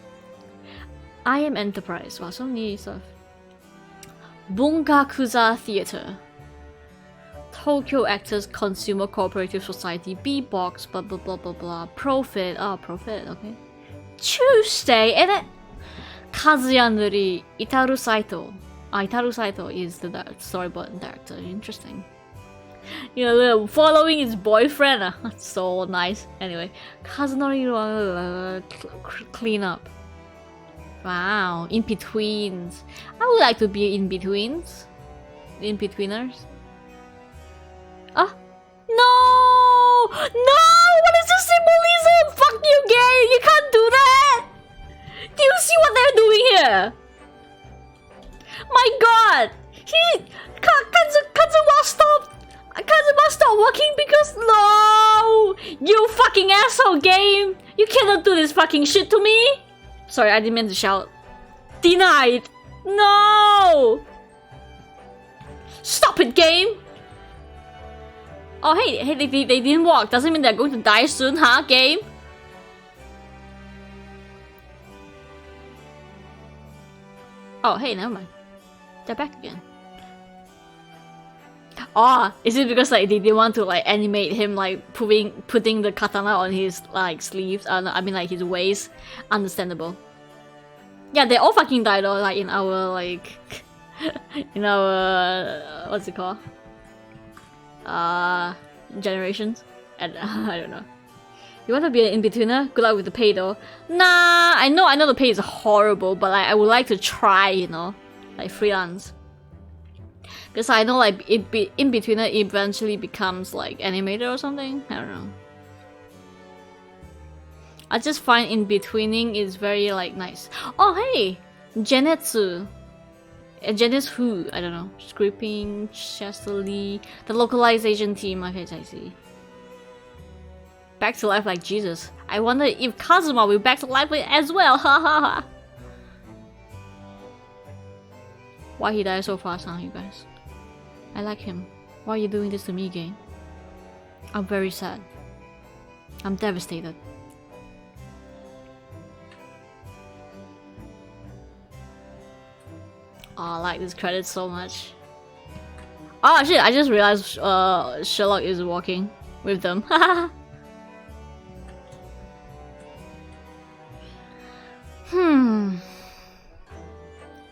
I Am Enterprise. Wow, so many stuff. Bungakuza Theatre, Tokyo Actors Consumer Cooperative Society, B-Box, blah blah blah blah blah, Profit, Profit, okay. Tuesday, and then Kazuyanuri, Itaru Saito. Itaru Saito is the storyboard director, interesting. You know, following his boyfriend, so nice. Anyway, Kazunori clean up. Wow, in-betweens. I would like to be in-betweens. In-betweeners. Ah! No! No! What is this symbolism? Fuck you, gay! You can't do that! Do you see what they're doing here? My god! Kazuma stopped! Kazuma stopped working because... No! You fucking asshole, game! You cannot do this fucking shit to me! Sorry, I didn't mean to shout. Denied! No! Stop it, game! Oh, hey, they didn't walk. Doesn't mean they're going to die soon, huh, game? Oh, hey, never mind. They're back again. Oh, is it because like they want to like animate him like putting the katana on his like sleeves? I mean like his waist. Understandable. Yeah, they all fucking died though. Like in our like in our what's it called? Generations. And I don't know. You want to be an in-betweener? Good luck with the pay though. Nah, I know the pay is horrible, but like I would like to try, you know, like freelance. Because I know like in-betweener eventually becomes like animator or something. I don't know. I just find in-betweening is very like nice. Oh hey! Genetsu. Genetsu who? I don't know. Scripting, Chesterly, the localization team. Okay, I see. Back to life like Jesus. I wonder if Kazuma will back to life as well. Ha ha ha. Why he died so fast, huh, you guys? I like him. Why are you doing this to me, game? I'm very sad. I'm devastated. Oh, I like this credit so much. Oh shit, I just realized Sherlock is walking with them.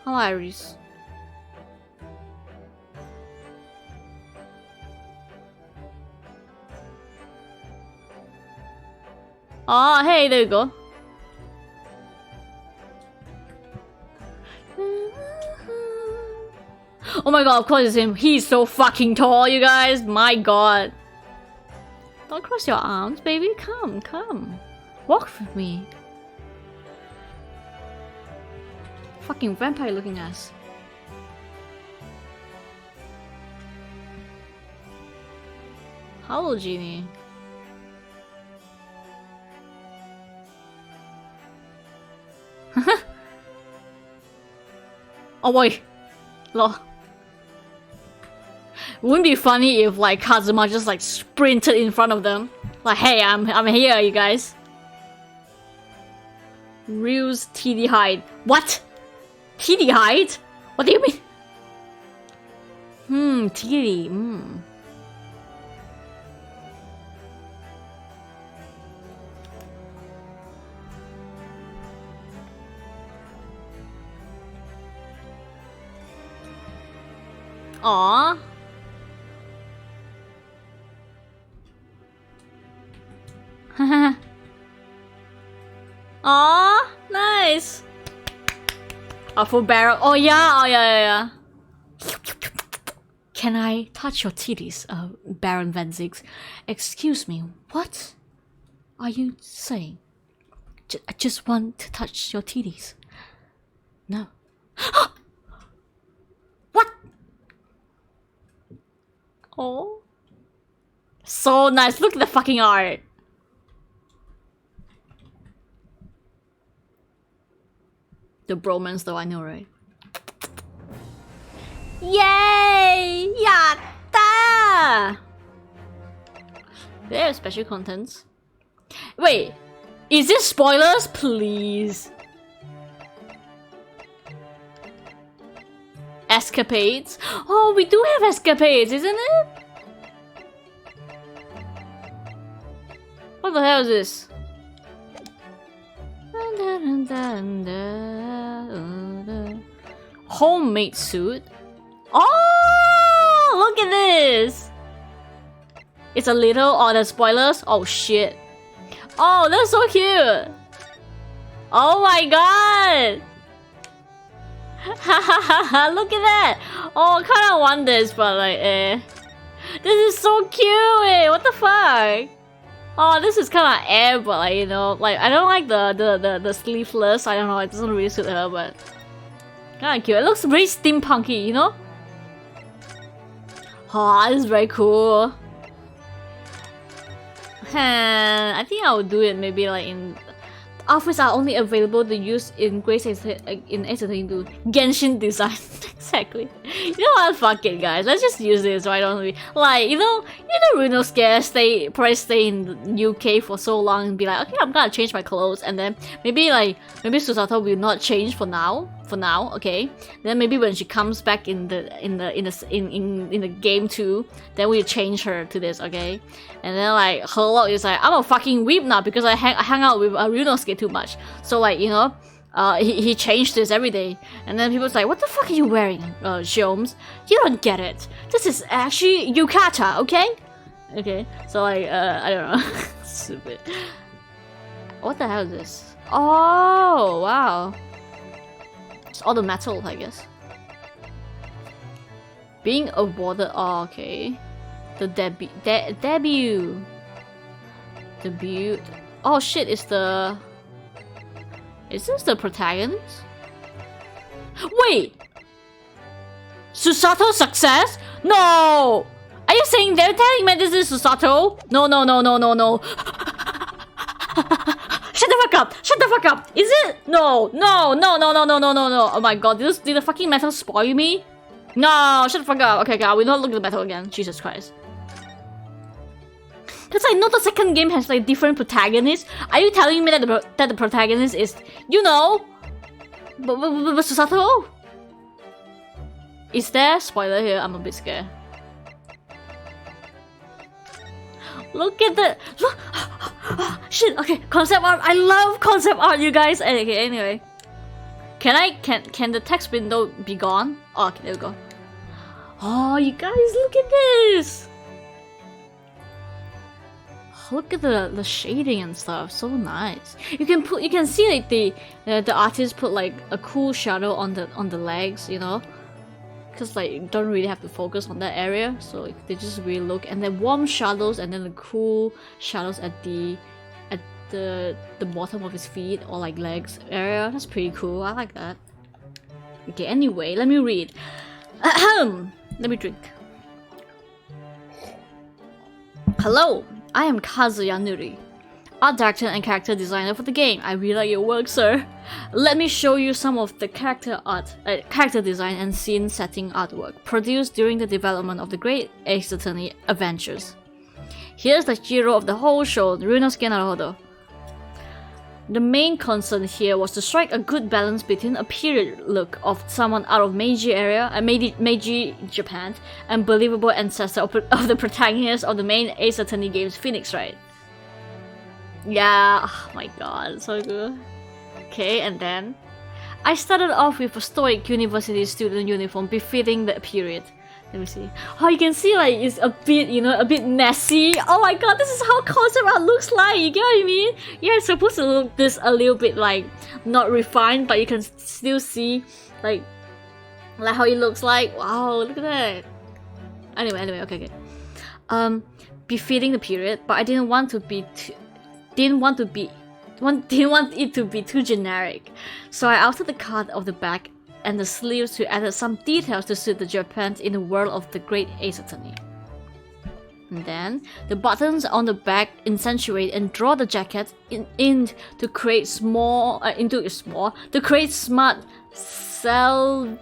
Hilarious. Oh, hey, there you go. Oh my god, of course it's him. He's so fucking tall, you guys. My god. Don't cross your arms, baby. Come, come. Walk with me. Fucking vampire looking ass. Hello, Genie. Oh boy. Lol. Wouldn't it be funny if like Kazuma just like sprinted in front of them? Like, hey, I'm here, you guys. Ryu's TD height. What? TD height? What do you mean? TD. Aww. Aww, nice. A full barrel. Oh yeah. Can I touch your titties, Baron Van Ziggs? Excuse me, what are you saying? I just want to touch your titties. No. What? Oh. So nice. Look at the fucking art. The bromance though, I know, right? Yay! Yatta! They have special contents. Wait, is this spoilers? Please. Escapades? Oh, we do have escapades, isn't it? What the hell is this? Homemade suit? Oh, look at this! It's a little on the spoilers. Oh shit. Oh, that's so cute. Oh my god. Look at that. Oh, I kind of want this, but like, this is so cute. What the fuck? Oh, this is kind of air, but like, you know, like I don't like the sleeveless. I don't know, it doesn't really suit her, but kind of cute. It looks very steampunky, you know. Oh, this is very cool. I think I would do it maybe like in outfits are only available to use in Grace in A32 Genshin design. Exactly. You know what? Fuck it, guys. Let's just use this. Why don't we? Like, you know, Runosuke probably stay in the UK for so long and be like, okay, I'm gonna change my clothes, and then maybe Susato will not change for now. Okay. Then maybe when she comes back in the game too, then we change her to this, okay? And then like her look is like, I'm a fucking weeb now because I hang out with Runosuke too much. So like, you know, he changed this every day, and then people's like, what the fuck are you wearing, Shomes? You don't get it. This is actually yukata, okay? Okay. So like, I don't know. Stupid. What the hell is this? Oh wow. It's all the metal, I guess. Being awarded. Oh, okay. The debut. Debut. Oh shit! Is this the protagonist? Wait. Susato success? No. Are you saying they're telling me this is Susato? No. Shut the fuck up! Shut the fuck up! Is it? No. Oh my god, did the fucking metal spoil me? No, shut the fuck up. Okay, we'll not look at the metal again. Jesus Christ. Because I know the second game has like different protagonists. Are you telling me that the protagonist is, you know, Susato? Is there spoiler here? I'm a bit scared. Look at the look. Shit. Okay, concept art. I love concept art, you guys. Okay, anyway, can the text window be gone? Oh, okay, there we go. Oh, you guys, look at this. Look at the shading and stuff. So nice. You can see like the artist put like a cool shadow on the legs, you know. Because like you don't really have to focus on that area, so like, they just really look, and then warm shadows and then the cool shadows at the bottom of his feet or like legs area. That's pretty cool. I like that. Okay, anyway, let me read. Let me drink. Hello, I am Kazuya Nuri, art director and character designer for the game. I really like your work, sir. Let me show you some of the character design and scene setting artwork produced during the development of the Great Ace Attorney Adventures. Here's the hero of the whole show, Runosuke Naruhodo. The main concern here was to strike a good balance between a period look of someone out of Meiji, Japan, and believable ancestor of the protagonist of the main Ace Attorney games, Phoenix Wright. Yeah, oh my god, so good. Okay, and then I started off with a stoic university student uniform befitting the period. Let me see. Oh, you can see like it's a bit, you know, a bit messy. Oh my god, this is how concept art looks like. You get what I mean? Yeah, it's supposed to look this a little bit like not refined, but you can still see like how it looks like. Wow, look at that. Anyway, okay. Befitting the period, but I didn't want it to be too generic, so I altered the cut of the back and the sleeves to add some details to suit the Japans in the world of the Great Ace Attorney. And then the buttons on the back accentuate and draw the jacket in to create smart celled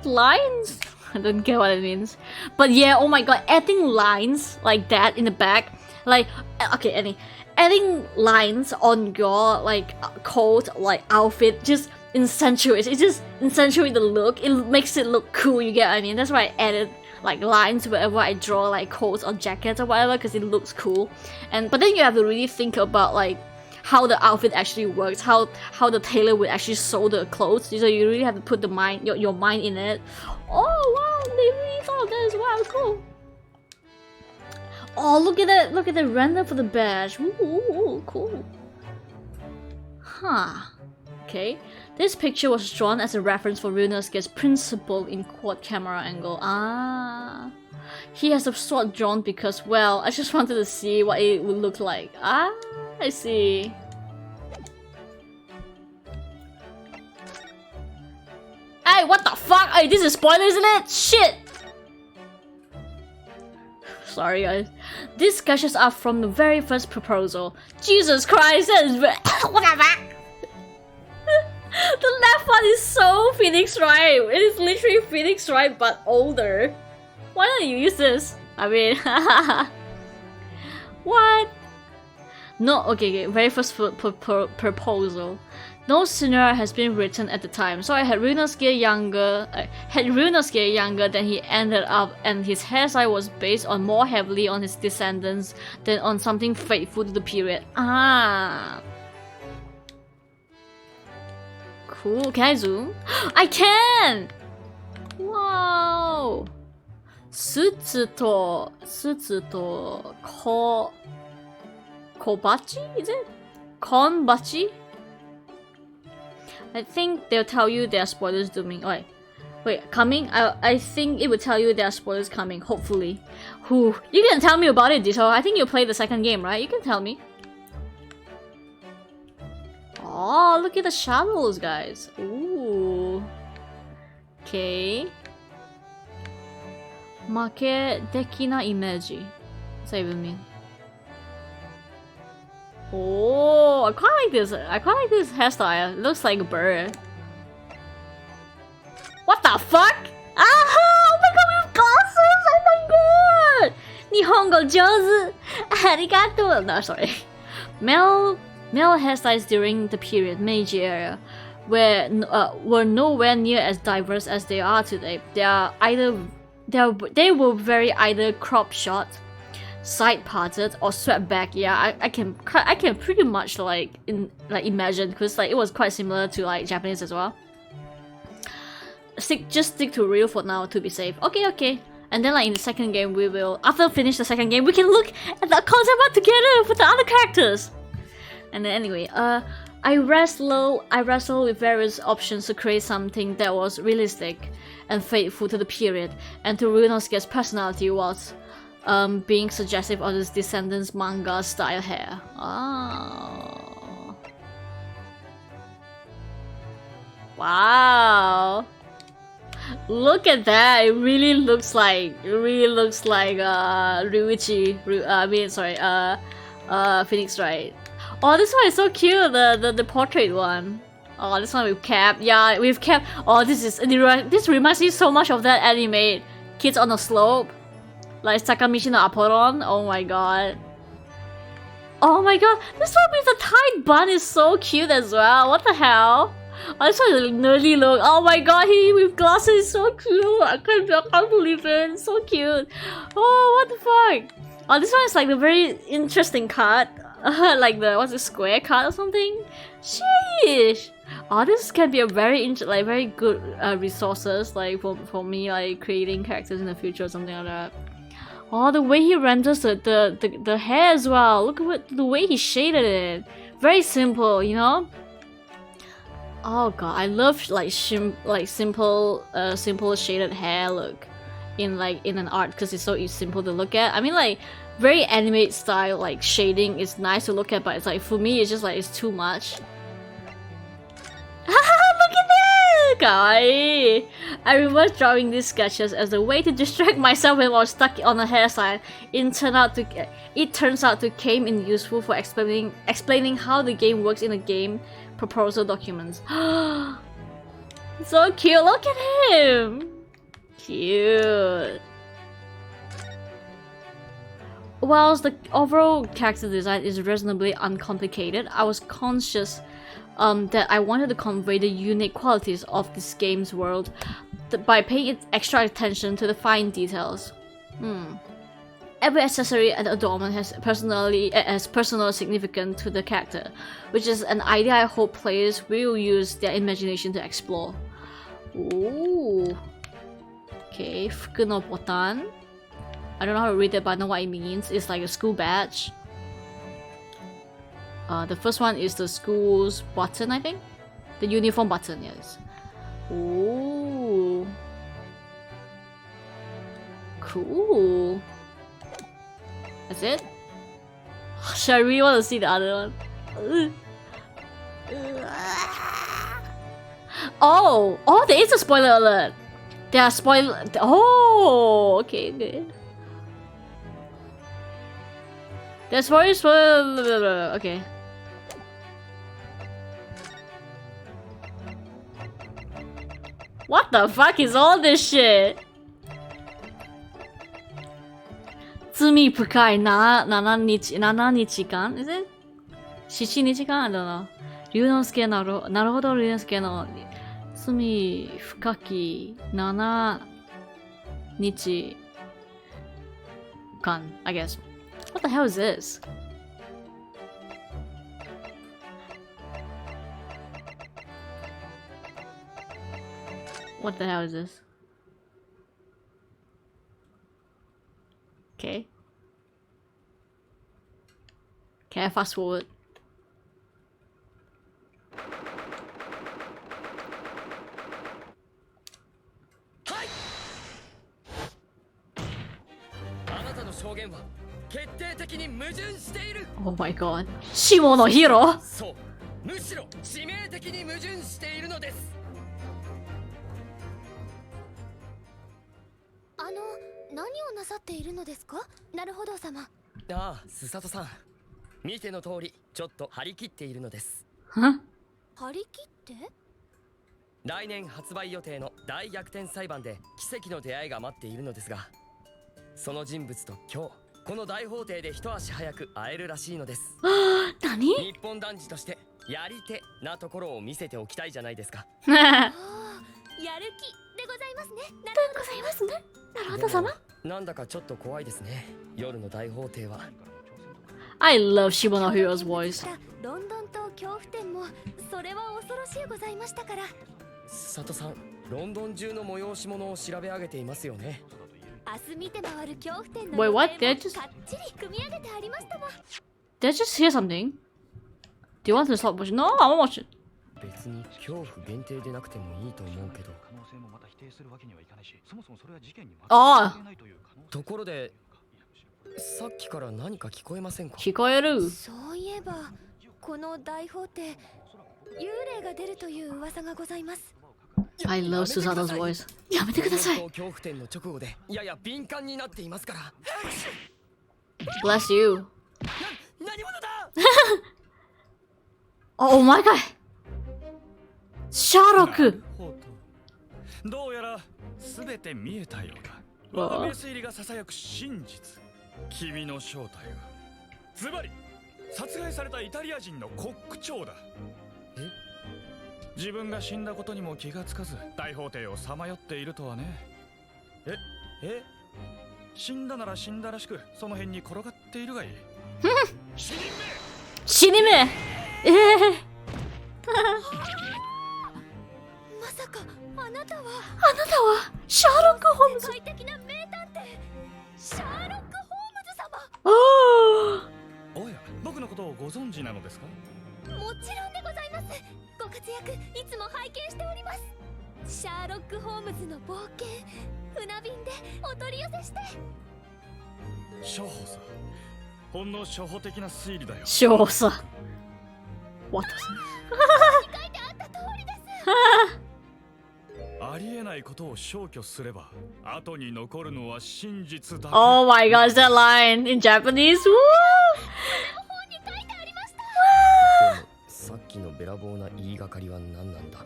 lines. I don't get what it means, but yeah, oh my god, adding lines like that in the back, like okay, adding lines on your like coat, like outfit, just accentuates the look. It makes it look cool, you get what I mean? That's why I added like lines wherever I draw like coats or jackets or whatever, because it looks cool. But then you have to really think about like how the outfit actually works, how the tailor would actually sew the clothes. So you really have to put your mind in it. Oh wow, they really thought that as well. Cool. Oh, look at the render for the badge. Ooh, cool. Huh. Okay. This picture was drawn as a reference for Ryunosuke's principle in quad camera angle. Ah. He has a sword drawn because, well, I just wanted to see what it would look like. Ah, I see. Hey, what the fuck? Hey, this is spoiler, isn't it? Shit! Sorry guys. These sketches are from the very first proposal. Jesus Christ, that is whatever. The left one is so Phoenix Wright. It is literally Phoenix Wright but older. Why don't you use this? I mean, what? No, okay, very first proposal. No scenario has been written at the time, so I had Ryunosuke younger than he ended up, and his hairstyle was based on more heavily on his descendants than on something faithful to the period. Ah. Cool, can I zoom? I can! Wow! Sutsu to kobachi? Is it? Konbachi? I think they'll tell you there are spoilers dooming. Wait, coming? I think it will tell you there are spoilers coming, hopefully. You can tell me about it, Ditto. I think you played the second game, right? You can tell me. Oh, look at the shadows, guys. Ooh. Okay. Make dekina imeji. What's that even mean? Oh, I quite like this. I quite like this hairstyle. It looks like a bird. What the fuck? Ah! Oh my god, we have glasses! Oh my god! Nihongo jozu! Arigato! No, sorry. Male hairstyles during the period Meiji era were nowhere near as diverse as they are today. They were very either crop short, side parted, or swept back. Yeah, I can pretty much imagine, because like it was quite similar to like Japanese as well. Just stick to real for now to be safe. Okay. And then like in the second game, we will, after finish the second game, we can look at the concept art together with the other characters. And then anyway, I wrestled with various options to create something that was realistic and faithful to the period and to Ryunosuke's personality, was being suggestive of his descendants' manga style hair. Oh. Wow. Look at that. It really looks like Ryuichi. Phoenix Wright. Oh, this one is so cute. The portrait one. Oh, this one with cap. Yeah, with cap. Oh, this reminds me so much of that anime, Kids on a Slope, like Sakamichi no Apollon. Oh my god. Oh my god, this one with the tight bun is so cute as well. What the hell? Oh, this one is a nerdy look. Oh my god, he with glasses is so cute. I can't believe it. It's so cute. Oh, what the fuck? Oh, this one is like a very interesting card. Like the what's it, square card or something? Sheesh. Oh, this can be a very very good resources like for me like creating characters in the future or something like that. Oh, the way he renders the hair as well. Look at the way he shaded it. Very simple, you know. Oh god, I love like simple shaded hair look in an art because it's so simple to look at. I mean like very anime style like shading is nice to look at, but it's like for me it's just like it's too much. Look at that, guy! I remember drawing these sketches as a way to distract myself when I was stuck on a hairstyle. It turns out to came in useful for explaining how the game works in the game proposal documents. So cute! Look at him! Cute. Whilst the overall character design is reasonably uncomplicated, I was conscious that I wanted to convey the unique qualities of this game's world by paying extra attention to the fine details. Every accessory and adornment has personal significance to the character, which is an idea I hope players will use their imagination to explore. Ooh. Okay, fuku no botan. I don't know how to read it, but I know what it means. It's like a school badge. The first one is the school's button, I think? The uniform button, yes. Ooh. Cool. That's it? Should I really want to see the other one? Oh, there is a spoiler alert! There are spoiler. Oh, okay, good. There's spoiler. Okay. What the fuck is all this shit? 罪深いな7日間 is it? 7日間 I don't know. 龍之介なるほど龍之介の罪深き7日間 I guess. What the hell is this? What the hell is this? Okay. Can I fast forward? Oh my god. Shimo no hero? そうむしろ致命的に矛盾しているのです。何をなさっているのですか？なるほど様。ああ、スサトさん。見ての通り、ちょっと張り切っているのです。Huh? 張り切って？来年発売予定の大逆転裁判で奇跡の出会いが待っているのですが、その人物と今日この大法廷で一足早く会えるらしいのです。何？日本男児としてやり手なところを見せておきたいじゃないですか。ああ、やる気でございますね。なるほどございますね。なるほど様。なんだかちょっと怖いですね。夜の大法廷は。I love Shimo no Hero's voice. ロンドン島恐怖展もそれは恐ろしゅうございましたから。佐藤さん、ロンドン中の催し物を調べ上げていますよね。明日見て回る恐怖展の Wait, what? 予 Did I 定 just もかっちり組み上げてありましたもん。Did I just hear something? Do you want to stop watching? No, I won't watch it. 別に恐怖限定でなくてもいいと思うけど。ああ、ところで、さっきから何か聞こえませんか？聞こえる。そういえばこの大法廷幽霊が出るという噂がございます。I love Susato's voice. やめてください。恐怖展の直後でやや敏感になっていますから。Bless you. 何者だOh my god! シャーロック。どうやら全て見えたようだ。我がメス入りが囁く真実。君の正体はズバリ佐殺害されたイタリア人のコック長だ。自分が死んだことにも気がつかず大法廷をさまよっているとはね。死んだなら死んだらしくその辺に転がっているがいい。死人め死に目まさかあなたはシャーロック・ホームズ。世界的な名探偵シャーロック・ホームズ様。おや、僕のことをご存知なのですか？もちろんでございます。ご活躍いつも拝見しております。シャーロック・ホームズの冒険、船便でお取り寄せして。処方さ、ほんの初歩的な推理だよ。少佐。What? 書いてあった通りです。ありえないことを消去すれば後に残るのは真実だけ。 Oh my gosh, that line in Japanese. Woo! 本に書いてありました。でもさっきのべらぼうな言いがかりは何なんだ。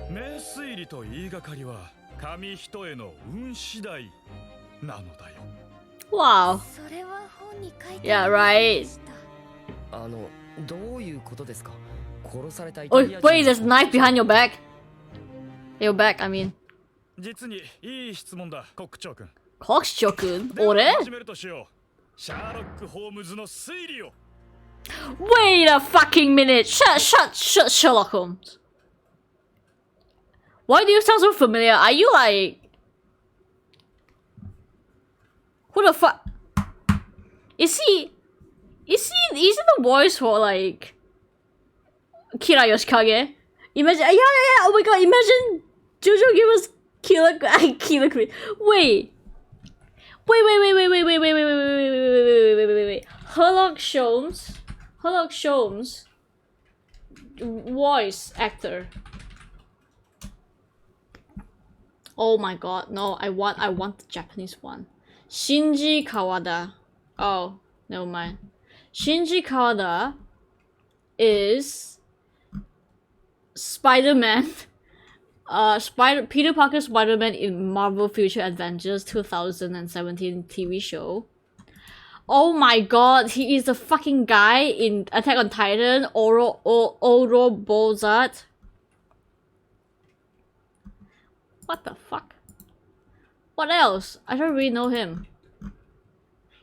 名推理と言いがかりは紙一重の運次第なのだよ。 Wow. それは本に書いて Yeah, ありません right. でした。どういうことですか？殺されたイ Oh, タリア人 wait, there's a knife behind your back. Your back, I mean. 実にいい質問だ、コック長君。Cockshokun? では 俺？始めるとしよう。シャーロック・ホームズの推理を。 Wait a fucking minute. Shut, Sherlock Holmes. Why do you sound so familiar? Are you like... Who the fuck? Is he the voice for like... Kira Yoshikage? Imagine... Yeah. Oh my god, imagine Jojo gave us Killer Queen. Wait. Wait. Sherlock Holmes voice actor. Oh my god, no, I want the Japanese one. Shinji Kawada. Oh, never mind. Shinji Kawada is Spider-Man. Peter Parker Spider-Man in Marvel Future Adventures 2017 TV show. Oh my god, he is the fucking guy in Attack on Titan, Orobozat. What the fuck? What else? I don't really know him.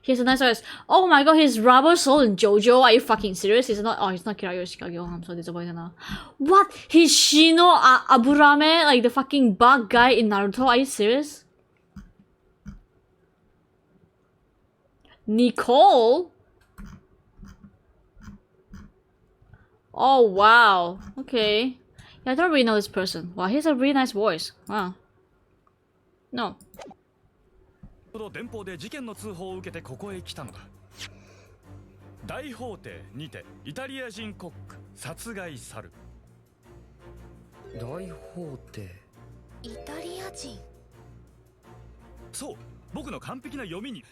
He has a nice voice. Oh my god, he's Rubber Soul in JoJo. Are you fucking serious? He's not. Oh, he's not Kira Yoshikage. Oh, I'm so disappointed now. What? He's Shino Aburame, like the fucking bug guy in Naruto. Are you serious? Nicole? Oh wow. Okay. Yeah, I don't really know this person. Wow, he has a really nice voice. Wow. No. 電報で事件の通報を受けてここへ来たのだ。大法廷にてイタリア人コック殺害さる。大法廷。イタリア人。そう、僕の完璧な読みに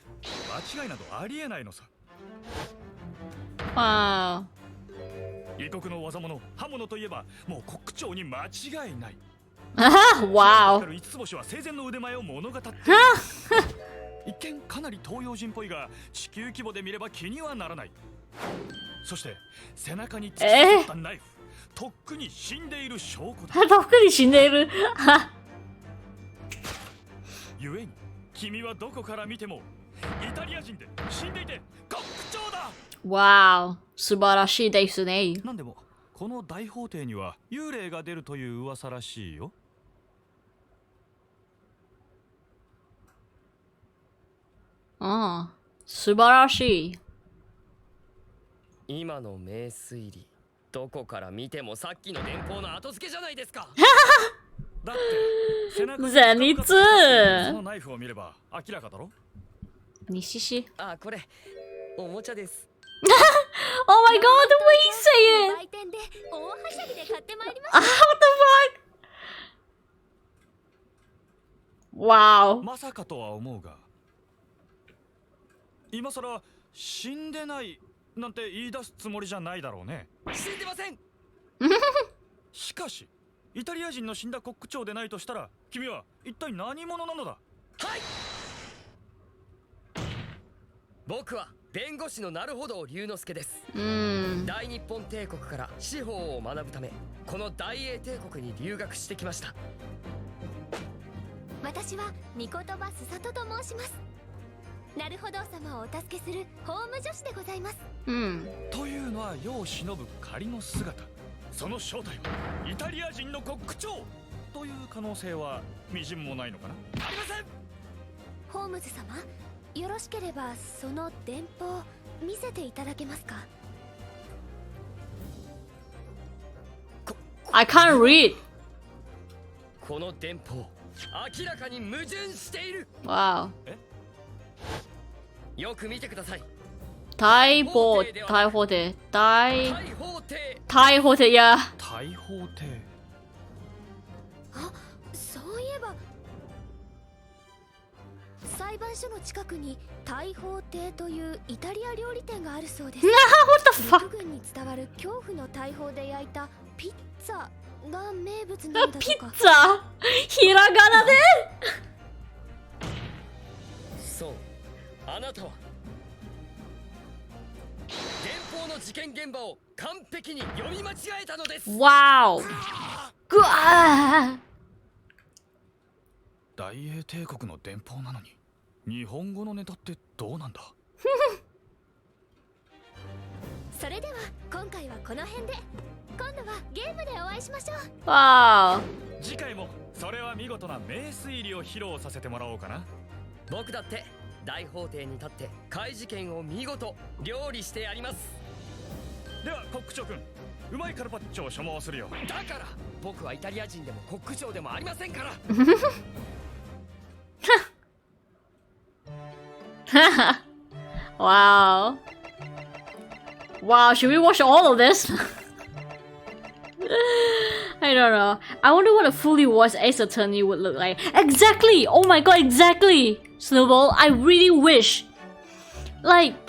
間違いなどありえないのさ。Wow. 異国の技物、刃物といえばもうコック長に間違いない。Wow. 五つ星は生前の腕前を物語っている。一見かなり東洋人っぽいが地球規模で見れば気にはならない。そして背中に突き刺さったナイフ、とっくに死んでいる証拠だ。とっくに死んでいる。ゆえに君はどこから見てもイタリア人で死んでいてコック長だ。Wow. 素晴らしいですね。なんでもこの大法廷には幽霊が出るという噂らしいよ。ああ、素晴らしい。今の名推理、どこから見てもさっきの電報の後付けじゃないですか。だって背中にゼニツそのナイフを見れば明らかだろ。西市。あ、これおもちゃです。Oh my god, the way you say it! 売店で大はしゃぎで買ってまいりまし Ah, what the fuck? Wow. まさかとは思うが、今さら死んでないなんて言い出すつもりじゃないだろうね。死んでません。しかしイタリア人の死んだコック長でないとしたら君は一体何者なのだ。はい。僕は弁護士のなるほど龍之介です。Hmm. 大日本帝国から司法を学ぶためこの大英帝国に留学してきました。私は御言葉すさとと申します。なるほど様をお助けする法務助手でございます。Hmm. というのは世を忍ぶ仮の姿。その正体はイタリア人のコック長という可能性はみじんもないのかな。ありません。ホームズ様、よろしければその電報見せていただけますか。 I can't read. この電報明らかに矛盾している。 Wow. よく見てください。逮捕で。大法廷。逮捕で、yeah. 大法廷。あ、そういえば裁判所の近くに大法廷というイタリア料理店があるそうです。 What the 陸 fuck? 軍に伝わる恐怖の大砲で焼いたピッツァが名物なのだとか。 Pizza! ひらがなで? そう、あなたは電報の事件現場を完璧に読み間違えたのです。 Wow. ぐわー。大英帝国の電報なのに日本語のネタってどうなんだ。それでは今回はこの辺で、今度はゲームでお会いしましょう。 Wow. 次回もそれは見事な名推理を披露させてもらおうかな。僕だって大法廷に立って怪事件を見事料理してやります。ではコック長君、うまいカルパッチョを所望するよ。だから僕はイタリア人でもコック長でもありませんから。Wow. Wow, should we watch all of this? I don't know. I wonder what a fully voiced Ace Attorney would look like. Exactly! Oh my god, exactly! Snowball, I really wish. Like,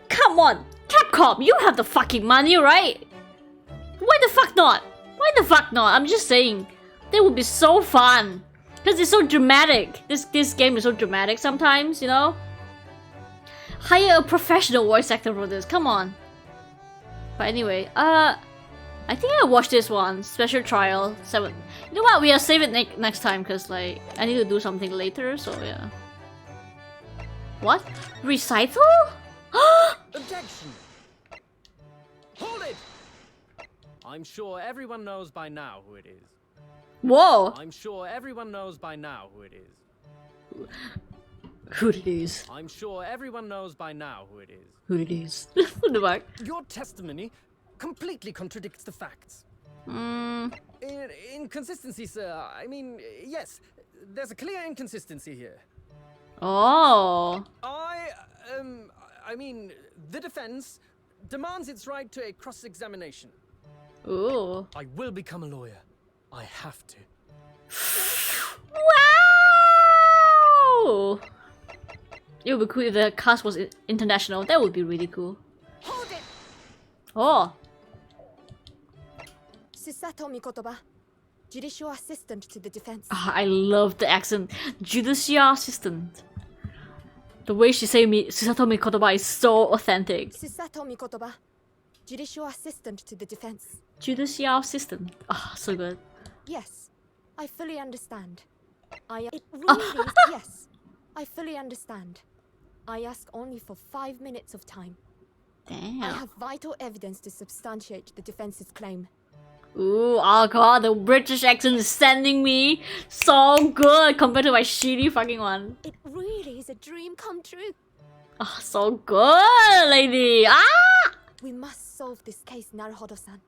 come on! Capcom, you have the fucking money, right? Why the fuck not? Why the fuck not? I'm just saying. That would be so fun. Because it's so dramatic. This game is so dramatic sometimes, you know? Hire a professional voice actor for this, come on. But anyway, I think I watched this one, Special Trial 7. You know what, we'll save it next time, because like, I need to do something later, so yeah. What? Recital? Objection! Hold it! I'm sure everyone knows by now who it is. Whoa! I'm sure everyone knows by now who it is. Who it is? I'm sure everyone knows by now who it is. Who it is? What the fuck? Your testimony completely contradicts the facts. Mm, Inconsistency, sir. I mean, yes, there's a clear inconsistency here. oh. I mean, the defense demands its right to a cross-examination. Ooh. I will become a lawyer. I have to. Wow! It would be cool if the cast was international. That would be really cool. Hold it! Oh. Susato Mikotoba, judicial assistant to the defense. Ah, I love the accent. Judicial assistant. The way she say me Susato Mikotoba is so authentic. Susato Mikotoba, judicial assistant to the defense. Judicial assistant. Ah, so good. Yes, I fully understand. It really is. Yes, I fully understand. I ask only for 5 minutes of time. I Damn. have vital evidence to substantiate the defense's claim. Ooh, oh god, the British accent is sending me so good compared to my shitty fucking one. It really is a dream come true. Ah, so good, lady. Ah! We must solve this case, Naruhodo-san.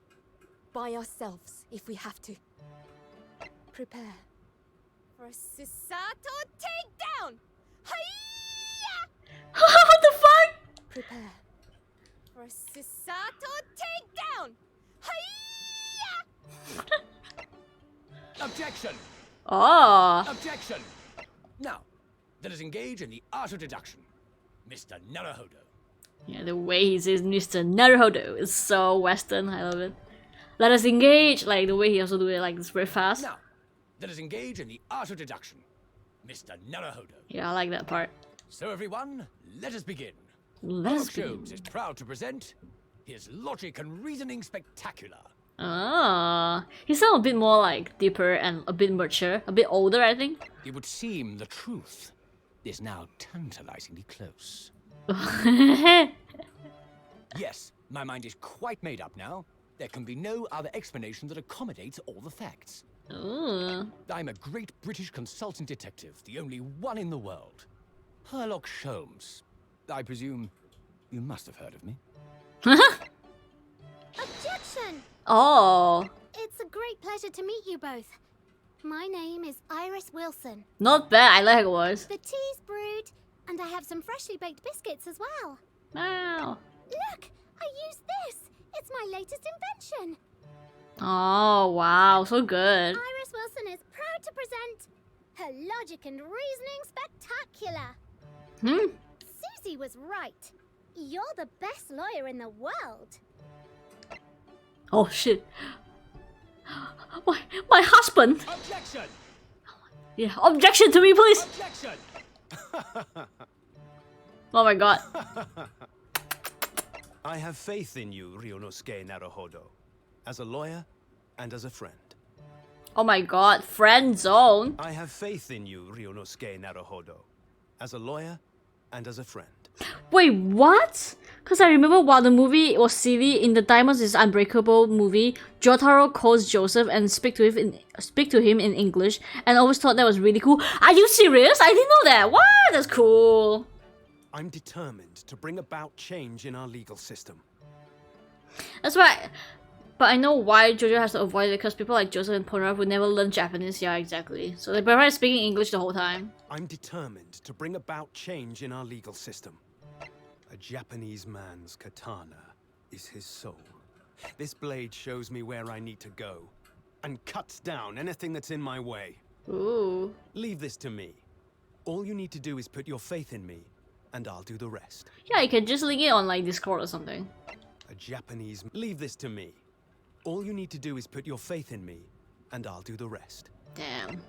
By ourselves, if we have to. Prepare for a Susato takedown! Hiya! What the fuck? Prepare for a Susato takedown! Hiya! Objection! Oh. Objection! Now, let us engage in the art of deduction. Mr. Naruhodo. Yeah, the way he says Mr. Naruhodo is so Western. I love it. Let us engage, like the way he also do it, like it's very fast. Now, let us engage in the art of deduction. Mr. Naruhodo. Yeah, I like that part. So everyone, let us begin. Lesbian. Sholmes is proud to present his logic and reasoning spectacular. Ah, he sounds a bit more like deeper and a bit mature, a bit older, I think. It would seem the truth is now tantalizingly close. Yes, my mind is quite made up now. There can be no other explanation that accommodates all the facts. Ooh. I'm a great British consultant detective, the only one in the world. Sherlock Sholmes. I presume you must have heard of me. Objection! Oh, It's a great pleasure to meet you both. My name is Iris Wilson. not bad. I like yours. The tea's brewed, and I have some freshly baked biscuits as well. Wow. Look, I used this. It's my latest invention. Oh, wow. So good. Iris Wilson is proud to present her logic and reasoning spectacular. Susie was right. You're the best lawyer in the world. Oh, shit. My husband. Objection! Yeah, objection to me, please. Objection! Oh my god. I have faith in you, Ryunosuke Naruhodo, as a lawyer and as a friend. Oh my god, friend zone. I have faith in you, Ryunosuke Naruhodo, as a lawyer and as a friend. Wait, what? Because I remember while the movie was silly, in the Diamonds is Unbreakable movie, Jotaro calls Joseph and speak to him in English, and I always thought that was really cool. Are you serious? I didn't know that. What? That's cool. I'm determined to bring about change in our legal system. That's why. But I know why Jojo has to avoid it, because people like Joseph and Polnareff would never learn Japanese. Yeah, exactly. So they prefer speaking English the whole time. I'm determined to bring about change in our legal system. A Japanese man's katana is his soul. This blade shows me where I need to go and cuts down anything that's in my way. Ooh. Leave this to me. All you need to do is put your faith in me, and I'll do the rest. Yeah, you can just link it on like Discord or something. A Japanese... Leave this to me. All you need to do is put your faith in me, and I'll do the rest. Damn.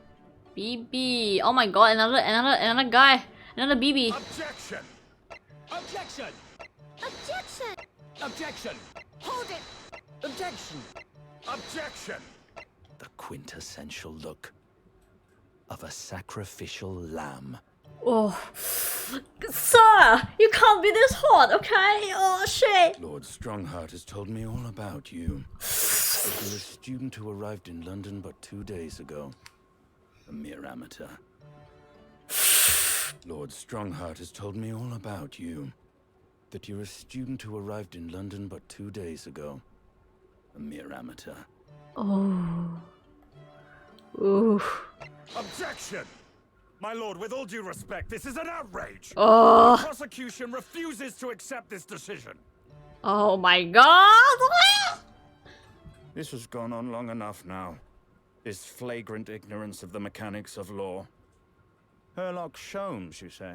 BB. Oh my god, another guy. Another BB. Objection! Objection! Objection! Objection! Hold it! Objection! Objection! The quintessential look of a sacrificial lamb. Oh. Sir! You can't be this hot, okay? Oh shit. Lord Strongheart has told me all about you. That you're a student who arrived in London but 2 days ago. A mere amateur. Lord Strongheart has told me all about you. That you're a student who arrived in London but 2 days ago. A mere amateur. Oh. Ooh. Objection! My lord, with all due respect, this is an outrage! Oh. The prosecution refuses to accept this decision. Oh my god. This has gone on long enough now. This flagrant ignorance of the mechanics of law. Sherlock Sholmes, you say?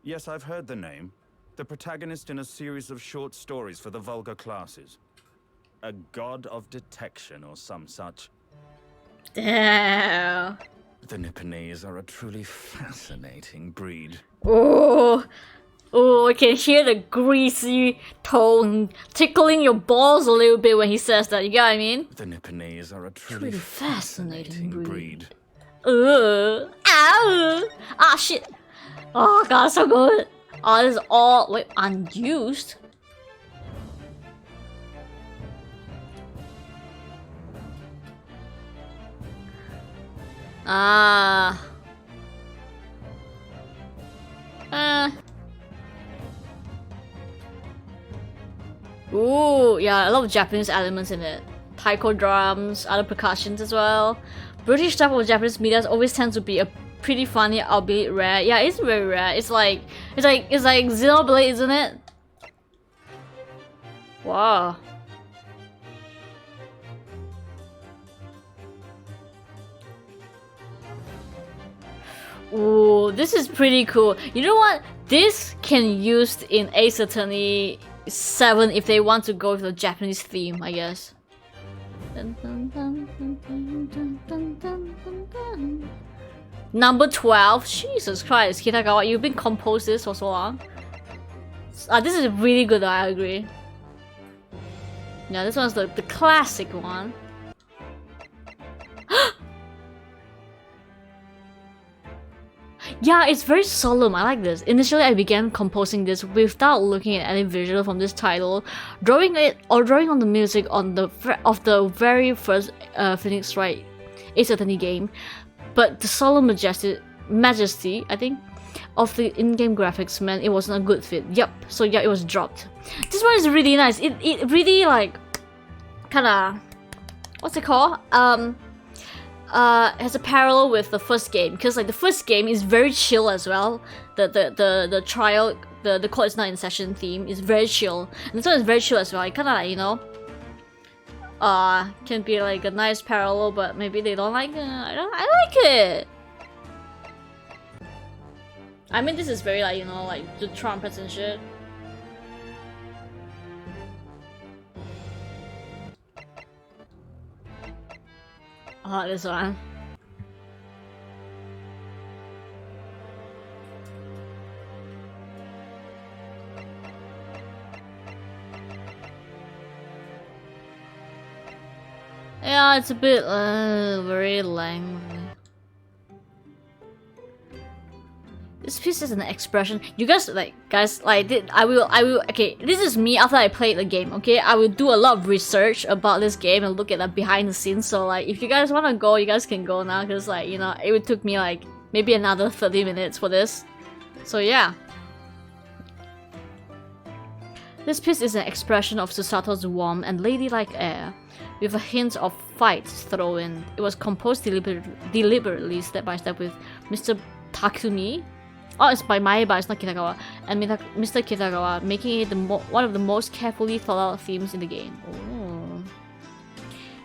Yes, I've heard the name. The protagonist in a series of short stories for the vulgar classes. A god of detection or some such. Damn. The Nipponese are a truly fascinating breed. Oh. Oh, I can hear the greasy tone tickling your balls a little bit when he says that. You get what I mean? The Nipponese are a truly Truly fascinating breed. Ow. Ah, shit. Oh, god, so good. Oh, this is all... Wait, unused? Ah. Ooh, yeah, a lot of Japanese elements in it. Taiko drums, other percussions as well. British stuff of Japanese media always tends to be a pretty funny, albeit rare. Yeah, it's very rare. It's like Xenoblade, isn't it? Wow. Ooh, this is pretty cool. You know what? This can be used in Ace Attorney 7 if they want to go with the Japanese theme, I guess. Number 12. Jesus Christ, Kitagawa, you've been composed this for so long. This is really good, I agree. Yeah, this one's the classic one. Yeah, it's very solemn. I like this. Initially, I began composing this without looking at any visual from this title, drawing on the music of the very first Phoenix Wright Ace Attorney game, but the solemn majesty, I think, of the in-game graphics meant it wasn't a good fit. Yep. So yeah, it was dropped. This one is really nice. It really like kind of, what's it called? Has a parallel with the first game, because like the first game is very chill as well. The trial, the court is not in session theme is very chill, and this one is very chill as well. It kind of like, you know, can be like a nice parallel, but maybe they don't like it. I like it. I mean, this is very like, you know, like the trumpets and shit. Oh, this one. Yeah, it's a bit very lengthy. This piece is an expression. You guys like, I will. Okay, this is me after I played the game. Okay, I will do a lot of research about this game and look at the behind the scenes. So like, if you guys wanna go, you guys can go now. Cause like, you know, it would took me like maybe another 30 minutes for this. So yeah. This piece is an expression of Susato's warm and ladylike air, with a hint of fight thrown in. It was composed deliberately, step by step, with Mr. Takumi. Oh, it's by Maeba, it's not Kitagawa. And Mr. Kitagawa, making it one of the most carefully thought out themes in the game. Oh.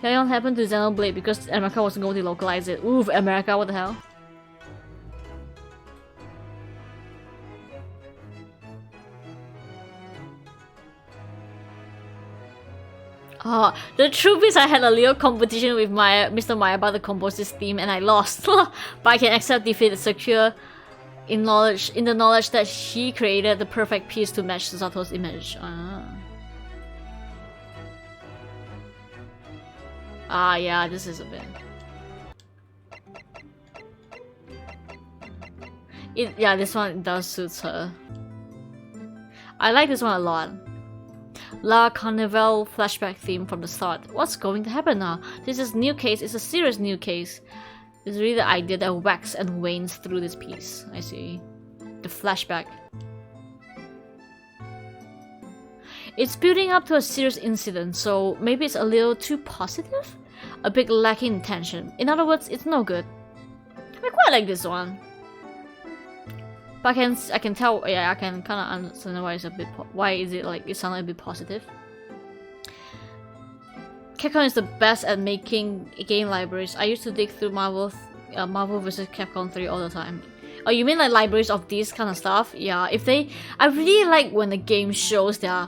Yayon happened to Xenoblade because America wasn't going to localize it. Oof, America, what the hell? The truth is I had a little competition with Mr. Maeba to compose this theme and I lost. But I can accept defeat secure in the knowledge that she created the perfect piece to match Susato's image. Yeah, this is a bit. Yeah, this one does suit her. I like this one a lot. La Carnival flashback theme from the start. What's going to happen now? This is new case. It's a serious new case. It's really the idea that waxes and wanes through this piece. I see. The flashback. It's building up to a serious incident, so maybe it's a little too positive? A bit lacking in tension. In other words, it's no good. I quite like this one. But I can tell, yeah, I can kind of understand why it's a bit, why is it like, it sounded a bit positive. Capcom is the best at making game libraries. I used to dig through Marvel vs. Capcom 3 all the time. Oh, you mean like libraries of this kind of stuff? Yeah, I really like when the game shows their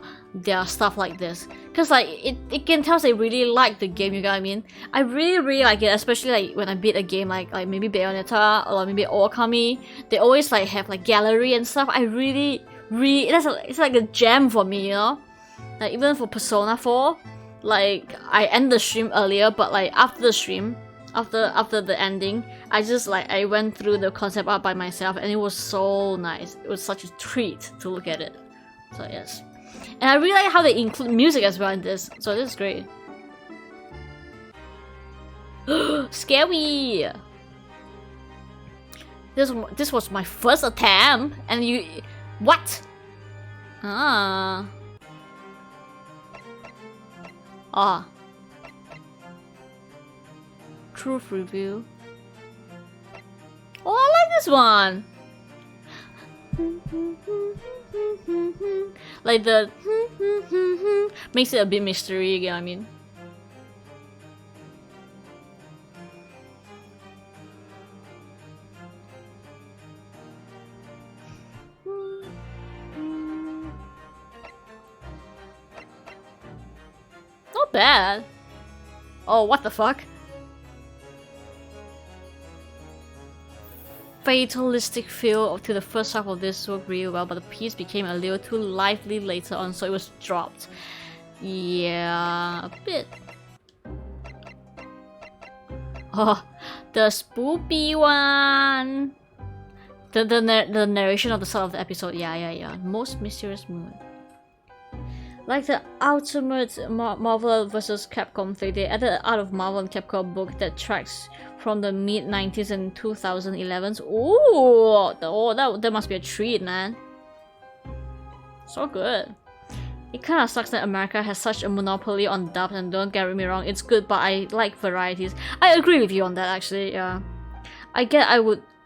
stuff like this. Cause like, it can tell they really like the game, you get what I mean? I really like it, especially like when I beat a game like maybe Bayonetta or maybe Okami. They always like have like gallery and stuff. I really, it's like a gem for me, you know? Like even for Persona 4, like I end the stream earlier, but like after the stream, after the ending, I went through the concept art by myself and it was so nice. It was such a treat to look at it. So yes. And I really like how they include music as well in this. So this is great. Scary! This was my first attempt and you... What? Truth review. Oh, I like this one! Like the makes it a bit mystery, you get what I mean? Not bad. Oh, what the fuck? fatalistic feel to the first half of this worked really well, but the piece became a little too lively later on, so it was dropped. Yeah, a bit. Oh, the spoopy one. The narration of the start of the episode. Yeah. Most mysterious mood. Like the ultimate Marvel vs. Capcom thing, they added Art of Marvel and Capcom book that tracks from the mid-90s and 2011s. Ooh, that must be a treat, man. So good. It kind of sucks that America has such a monopoly on dubs, and don't get me wrong, it's good, but I like varieties. I agree with you on that, actually. Yeah,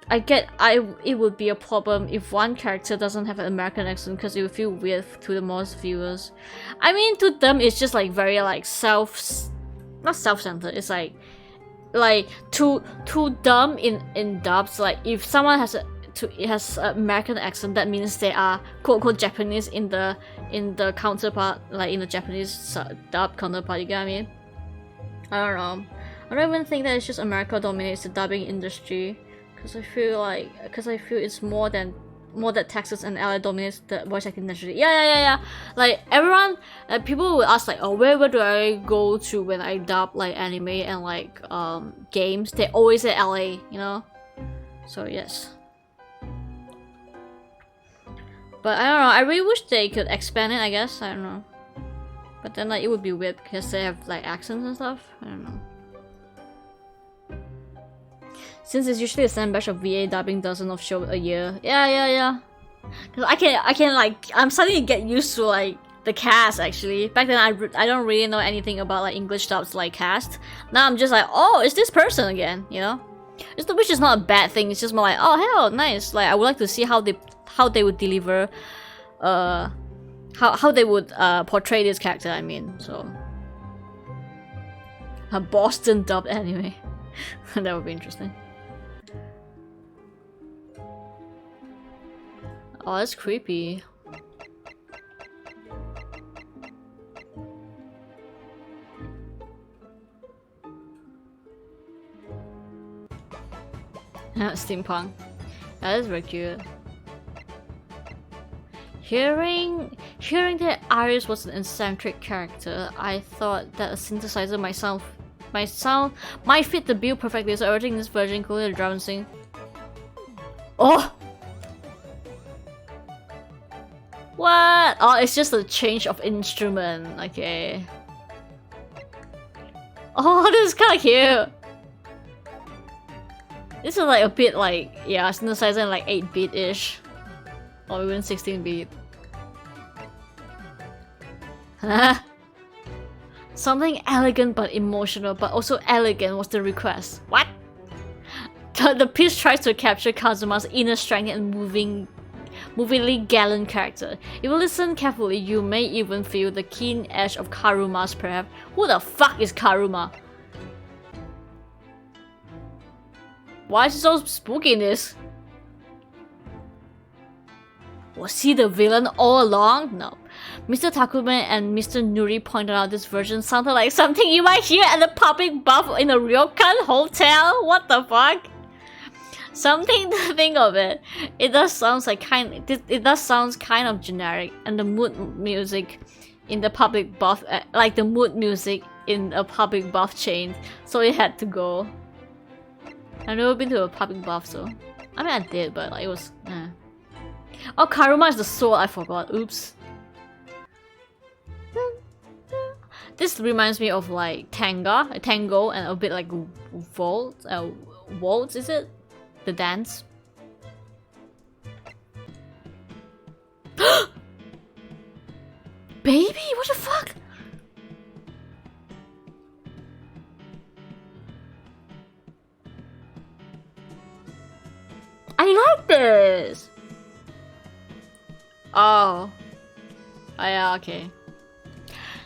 it would be a problem if one character doesn't have an American accent, because it would feel weird to the most viewers. I mean, to them it's just like very like not self-centered. It's like too dumb in dubs. Like if someone has an American accent, that means they are quote-unquote Japanese in the counterpart, like in the Japanese dub counterpart. You get what I mean? I don't know. I don't even think that it's just America dominates the dubbing industry. Because I feel it's more that Texas and LA dominates the voice acting industry. Yeah. Like everyone, people would ask like, oh, where do I go to when I dub like anime and like games? They always say LA, you know. So yes. But I don't know. I really wish they could expand it. I guess I don't know. But then like it would be weird because they have like accents and stuff. I don't know. Since it's usually the same batch of VA dubbing dozens of shows a year. Yeah. Cause I can like, I'm starting to get used to like the cast actually. Back then I don't really know anything about like English dubs like cast. Now I'm just like, oh, it's this person again, you know? Which is not a bad thing, it's just more like, oh hell, nice. Like I would like to see how they would deliver, how they would portray this character, I mean, so. A Boston dubbed anime. That would be interesting. Oh, that's creepy. Steampunk. That is very cute. Hearing that Iris was an eccentric character, I thought that a synthesizer might fit the bill perfectly, so everything in this version, including the drum sync. Oh! What? Oh, it's just a change of instrument. Okay. Oh, this is kind of cute. This is like a bit like, yeah, synthesizer in like 8-bit-ish. Or even 16-bit. Something elegant but emotional, but also elegant was the request. What? The piece tries to capture Kazuma's inner strength and movingly gallant character. If you listen carefully, you may even feel the keen edge of Karuma's perhaps. Who the fuck is Karuma? Why is it so spooky in this? Was he the villain all along? No. Mr. Takuma and Mr. Nuri pointed out this version sounded like something you might hear at the public bath in a ryokan hotel. What the fuck? Something to think of it. It does sound kind of generic, and the mood music in the public bath, like the mood music in a public bath chain, so it had to go. I've never been to a public bath, so I mean I did, but like, it was. Oh, Karuma is the soul. I forgot. Oops. This reminds me of like tango, and a bit like waltz. Is it? The dance. Baby, what the fuck? I like this. Oh. Yeah, okay.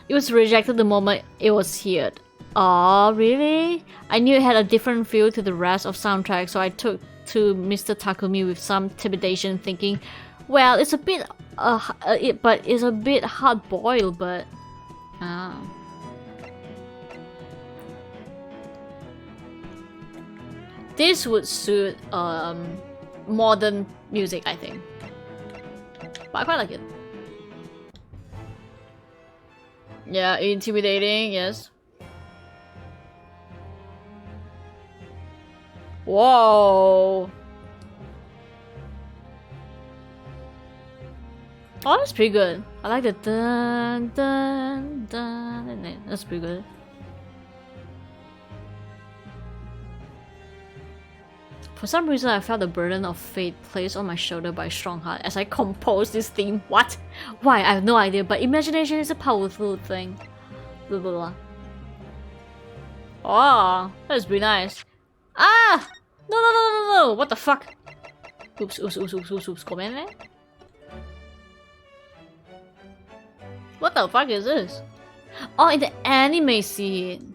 It was rejected the moment it was heard. Oh, really? I knew it had a different feel to the rest of soundtrack, so I took to Mr. Takumi with some trepidation, thinking, well, it's a bit, but it's a bit hard-boiled, but, this would suit, modern music, I think. But I quite like it. Yeah, intimidating, yes. Whoa. Oh, that's pretty good. I like the dun dun dun. That's pretty good. For some reason, I felt the burden of fate placed on my shoulder by Strongheart as I composed this theme. What? Why? I have no idea, but imagination is a powerful thing. Blah, blah, blah. Oh, that's pretty nice. Ah! No, no, no, no, no! What the fuck? Oops, oops, oops, oops, oops, oops. Come in there. What the fuck is this? Oh, in the anime scene.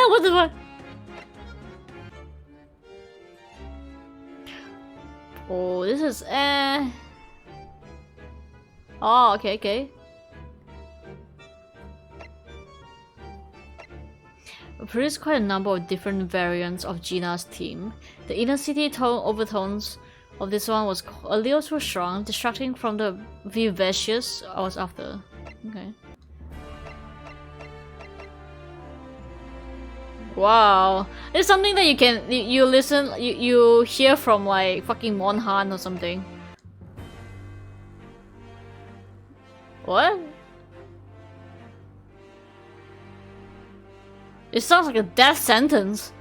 What the fuck? Oh, this is Oh, okay, okay. It produced quite a number of different variants of Gina's theme. The inner city tone overtones of this one was a little too strong, distracting from the vivacious I was after. Okay. Wow, it's something that you can you listen you hear from like fucking Monhan or something. What? It sounds like a death sentence.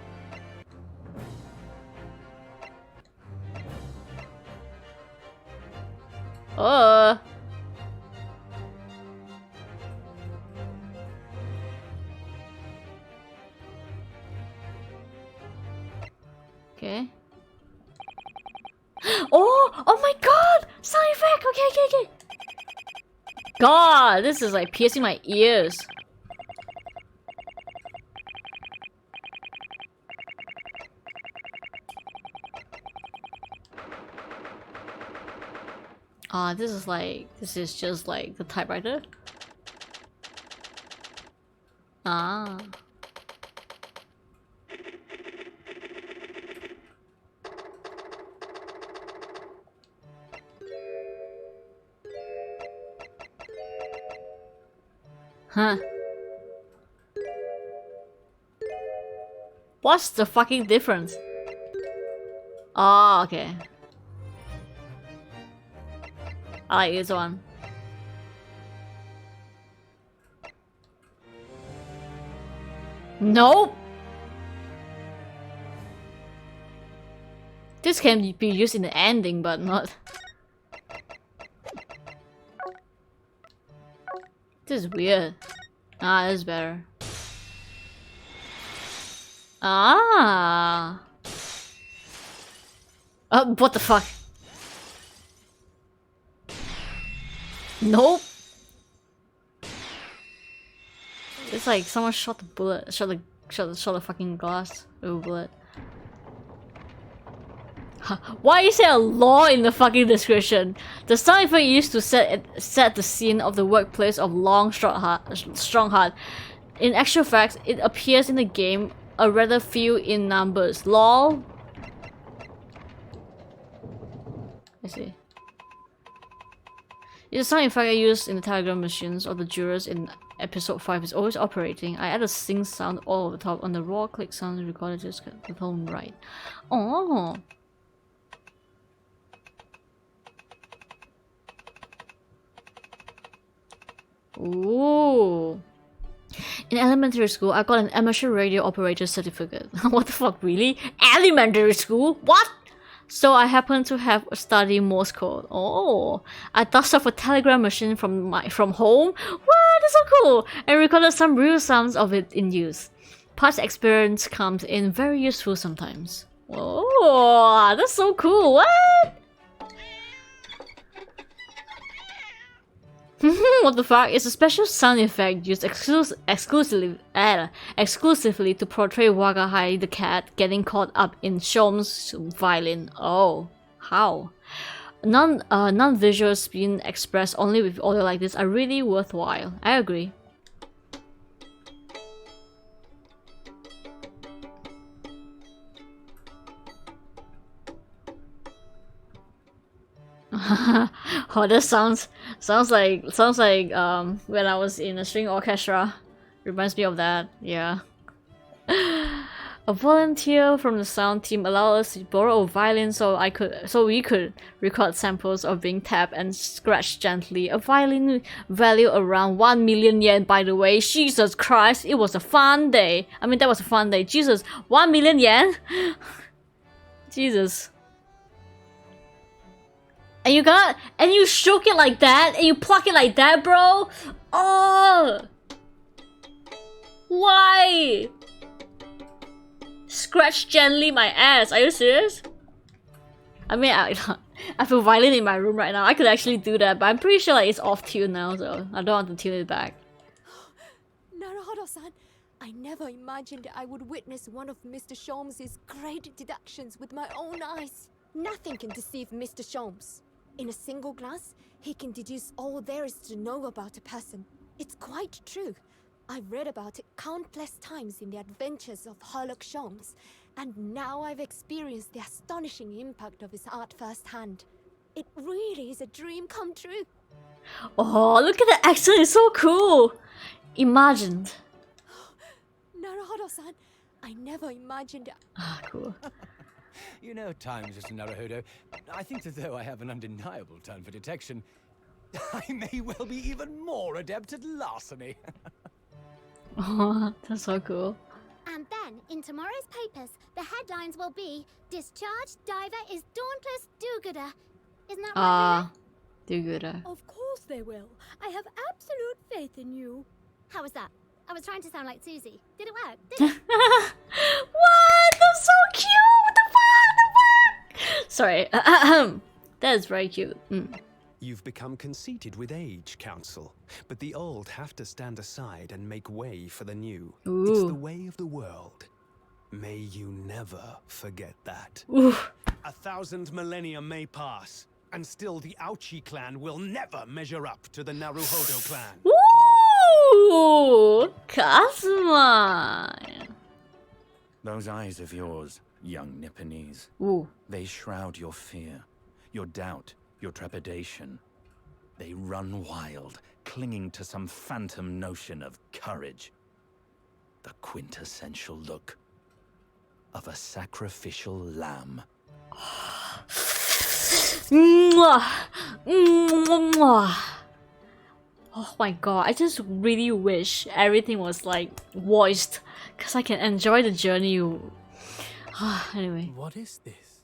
Okay. Oh my god! Sound effect! Okay, okay, okay. God, this is like piercing my ears. This is just like the typewriter. Ah. Huh. What's the fucking difference? Oh, okay. I like this one. Nope! This can be used in the ending, but not... This is weird. Ah, this is better. Ah! What the fuck? Nope. It's like someone shot the bullet, shot the fucking glass with a bullet. Why is there a law in the fucking description? The sound effect used to set the scene of the workplace of Strongheart. In actual fact, it appears in the game a rather few in numbers. LOL. I see. It's a sound effect I used in the telegram machines of the jurors in episode 5 is always operating. I added a sing sound all over the top on the raw click sound recorded just the tone right. Oh. Ooh. In elementary school, I got an amateur radio operator certificate. What the fuck, really? Elementary school? What? So I happen to have studied Morse code. Oh, I dust off a telegram machine from home. What? That's so cool! And recorded some real sounds of it in use. Past experience comes in very useful sometimes. Oh, that's so cool! What? What the fuck? It's a special sound effect used exclusively to portray Wagahai the cat getting caught up in Shom's violin. Oh, how? non-visuals being expressed only with audio like this are really worthwhile. I agree. Oh, this sounds like when I was in a string orchestra. Reminds me of that. Yeah. A volunteer from the sound team allowed us to borrow a violin so we could record samples of being tapped and scratched gently. A violin value around 1 million yen, by the way. Jesus Christ, it was a fun day. I mean, that was a fun day. Jesus, 1 million yen? Jesus. And you shook it like that, and you pluck it like that, bro? Oh! Why? Scratch gently my ass. Are you serious? I mean, I have a violin in my room right now. I could actually do that, but I'm pretty sure like it's off tune now, so I don't want to tune it back. Naruhodo-san, I never imagined I would witness one of Mr. Sholmes' great deductions with my own eyes. Nothing can deceive Mr. Sholmes. In a single glance, he can deduce all there is to know about a person. It's quite true. I've read about it countless times in the adventures of Sherlock Sholmes, and now I've experienced the astonishing impact of his art firsthand. It really is a dream come true. Oh, look at the accent, it's so cool! Imagined. Naruhodo-san, I never imagined... Ah, cool. You know times, Mr. Naruhodo, I think that though I have an undeniable turn for detection, I may well be even more adept at larceny. Oh, that's so cool. And then, in tomorrow's papers, the headlines will be Discharged Diver is Dauntless Do-Gooder. Isn't that right, Do-Gooder. Of course they will. I have absolute faith in you. How was that? I was trying to sound like Susie. Did it work? Did it? What? That's so cute! What the fuck? Sorry. That is very cute. You've become conceited with age, Council, but the old have to stand aside and make way for the new. Ooh. It's the way of the world. May you never forget that. Ooh. 1,000 millennia may pass, and still the Ouchi clan will never measure up to the Naruhodo clan. Ooh! Kazuma! Those eyes of yours, young Nipponese. Ooh. They shroud your fear, your doubt, your trepidation. They run wild, clinging to some phantom notion of courage. The quintessential look of a sacrificial lamb. Mwah! Mwah! Oh my god, I just really wish everything was like voiced, because I can enjoy the journey. Anyway. What is this?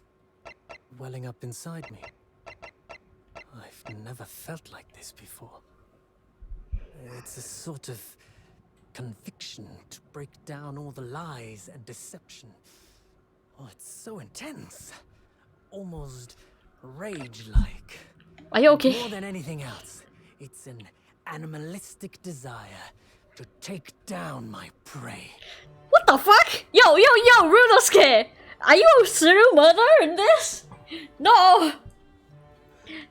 Welling up inside me. I've never felt like this before. It's a sort of conviction to break down all the lies and deception. Oh, it's so intense. Almost rage-like. Are you okay? More than anything else, it's an animalistic desire to take down my prey. What the fuck? Yo, Runosuke! Are you a serial murderer in this? No!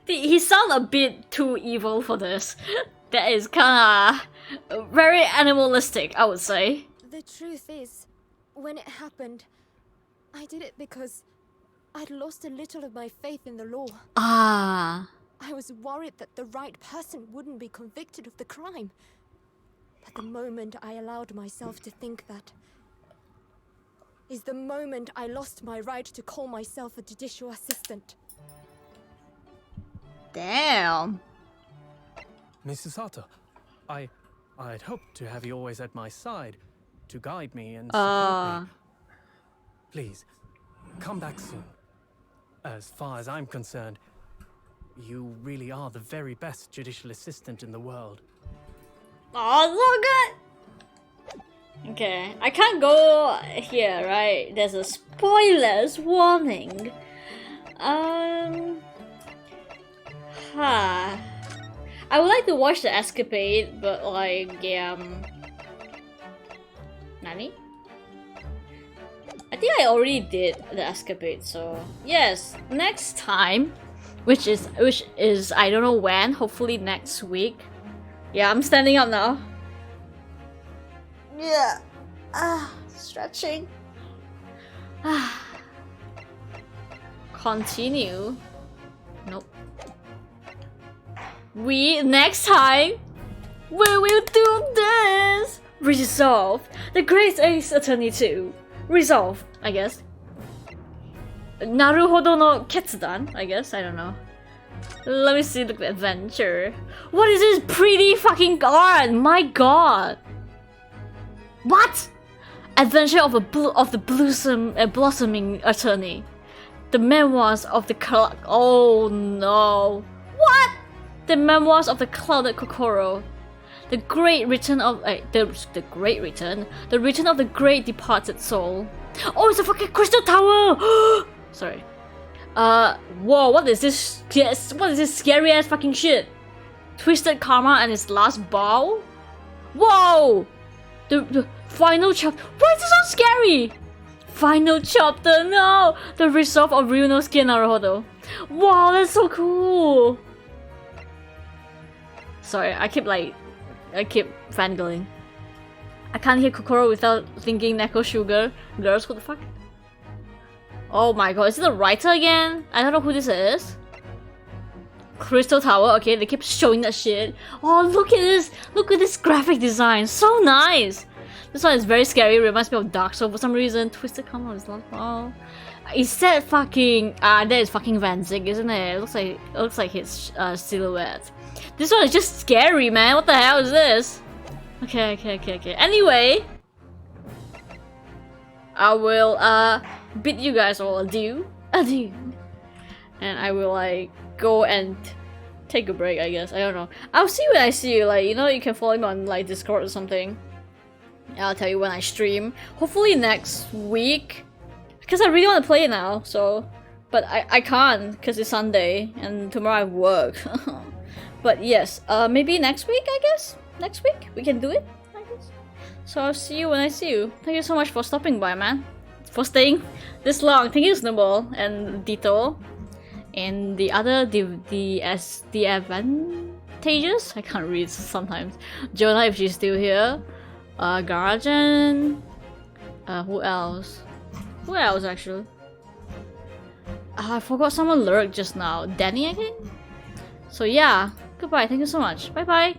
He sounds a bit too evil for this. That is kinda very animalistic, I would say. The truth is, when it happened, I did it because I'd lost a little of my faith in the law. Ah. I was worried that the right person wouldn't be convicted of the crime. But the moment I allowed myself to think that is the moment I lost my right to call myself a judicial assistant. Damn. Mrs. Sato, I'd hoped to have you always at my side to guide me and support me. Please, come back soon. As far as I'm concerned, you really are the very best judicial assistant in the world. Oh, so good! Okay, I can't go here, right? There's a spoilers warning. I would like to watch the escapade, but like, Nani? I think I already did the escapade, so yes, next time which is I don't know when, hopefully next week. Yeah, I'm standing up now. Yeah. Stretching. Continue. Nope. Next time we will do this. Resolve. The Great Ace Attorney 2. Resolve, I guess. Naruhodo no ketsudan, I guess. I don't know. Let me see the adventure. What is this pretty fucking art? My god. What? Adventure of the blossoming attorney. The memoirs of the oh no. What? The memoirs of the clouded Kokoro. The great return of the great return. The return of the great departed soul. Oh, it's a fucking crystal tower. Sorry. Whoa, what is this? Yes, what is this scary ass fucking shit? Twisted Karma and its last bow? Whoa! The final chapter. Why is this so scary? Final chapter, no! The resolve of Ryunosuke and Naruhodo. Wow, that's so cool! Sorry, I keep fangirling. I can't hear Kokoro without thinking Neko Sugar. Girls, what the fuck? Oh my god, is it the writer again? I don't know who this is. Crystal Tower, okay, they keep showing that shit. Oh, look at this! Look at this graphic design, so nice! This one is very scary, reminds me of Dark Souls for some reason. Twisted Karma is like, wow. Is that fucking, that is fucking Van Zig, isn't it? It looks like his silhouette. This one is just scary, man, what the hell is this? Okay. Anyway, I will, bid you guys all adieu. And I will like go and take a break, I guess. I don't know. I'll see you when I see you. Like, you know, you can follow me on like Discord or something. I'll tell you when I stream. Hopefully next week, because I really want to play now. So, but I can't because it's Sunday and tomorrow I work. But yes, maybe next week. I guess next week we can do it. I guess. So I'll see you when I see you. Thank you so much for stopping by, man. For staying this long. Thank you, Snowball and Dito. And the other, the advantageous? I can't read sometimes. Jonah, if she's still here. Garajan. Who else? Who else, actually? I forgot someone lurked just now. Danny, I think? So yeah, goodbye. Thank you so much. Bye-bye.